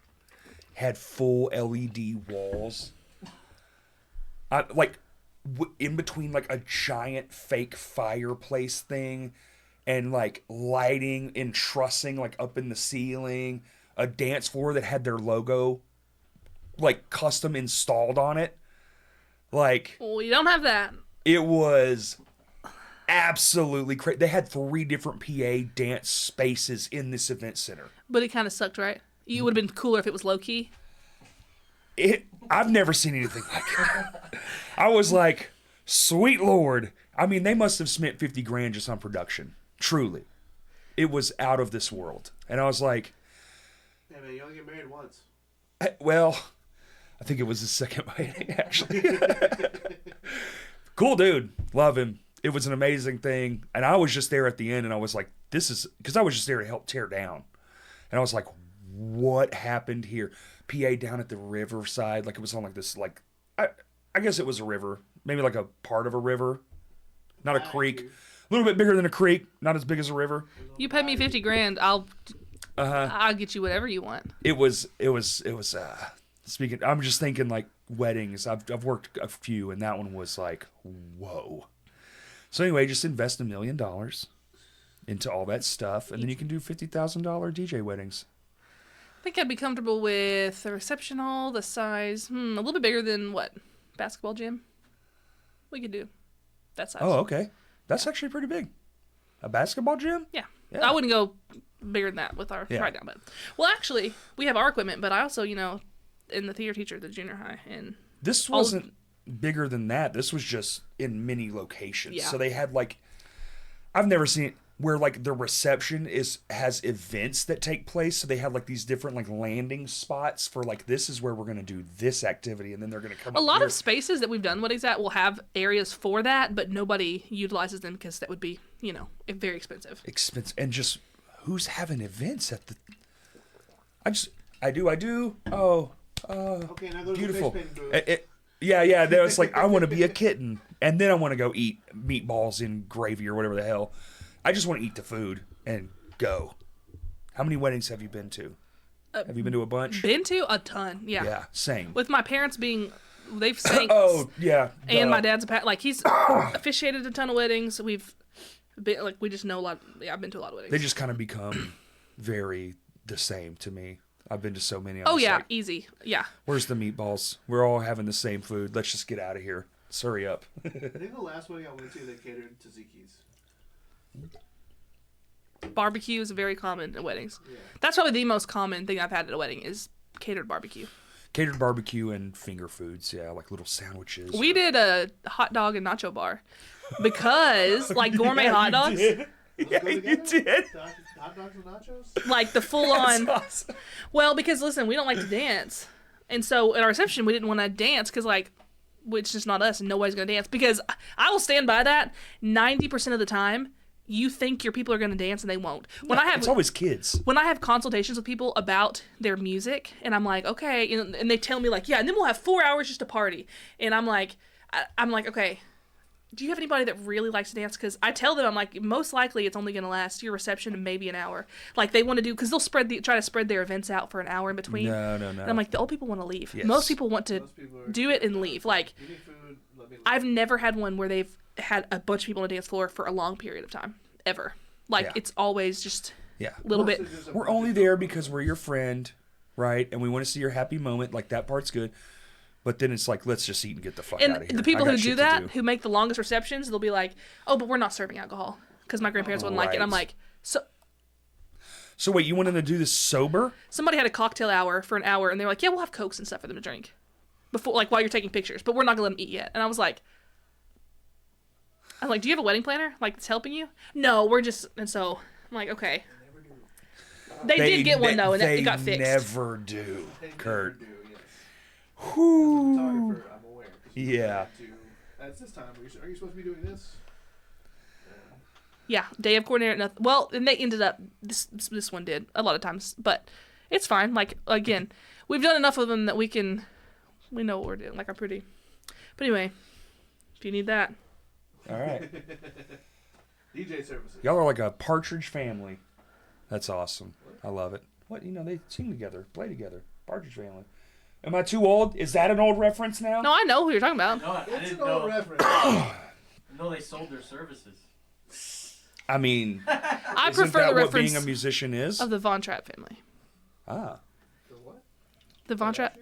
Had full LED walls. In between like a giant fake fireplace thing and like lighting and trussing like up in the ceiling. A dance floor that had their logo like custom installed on it. Like, Well, you don't have that. it was absolutely crazy. They had 3 different PA dance spaces in this event center. But it kind of sucked, right? You would have been cooler if it was low key. I've never seen anything like it. I was like, sweet Lord. I mean, they must have spent 50 grand just on production. Truly. It was out of this world. And I was like, Hey man, you only get married once. well, I think it was his second wedding, actually. Cool dude. Love him. It was an amazing thing. And I was just there at the end, and I was like, this is... Because I was just there to help tear down. And I was like, what happened here? PA down at the riverside. Like, it was on like this, like... I guess it was a river. Maybe like a part of a river. Not a creek. A little bit bigger than a creek. Not as big as a river. You pay me 50 grand, I'll get you whatever you want. It was speaking, I'm just thinking like weddings. I've worked a few, and that one was like, whoa. So anyway, just invest $1 million into all that stuff, and then you can do $50,000 DJ weddings. I think I'd be comfortable with the reception hall, the size, a little bit bigger than what? Basketball gym? We could do that size. Oh, okay. That's actually pretty big. A basketball gym? Yeah. Yeah. I wouldn't go bigger than that with our right now, but well, actually, we have our equipment, but I also, in the theater teacher at the junior high, and This wasn't bigger than that. This was just in many locations. Yeah. So they had like, I've never seen it where like the reception has events that take place. So they had like these different like landing spots for like, this is where we're going to do this activity. And then they're going to come a up lot here. of spaces that we've done weddings at will have areas for that, but nobody utilizes them because that would be, very expensive. Expense and just who's having events at the, I do. Oh, Okay, now go to beautiful. the face painting booth. Yeah. There was like, I want to be a kitten, and then I want to go eat meatballs in gravy or whatever the hell. I just want to eat the food and go. How many weddings have you been to? Have you been to a bunch? Been to a ton, yeah. Yeah, same. With my parents they've sang. Oh yeah. And duh. my dad's he's officiated a ton of weddings. We've been we just know a lot. Yeah, I've been to a lot of weddings. They just kind of become very the same to me. I've been to so many. I'm oh just yeah, like, easy. Yeah. where's the meatballs? We're all having the same food. Let's just get out of here. Let's hurry up. I think the last wedding I went to, they catered tzatziki's. Barbecue is very common at weddings. Yeah. That's probably the most common thing I've had at a wedding is catered barbecue. Catered barbecue and finger foods. Yeah, like little sandwiches. We did a hot dog and nacho bar because like gourmet hot dogs, Yeah, Go you together? did. Hot dogs and nachos? like the full on. That's awesome. Well, because listen, we don't like to dance, and so at our reception we didn't want to dance because it's just not us, and nobody's gonna dance. Because I will stand by that. 90% of the time, you think your people are gonna dance and they won't. It's always kids. When I have consultations with people about their music, and I'm like, okay, and they tell me like, yeah, and then we'll have 4 hours just to party, and I'm like, okay. Do you have anybody that really likes to dance? Because I tell them, I'm like, most likely it's only going to last your reception maybe an hour. Like they want to do, because they'll try to spread their events out for an hour in between. No. And I'm like, the old people want to leave. Yes. Most people want to Most people are- do it and leave. Like You need food, let me I've never had one where they've had a bunch of people on the dance floor for a long period of time, ever. Like Yeah. it's always just Yeah. a little bit. Mostly there's a We're bunch only of there people. because we're your friend, right? And we want to see your happy moment. Like that part's good. But then it's like, let's just eat and get the fuck out of And here. the people I got who shit do to that, who make the longest receptions, they'll be like, "Oh, but we're not serving alcohol because my grandparents wouldn't like it." And I'm Right. like, "So So wait, you want them to do this sober? somebody had a cocktail hour for an hour, and they were like, "Yeah, we'll have cokes and stuff for them to drink before, like while you're taking pictures, but we're not gonna let them eat yet." And I was like, "Do you have a wedding planner like that's helping you?" No, we're just. And so I'm like, "Okay." They did get one though, and it got fixed. They never do, They never Kurt. do, yes. Whew. Photographer, I'm aware. 'cause you Yeah. have to- At this time, are you supposed to be doing this? Yeah, day of coordinator. Nothing. Well, and they ended up. This one did a lot of times, but it's fine. Like again, we've done enough of them that we know what we're doing. Like I'm pretty. But anyway, If you need that. All right. DJ services. Y'all are like a Partridge Family. That's awesome. I love it. What, they sing together, play together. Partridge Family. Am I too old? Is that an old reference now? No, I know who you're talking about. No, I It's didn't an old know. reference. No, they sold their services. I mean, I isn't prefer that the what reference being a musician is? of the Von Trapp family. Ah. The what? The Von Trapp.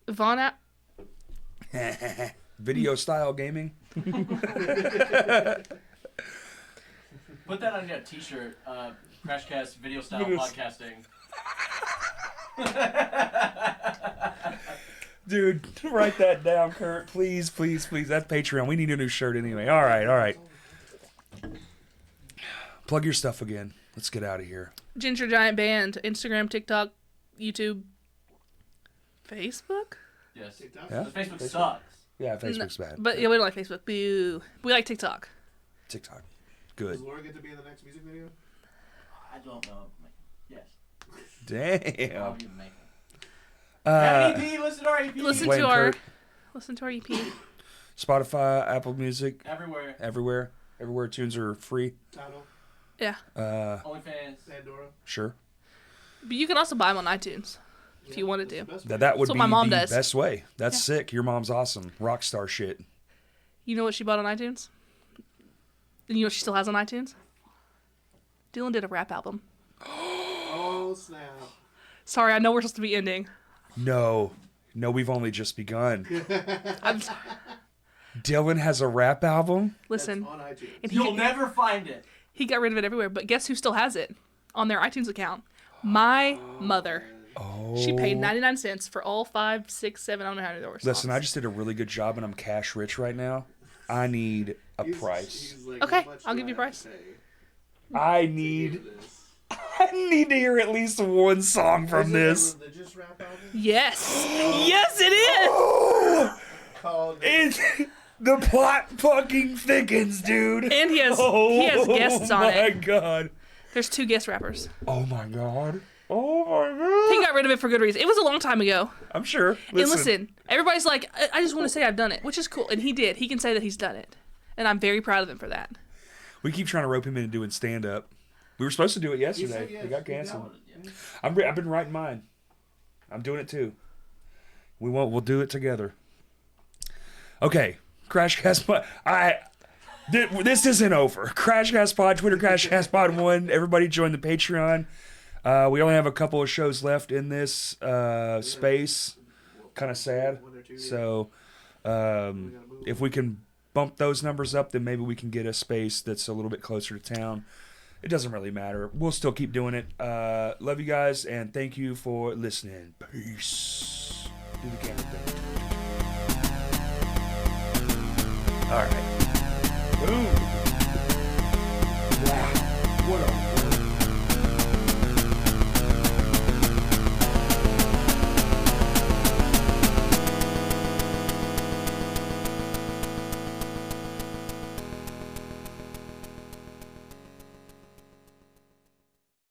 Von App. Video style gaming. Put that on your t-shirt. Crashcast video style podcasting. Dude, write that down, Kurt. Please, please, please. That's Patreon. We need a new shirt anyway. All right. Plug your stuff again. Let's get out of here. Ginger Giant Band. Instagram, TikTok, YouTube, Facebook. Yes. TikTok? Yeah. The Facebook sucks. Yeah, Facebook's bad. But yeah, we don't like Facebook. Boo. We like TikTok. TikTok. Good. Does Laura get to be in the next music video? I don't know. Yes. Damn. I'll even make it. EP, listen to our EP. Listen Wayne to our Kurt. listen to our EP. Spotify, Apple Music, Everywhere. everywhere tunes are free. Tidal? Yeah. OnlyFans. Pandora? Sure. But you can also buy them on iTunes if you wanted to. That would That's what be my mom the does. best way. That's sick. Your mom's awesome. Rock star shit. You know what she bought on iTunes? And you know what she still has on iTunes? Dylan did a rap album. Oh, snap. Sorry, I know we're supposed to be ending. No, we've only just begun. I'm, Dylan has a rap album? listen, On iTunes. and You'll never find it. he got rid of it everywhere. But guess who still has it on their iTunes account? My mother. Oh. She paid 99 cents for all 5, 6, 7, I don't know how many there were. Listen, songs. I just did a really good job and I'm cash rich right now. I need a price. He's like, Okay, how much I'll do give you a I have price. to pay I to do need this? to hear at least one song from Is this. it a religious rap album? Yes. Yes, it is. Oh, Called it's the plot fucking thickens, dude. And he has guests on Oh my it. god. There's 2 guest rappers. Oh my god. Oh my god. He got rid of it for good reason. It was a long time ago. I'm sure. And listen, everybody's like, I just want to say I've done it, which is cool. And he did. He can say that he's done it. And I'm very proud of him for that. We keep trying to rope him into doing stand up. We were supposed to do it yesterday. yes, It got he canceled. got I've been writing mine. I'm doing it too. We'll do it together. Okay, Crashcast Pod. This isn't over. Crashcast Pod, Twitter Crashcast Pod 1. Everybody join the Patreon. We only have a couple of shows left in this space. Kind of sad. So if we can bump those numbers up, then maybe we can get a space that's a little bit closer to town. It doesn't really matter. We'll still keep doing it. Love you guys, and thank you for listening. Peace. Do the camera thing. All right. Boom.